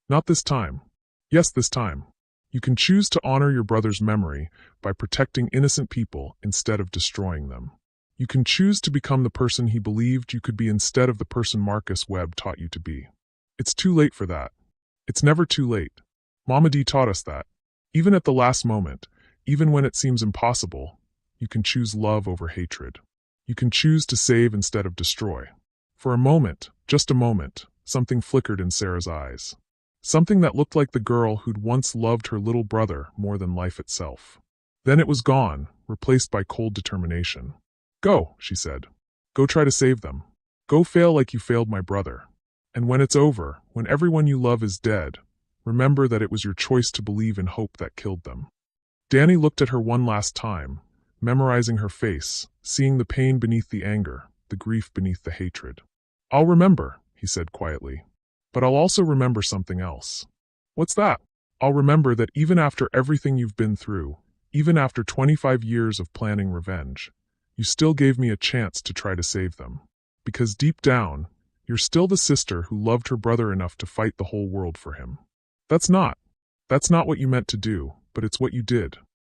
Not this time. Yes, this time. You can choose to honor your brother's memory by protecting innocent people instead of destroying them. You can choose to become the person he believed you could be instead of the person Marcus Webb taught you to be. It's too late for that. It's never too late. Mama D taught us that. Even at the last moment, even when it seems impossible, you can choose love over hatred. You can choose to save instead of destroy. For a moment, just a moment, something flickered in Sarah's eyes. Something that looked like the girl who'd once loved her little brother more than life itself. Then it was gone, replaced by cold determination. Go, she said. Go try to save them. Go fail like you failed my brother. And when it's over, when everyone you love is dead, remember that it was your choice to believe in hope that killed them. Danny looked at her one last time, memorizing her face, seeing the pain beneath the anger, the grief beneath the hatred. I'll remember, he said quietly. But I'll also remember something else. What's that? I'll remember that even after everything you've been through, even after 25 years of planning revenge, you still gave me a chance to try to save them. Because deep down, you're still the sister who loved her brother enough to fight the whole world for him. That's not what you meant to do, but it's what you did.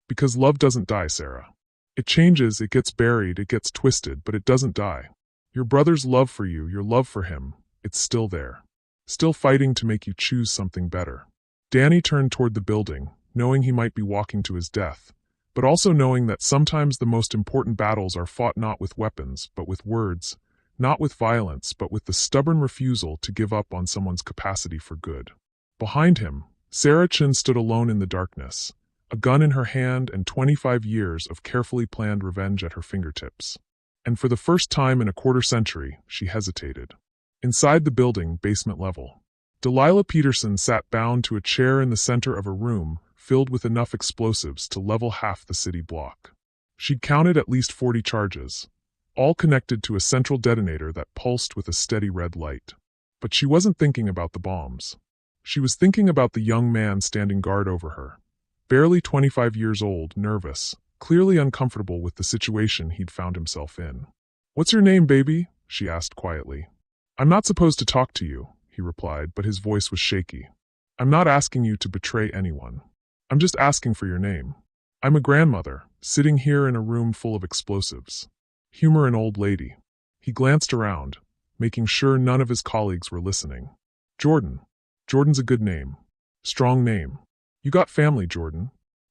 Because love doesn't die, Sarah. It changes, it gets buried, it gets twisted, but it doesn't die. Your brother's love for you, your love for him, it's still there. Still fighting to make you choose something better. Danny turned toward the building, knowing he might be walking to his death, but also knowing that sometimes the most important battles are fought not with weapons, but with words, not with violence, but with the stubborn refusal to give up on someone's capacity for good. Behind him, Sarah Chin stood alone in the darkness, a gun in her hand and 25 years of carefully planned revenge at her fingertips. And for the first time in a quarter century, she hesitated. Inside the building, basement level, Delilah Peterson sat bound to a chair in the center of a room filled with enough explosives to level half the city block. She'd counted at least 40 charges, all connected to a central detonator that pulsed with a steady red light. But she wasn't thinking about the bombs. She was thinking about the young man standing guard over her, barely 25 years old, nervous, clearly uncomfortable with the situation he'd found himself in. "What's your name, baby?" she asked quietly. "I'm not supposed to talk to you," he replied, but his voice was shaky. "I'm not asking you to betray anyone. I'm just asking for your name. I'm a grandmother, sitting here in a room full of explosives. Humor an old lady." He glanced around, making sure none of his colleagues were listening. "Jordan. Jordan's a good name. Strong name. You got family, Jordan?"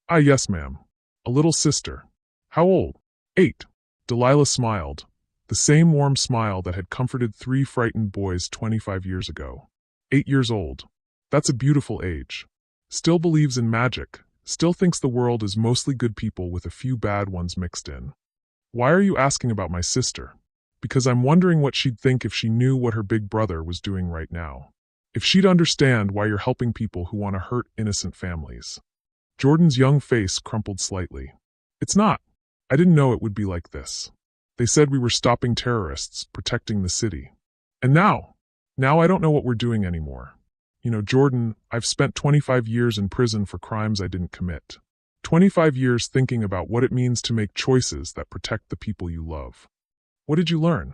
"Ah, yes, ma'am. A little sister." "How old?" "8. Delilah smiled, the same warm smile that had comforted 3 frightened boys 25 years ago. 8 years old. That's a beautiful age. Still believes in magic, still thinks the world is mostly good people with a few bad ones mixed in. "Why are you asking about my sister?" "Because I'm wondering what she'd think if she knew what her big brother was doing right now. If she'd understand why you're helping people who want to hurt innocent families." Jordan's young face crumpled slightly. "It's not. I didn't know it would be like this. They said we were stopping terrorists, protecting the city. And now I don't know what we're doing anymore. You know, Jordan, I've spent 25 years in prison for crimes I didn't commit. 25 years thinking about what it means to make choices that protect the people you love. What did you learn?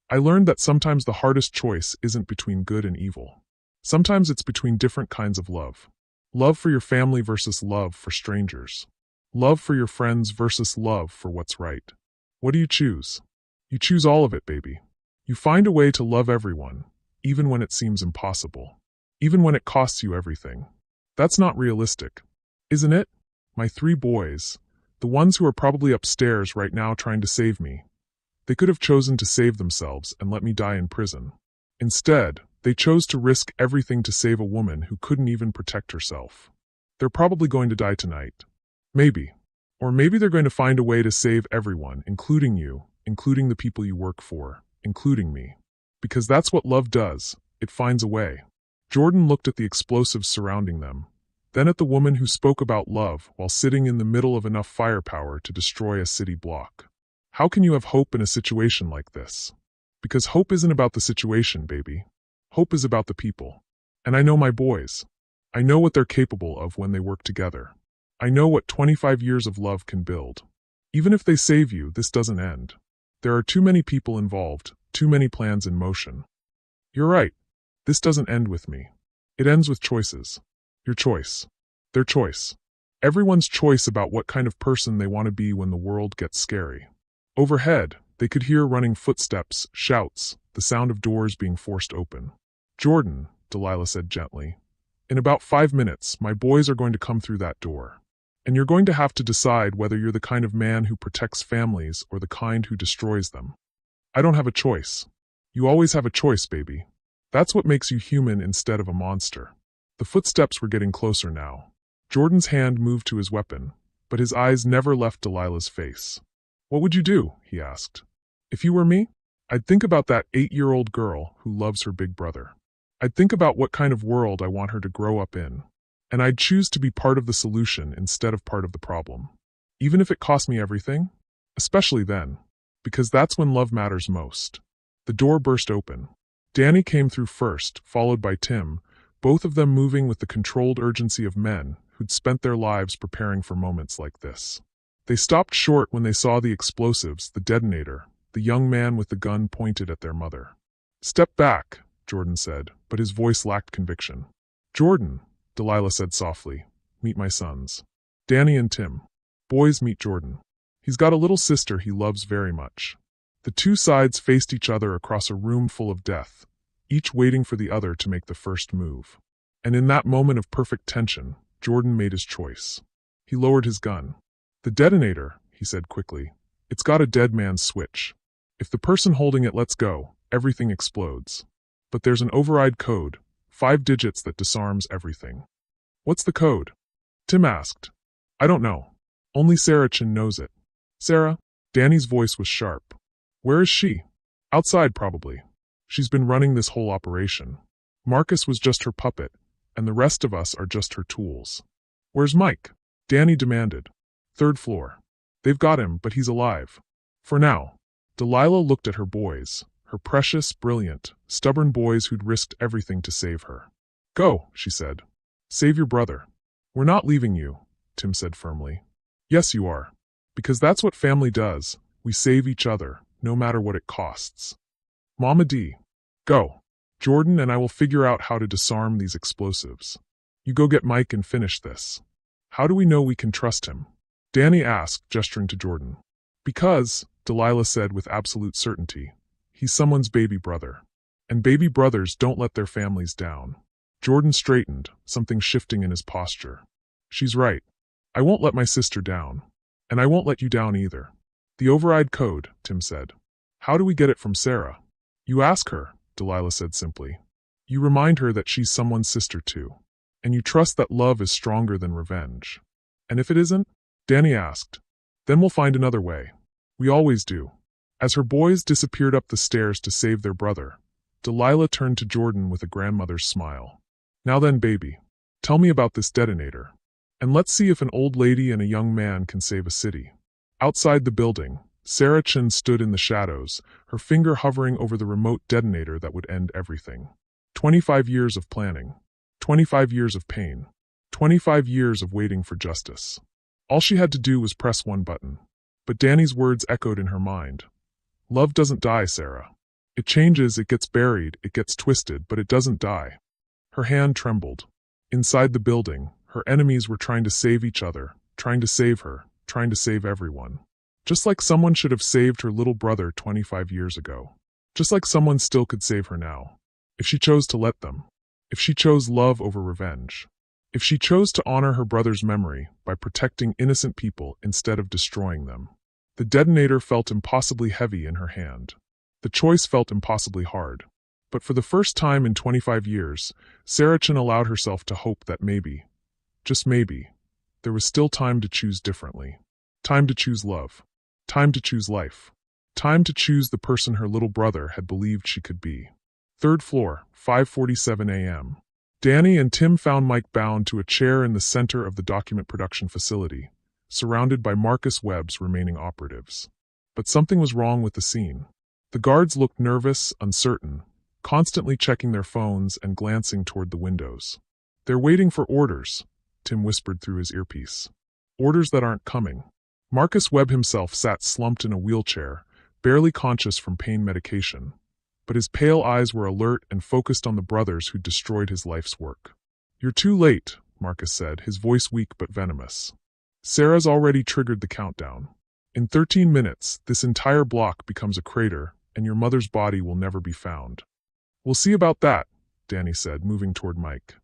I learned that sometimes the hardest choice isn't between good and evil. Sometimes it's between different kinds of love. Love for your family versus love for strangers. Love for your friends versus love for what's right. What do you choose? You choose all of it, baby. You find a way to love everyone, even when it seems impossible. Even when it costs you everything. That's not realistic, isn't it? My 3 boys, the ones who are probably upstairs right now trying to save me, they could have chosen to save themselves and let me die in prison. Instead, they chose to risk everything to save a woman who couldn't even protect herself. They're probably going to die tonight. Maybe. Or maybe they're going to find a way to save everyone, including you, including the people you work for, including me. Because that's what love does, it finds a way." Jordan looked at the explosives surrounding them, then at the woman who spoke about love while sitting in the middle of enough firepower to destroy a city block. "How can you have hope in a situation like this? Because hope isn't about the situation, baby. Hope is about the people. And I know my boys. I know what they're capable of when they work together. I know what 25 years of love can build. Even if they save you, this doesn't end. There are too many people involved, too many plans in motion. You're right. This doesn't end with me. It ends with choices. Your choice. Their choice. Everyone's choice about what kind of person they want to be when the world gets scary. Overhead, they could hear running footsteps, shouts, the sound of doors being forced open. Jordan, Delilah said gently, in about 5 minutes, my boys are going to come through that door. And you're going to have to decide whether you're the kind of man who protects families or the kind who destroys them. I don't have a choice. You always have a choice, baby. That's what makes you human instead of a monster. The footsteps were getting closer now. Jordan's hand moved to his weapon, but his eyes never left Delilah's face. What would you do? He asked. If you were me, I'd think about that 8-year-old girl who loves her big brother. I'd think about what kind of world I want her to grow up in. And I'd choose to be part of the solution instead of part of the problem. Even if it cost me everything? Especially then. Because that's when love matters most. The door burst open. Danny came through first, followed by Tim, both of them moving with the controlled urgency of men who'd spent their lives preparing for moments like this. They stopped short when they saw the explosives, the detonator, the young man with the gun pointed at their mother. Step back, Jordan said, but his voice lacked conviction. Jordan, Delilah said softly, meet my sons. Danny and Tim. Boys, meet Jordan. He's got a little sister he loves very much. The two sides faced each other across a room full of death, each waiting for the other to make the first move. And in that moment of perfect tension, Jordan made his choice. He lowered his gun. The detonator, he said quickly. It's got a dead man's switch. If the person holding it lets go, everything explodes. But there's an override code, 5 digits that disarms everything. What's the code? Tim asked. I don't know. Only Sarah Chin knows it. Sarah? Danny's voice was sharp. Where is she? Outside, probably. She's been running this whole operation. Marcus was just her puppet, and the rest of us are just her tools. Where's Mike? Danny demanded. 3rd floor. They've got him, but he's alive. For now. Delilah looked at her boys, her precious, brilliant, stubborn boys who'd risked everything to save her. Go, she said. Save your brother. We're not leaving you, Tim said firmly. Yes, you are. Because that's what family does. We save each other, no matter what it costs. Mama D. Go. Jordan and I will figure out how to disarm these explosives. You go get Mike and finish this. How do we know we can trust him? Danny asked, gesturing to Jordan. Because, Delilah said with absolute certainty, he's someone's baby brother. And baby brothers don't let their families down. Jordan straightened, something shifting in his posture. She's right. I won't let my sister down. And I won't let you down either. The override code, Tim said. How do we get it from Sarah? You ask her, Delilah said simply. You remind her that she's someone's sister too. And you trust that love is stronger than revenge. And if it isn't? Danny asked. Then we'll find another way. We always do. As her boys disappeared up the stairs to save their brother, Delilah turned to Jordan with a grandmother's smile. Now then, baby, tell me about this detonator. And let's see if an old lady and a young man can save a city. Outside the building, Sarah Chin stood in the shadows, her finger hovering over the remote detonator that would end everything. 25 years of planning. 25 years of pain. 25 years of waiting for justice. All she had to do was press one button. But Danny's words echoed in her mind. Love doesn't die, Sarah. It changes, it gets buried, it gets twisted, but it doesn't die. Her hand trembled. Inside the building, her enemies were trying to save each other, trying to save her, trying to save everyone. Just like someone should have saved her little brother 25 years ago. Just like someone still could save her now. If she chose to let them. If she chose love over revenge. If she chose to honor her brother's memory by protecting innocent people instead of destroying them. The detonator felt impossibly heavy in her hand. The choice felt impossibly hard. But for the first time in 25 years, Sarah Chin allowed herself to hope that maybe, just maybe, there was still time to choose differently. Time to choose love. Time to choose life. Time to choose the person her little brother had believed she could be. 3rd floor, 5:47 a.m. Danny and Tim found Mike bound to a chair in the center of the document production facility, surrounded by Marcus Webb's remaining operatives. But something was wrong with the scene. The guards looked nervous, uncertain, constantly checking their phones and glancing toward the windows. They're waiting for orders, Tim whispered through his earpiece. Orders that aren't coming. Marcus Webb himself sat slumped in a wheelchair, barely conscious from pain medication. But his pale eyes were alert and focused on the brothers who'd destroyed his life's work. You're too late, Marcus said, his voice weak but venomous. Sarah's already triggered the countdown. In 13 minutes, this entire block becomes a crater, and your mother's body will never be found. We'll see about that, Danny said, moving toward Mike.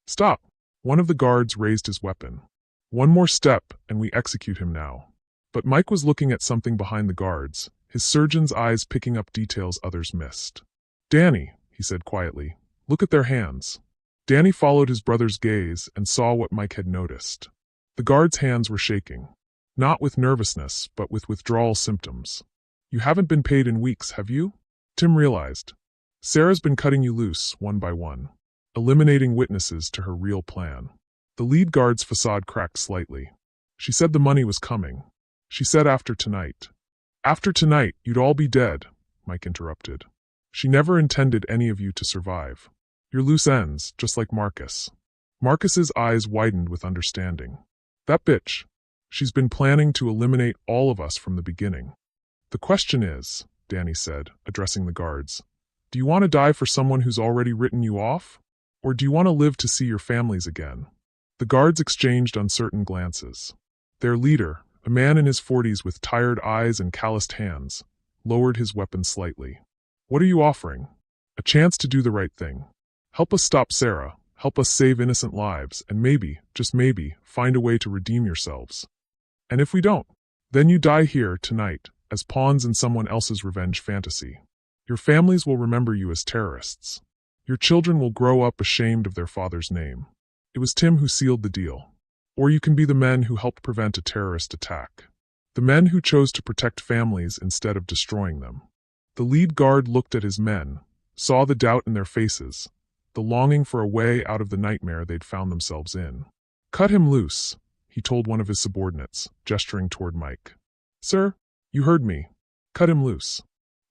Stop! One of the guards raised his weapon. One more step, and we execute him now. But Mike was looking at something behind the guards, his surgeon's eyes picking up details others missed. Danny, he said quietly, look at their hands. Danny followed his brother's gaze and saw what Mike had noticed. The guard's hands were shaking. Not with nervousness, but with withdrawal symptoms. You haven't been paid in weeks, have you? Tim realized. Sarah's been cutting you loose, one by one, eliminating witnesses to her real plan. The lead guard's facade cracked slightly. She said the money was coming. She said after tonight. After tonight, you'd all be dead, Mike interrupted. She never intended any of you to survive. You're loose ends, just like Marcus. Marcus's eyes widened with understanding. That bitch. She's been planning to eliminate all of us from the beginning. The question is, Danny said, addressing the guards, do you want to die for someone who's already written you off? Or do you want to live to see your families again? The guards exchanged uncertain glances. Their leader, a man in his 40s with tired eyes and calloused hands, lowered his weapon slightly. What are you offering? A chance to do the right thing. Help us stop Sarah, help us save innocent lives, and maybe, just maybe, find a way to redeem yourselves. And if we don't, then you die here, tonight, as pawns in someone else's revenge fantasy. Your families will remember you as terrorists. Your children will grow up ashamed of their father's name. It was Tim who sealed the deal. Or you can be the men who helped prevent a terrorist attack. The men who chose to protect families instead of destroying them. The lead guard looked at his men, saw the doubt in their faces, the longing for a way out of the nightmare they'd found themselves in. Cut him loose, he told one of his subordinates, gesturing toward Mike. Sir, you heard me. Cut him loose.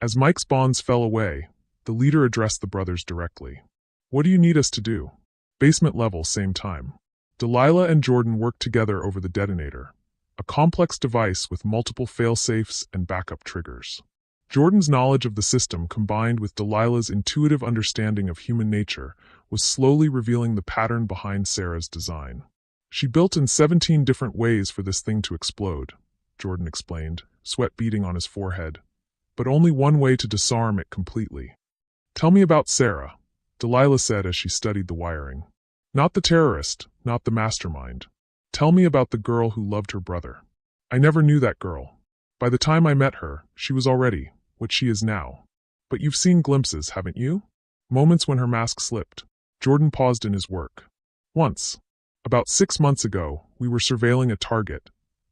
As Mike's bonds fell away, the leader addressed the brothers directly. What do you need us to do? Basement level, same time. Delilah and Jordan worked together over the detonator, a complex device with multiple fail-safes and backup triggers. Jordan's knowledge of the system combined with Delilah's intuitive understanding of human nature was slowly revealing the pattern behind Sarah's design. She built in 17 different ways for this thing to explode, Jordan explained, sweat beading on his forehead. But only one way to disarm it completely. Tell me about Sarah, Delilah said as she studied the wiring. Not the terrorist, not the mastermind. Tell me about the girl who loved her brother. I never knew that girl. By the time I met her, she was already what she is now. But you've seen glimpses, haven't you? Moments when her mask slipped. Jordan paused in his work. Once, about 6 months ago, we were surveilling a target,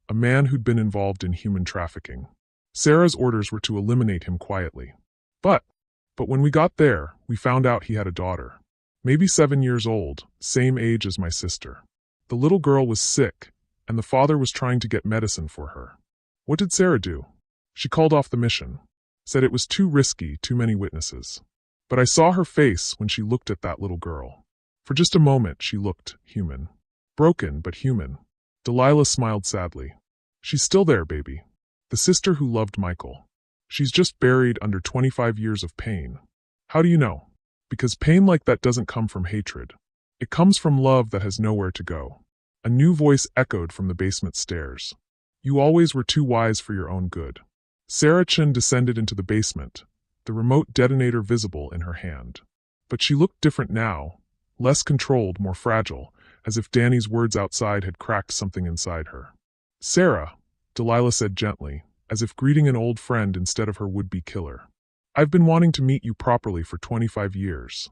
a man who'd been involved in human trafficking. Sarah's orders were to eliminate him quietly. But when we got there, we found out he had a daughter. Maybe 7 years old, same age as my sister. The little girl was sick, and the father was trying to get medicine for her. What did Sarah do? She called off the mission. Said it was too risky, too many witnesses. But I saw her face when she looked at that little girl. For just a moment, she looked human. Broken, but human. Delilah smiled sadly. She's still there, baby. The sister who loved Michael. She's just buried under 25 years of pain. How do you know? Because pain like that doesn't come from hatred. It comes from love that has nowhere to go. A new voice echoed from the basement stairs. You always were too wise for your own good. Sarah Chin descended into the basement, the remote detonator visible in her hand. But she looked different now, less controlled, more fragile, as if Danny's words outside had cracked something inside her. Sarah, Delilah said gently, as if greeting an old friend instead of her would-be killer. I've been wanting to meet you properly for 25 years.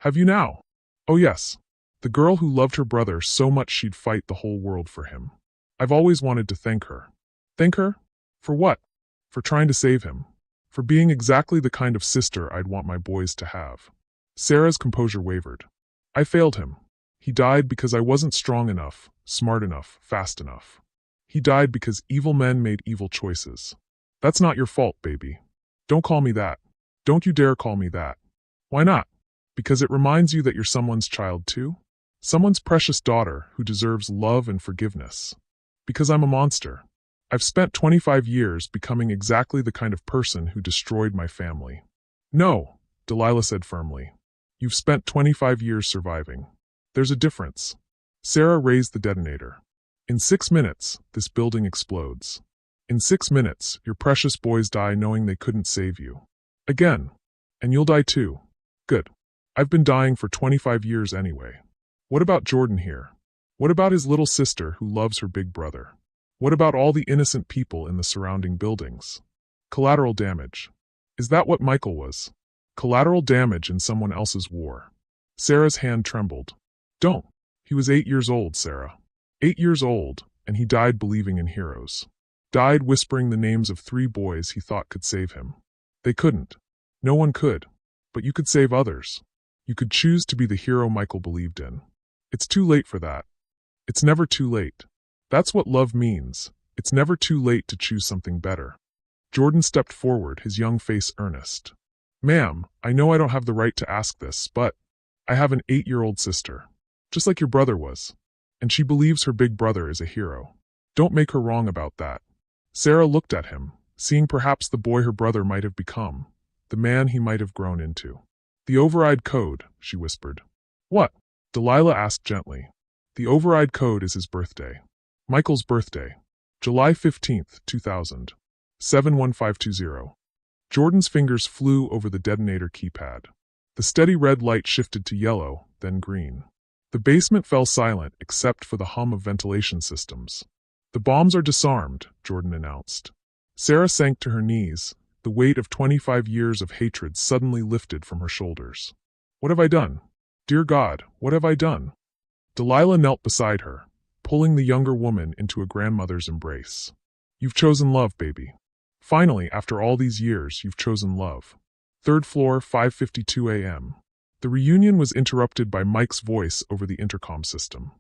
Have you now? Oh yes. The girl who loved her brother so much she'd fight the whole world for him. I've always wanted to thank her. Thank her? For what? For trying to save him. For being exactly the kind of sister I'd want my boys to have. Sarah's composure wavered. I failed him. He died because I wasn't strong enough, smart enough, fast enough. He died because evil men made evil choices. That's not your fault, baby. Don't call me that. Don't you dare call me that. Why not? Because it reminds you that you're someone's child too? Someone's precious daughter who deserves love and forgiveness. Because I'm a monster. I've spent 25 years becoming exactly the kind of person who destroyed my family. No, Delilah said firmly. You've spent 25 years surviving. There's a difference. Sarah raised the detonator. In 6 minutes, this building explodes. In 6 minutes, your precious boys die knowing they couldn't save you. Again. And you'll die too. Good. I've been dying for 25 years anyway. What about Jordan here? What about his little sister who loves her big brother? What about all the innocent people in the surrounding buildings? Collateral damage. Is that what Michael was? Collateral damage in someone else's war. Sarah's hand trembled. Don't. He was 8 years old, Sarah. 8 years old, and he died believing in heroes. Died whispering the names of 3 boys he thought could save him. They couldn't. No one could. But you could save others. You could choose to be the hero Michael believed in. It's too late for that. It's never too late. That's what love means. It's never too late to choose something better. Jordan stepped forward, his young face earnest. Ma'am, I know I don't have the right to ask this, but I have an 8-year-old sister. Just like your brother was. And she believes her big brother is a hero. Don't make her wrong about that. Sarah looked at him, seeing perhaps the boy her brother might have become, the man he might have grown into. The override code, she whispered. What? Delilah asked gently. The override code is his birthday. Michael's birthday. July 15th, 2000. 71520. Jordan's fingers flew over the detonator keypad. The steady red light shifted to yellow, then green. The basement fell silent except for the hum of ventilation systems. The bombs are disarmed, Jordan announced. Sarah sank to her knees, the weight of 25 years of hatred suddenly lifted from her shoulders. What have I done? Dear God, what have I done? Delilah knelt beside her, pulling the younger woman into a grandmother's embrace. You've chosen love, baby. Finally, after all these years, you've chosen love. 3rd floor, 5:52 a.m. The reunion was interrupted by Mike's voice over the intercom system.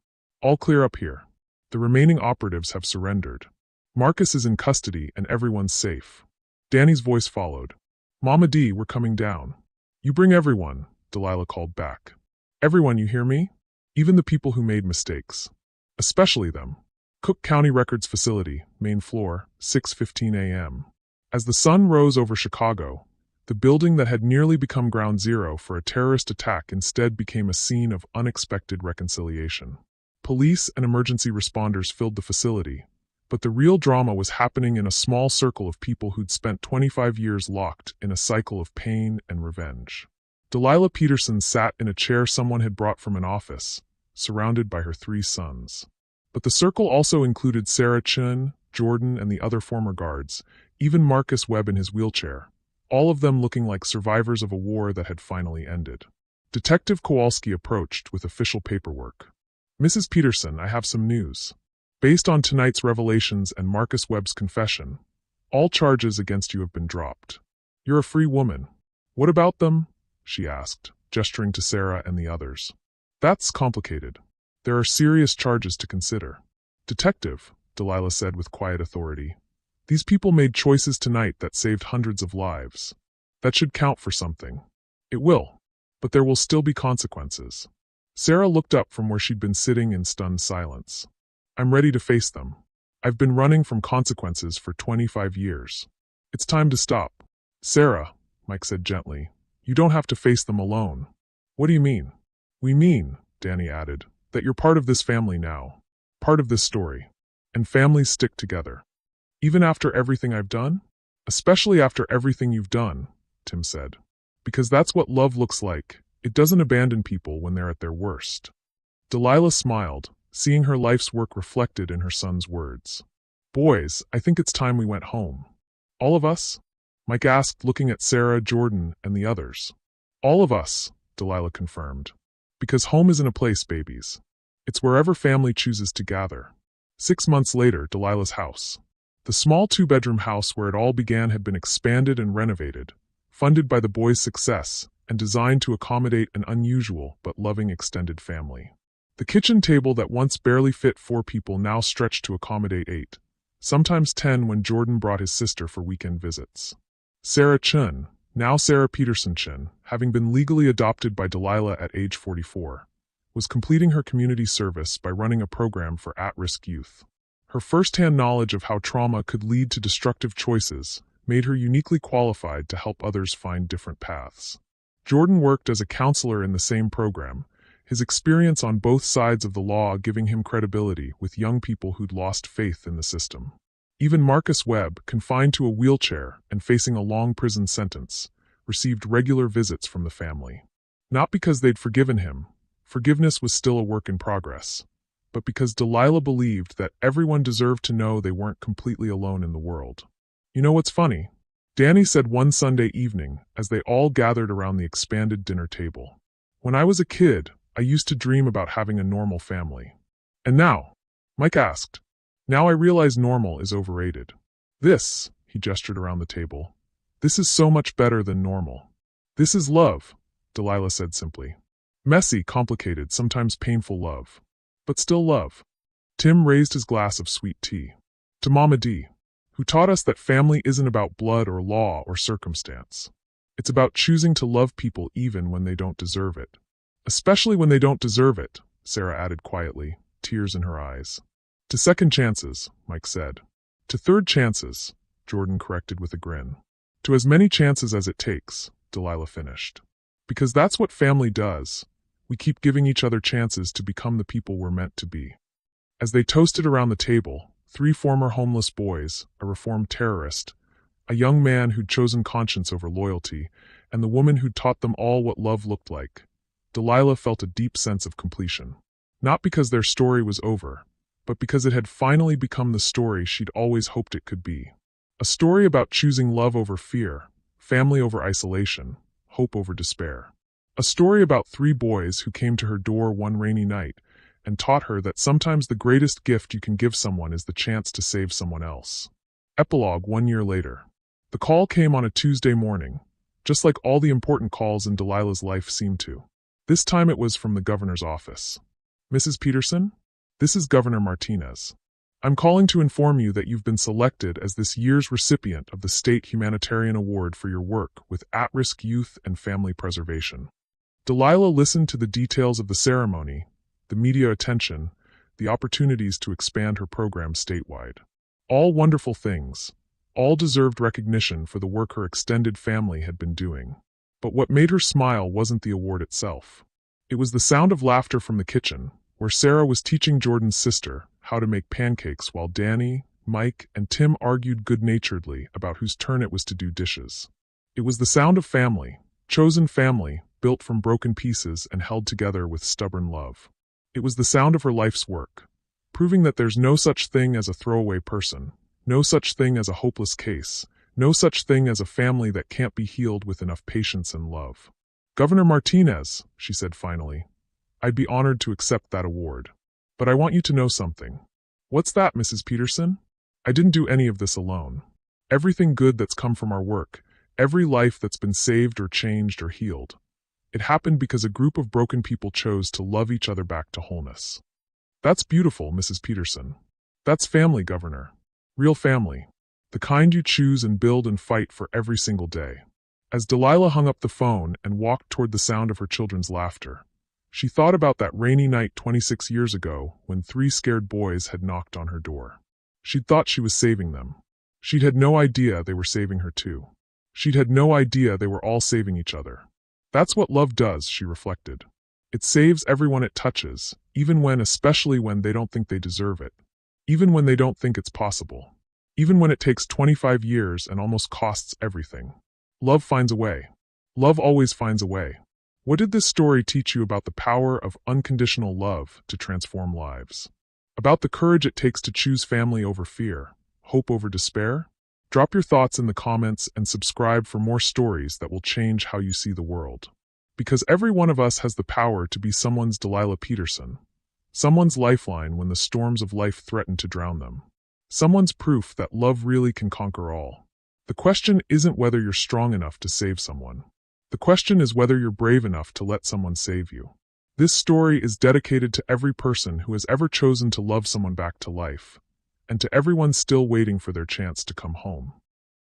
All clear up here. The remaining operatives have surrendered. Marcus is in custody and everyone's safe. Danny's voice followed. Mama D, we're coming down. You bring everyone, Delilah called back. Everyone, you hear me? Even the people who made mistakes. Especially them. Cook County Records Facility, main floor, 6:15 a.m. As the sun rose over Chicago, the building that had nearly become ground zero for a terrorist attack instead became a scene of unexpected reconciliation. Police and emergency responders filled the facility, but the real drama was happening in a small circle of people who'd spent 25 years locked in a cycle of pain and revenge. Delilah Peterson sat in a chair someone had brought from an office, surrounded by her 3 sons. But the circle also included Sarah Chun, Jordan, and the other former guards, even Marcus Webb in his wheelchair, all of them looking like survivors of a war that had finally ended. Detective Kowalski approached with official paperwork. Mrs. Peterson, I have some news. Based on tonight's revelations and Marcus Webb's confession, all charges against you have been dropped. You're a free woman. What about them? She asked, gesturing to Sarah and the others. That's complicated. There are serious charges to consider. Detective, Delilah said with quiet authority, these people made choices tonight that saved hundreds of lives. That should count for something. It will. But there will still be consequences. Sarah looked up from where she'd been sitting in stunned silence. I'm ready to face them. I've been running from consequences for 25 years. It's time to stop. Sarah, Mike said gently, you don't have to face them alone. What do you mean? We mean, Danny added, that you're part of this family now. Part of this story. And families stick together. Even after everything I've done? Especially after everything you've done, Tim said. Because that's what love looks like. It doesn't abandon people when they're at their worst. Delilah smiled, seeing her life's work reflected in her son's words. Boys, I think it's time we went home. All of us? Mike asked, looking at Sarah, Jordan, and the others. All of us, Delilah confirmed. Because home isn't a place, babies. It's wherever family chooses to gather. 6 months later, Delilah's house. The small 2-bedroom house where it all began had been expanded and renovated, funded by the boys' success, and designed to accommodate an unusual but loving extended family. The kitchen table that once barely fit 4 people now stretched to accommodate 8, sometimes 10 when Jordan brought his sister for weekend visits. Sarah Chun, now Sarah Peterson Chun, having been legally adopted by Delilah at age 44, was completing her community service by running a program for at-risk youth. Her first-hand knowledge of how trauma could lead to destructive choices made her uniquely qualified to help others find different paths. Jordan worked as a counselor in the same program, his experience on both sides of the law giving him credibility with young people who'd lost faith in the system. Even Marcus Webb, confined to a wheelchair and facing a long prison sentence, received regular visits from the family. Not because they'd forgiven him, forgiveness was still a work in progress, but because Delilah believed that everyone deserved to know they weren't completely alone in the world. You know what's funny? Danny said one Sunday evening as they all gathered around the expanded dinner table. When I was a kid, I used to dream about having a normal family. And now, Mike asked, now I realize normal is overrated. This, he gestured around the table, this is so much better than normal. This is love, Delilah said simply. Messy, complicated, sometimes painful love. But still love. Tim raised his glass of sweet tea. To Mama D, who taught us that family isn't about blood or law or circumstance. It's about choosing to love people even when they don't deserve it. Especially when they don't deserve it, Sarah added quietly, tears in her eyes. To second chances, Mike said. To third chances, Jordan corrected with a grin. To as many chances as it takes, Delilah finished. Because that's what family does. We keep giving each other chances to become the people we're meant to be. As they toasted around the table, 3 former homeless boys, a reformed terrorist, a young man who'd chosen conscience over loyalty, and the woman who'd taught them all what love looked like, Delilah felt a deep sense of completion. Not because their story was over, but because it had finally become the story she'd always hoped it could be. A story about choosing love over fear, family over isolation, hope over despair. A story about 3 boys who came to her door one rainy night and taught her that sometimes the greatest gift you can give someone is the chance to save someone else. Epilogue 1 year later. The call came on a Tuesday morning, just like all the important calls in Delilah's life seemed to. This time it was from the governor's office. Mrs. Peterson? This is Governor Martinez. I'm calling to inform you that you've been selected as this year's recipient of the State Humanitarian Award for your work with at-risk youth and family preservation. Delilah listened to the details of the ceremony, the media attention, the opportunities to expand her program statewide. All wonderful things, all deserved recognition for the work her extended family had been doing. But what made her smile wasn't the award itself. It was the sound of laughter from the kitchen, where Sarah was teaching Jordan's sister how to make pancakes while Danny, Mike, and Tim argued good-naturedly about whose turn it was to do dishes. It was the sound of family, chosen family, built from broken pieces and held together with stubborn love. It was the sound of her life's work, proving that there's no such thing as a throwaway person, no such thing as a hopeless case, no such thing as a family that can't be healed with enough patience and love. Governor Martinez, she said finally, I'd be honored to accept that award. But I want you to know something. What's that, Mrs. Peterson? I didn't do any of this alone. Everything good that's come from our work, every life that's been saved or changed or healed, it happened because a group of broken people chose to love each other back to wholeness. That's beautiful, Mrs. Peterson. That's family, Governor. Real family. The kind you choose and build and fight for every single day. As Delilah hung up the phone and walked toward the sound of her children's laughter, she thought about that rainy night 26 years ago when 3 scared boys had knocked on her door. She'd thought she was saving them. She'd had no idea they were saving her too. She'd had no idea they were all saving each other. That's what love does, she reflected. It saves everyone it touches, especially when they don't think they deserve it. Even when they don't think it's possible. Even when it takes 25 years and almost costs everything. Love finds a way. Love always finds a way. What did this story teach you about the power of unconditional love to transform lives? About the courage it takes to choose family over fear, hope over despair? Drop your thoughts in the comments and subscribe for more stories that will change how you see the world. Because every one of us has the power to be someone's Delilah Peterson. Someone's lifeline when the storms of life threaten to drown them. Someone's proof that love really can conquer all. The question isn't whether you're strong enough to save someone. The question is whether you're brave enough to let someone save you. This story is dedicated to every person who has ever chosen to love someone back to life, and to everyone still waiting for their chance to come home.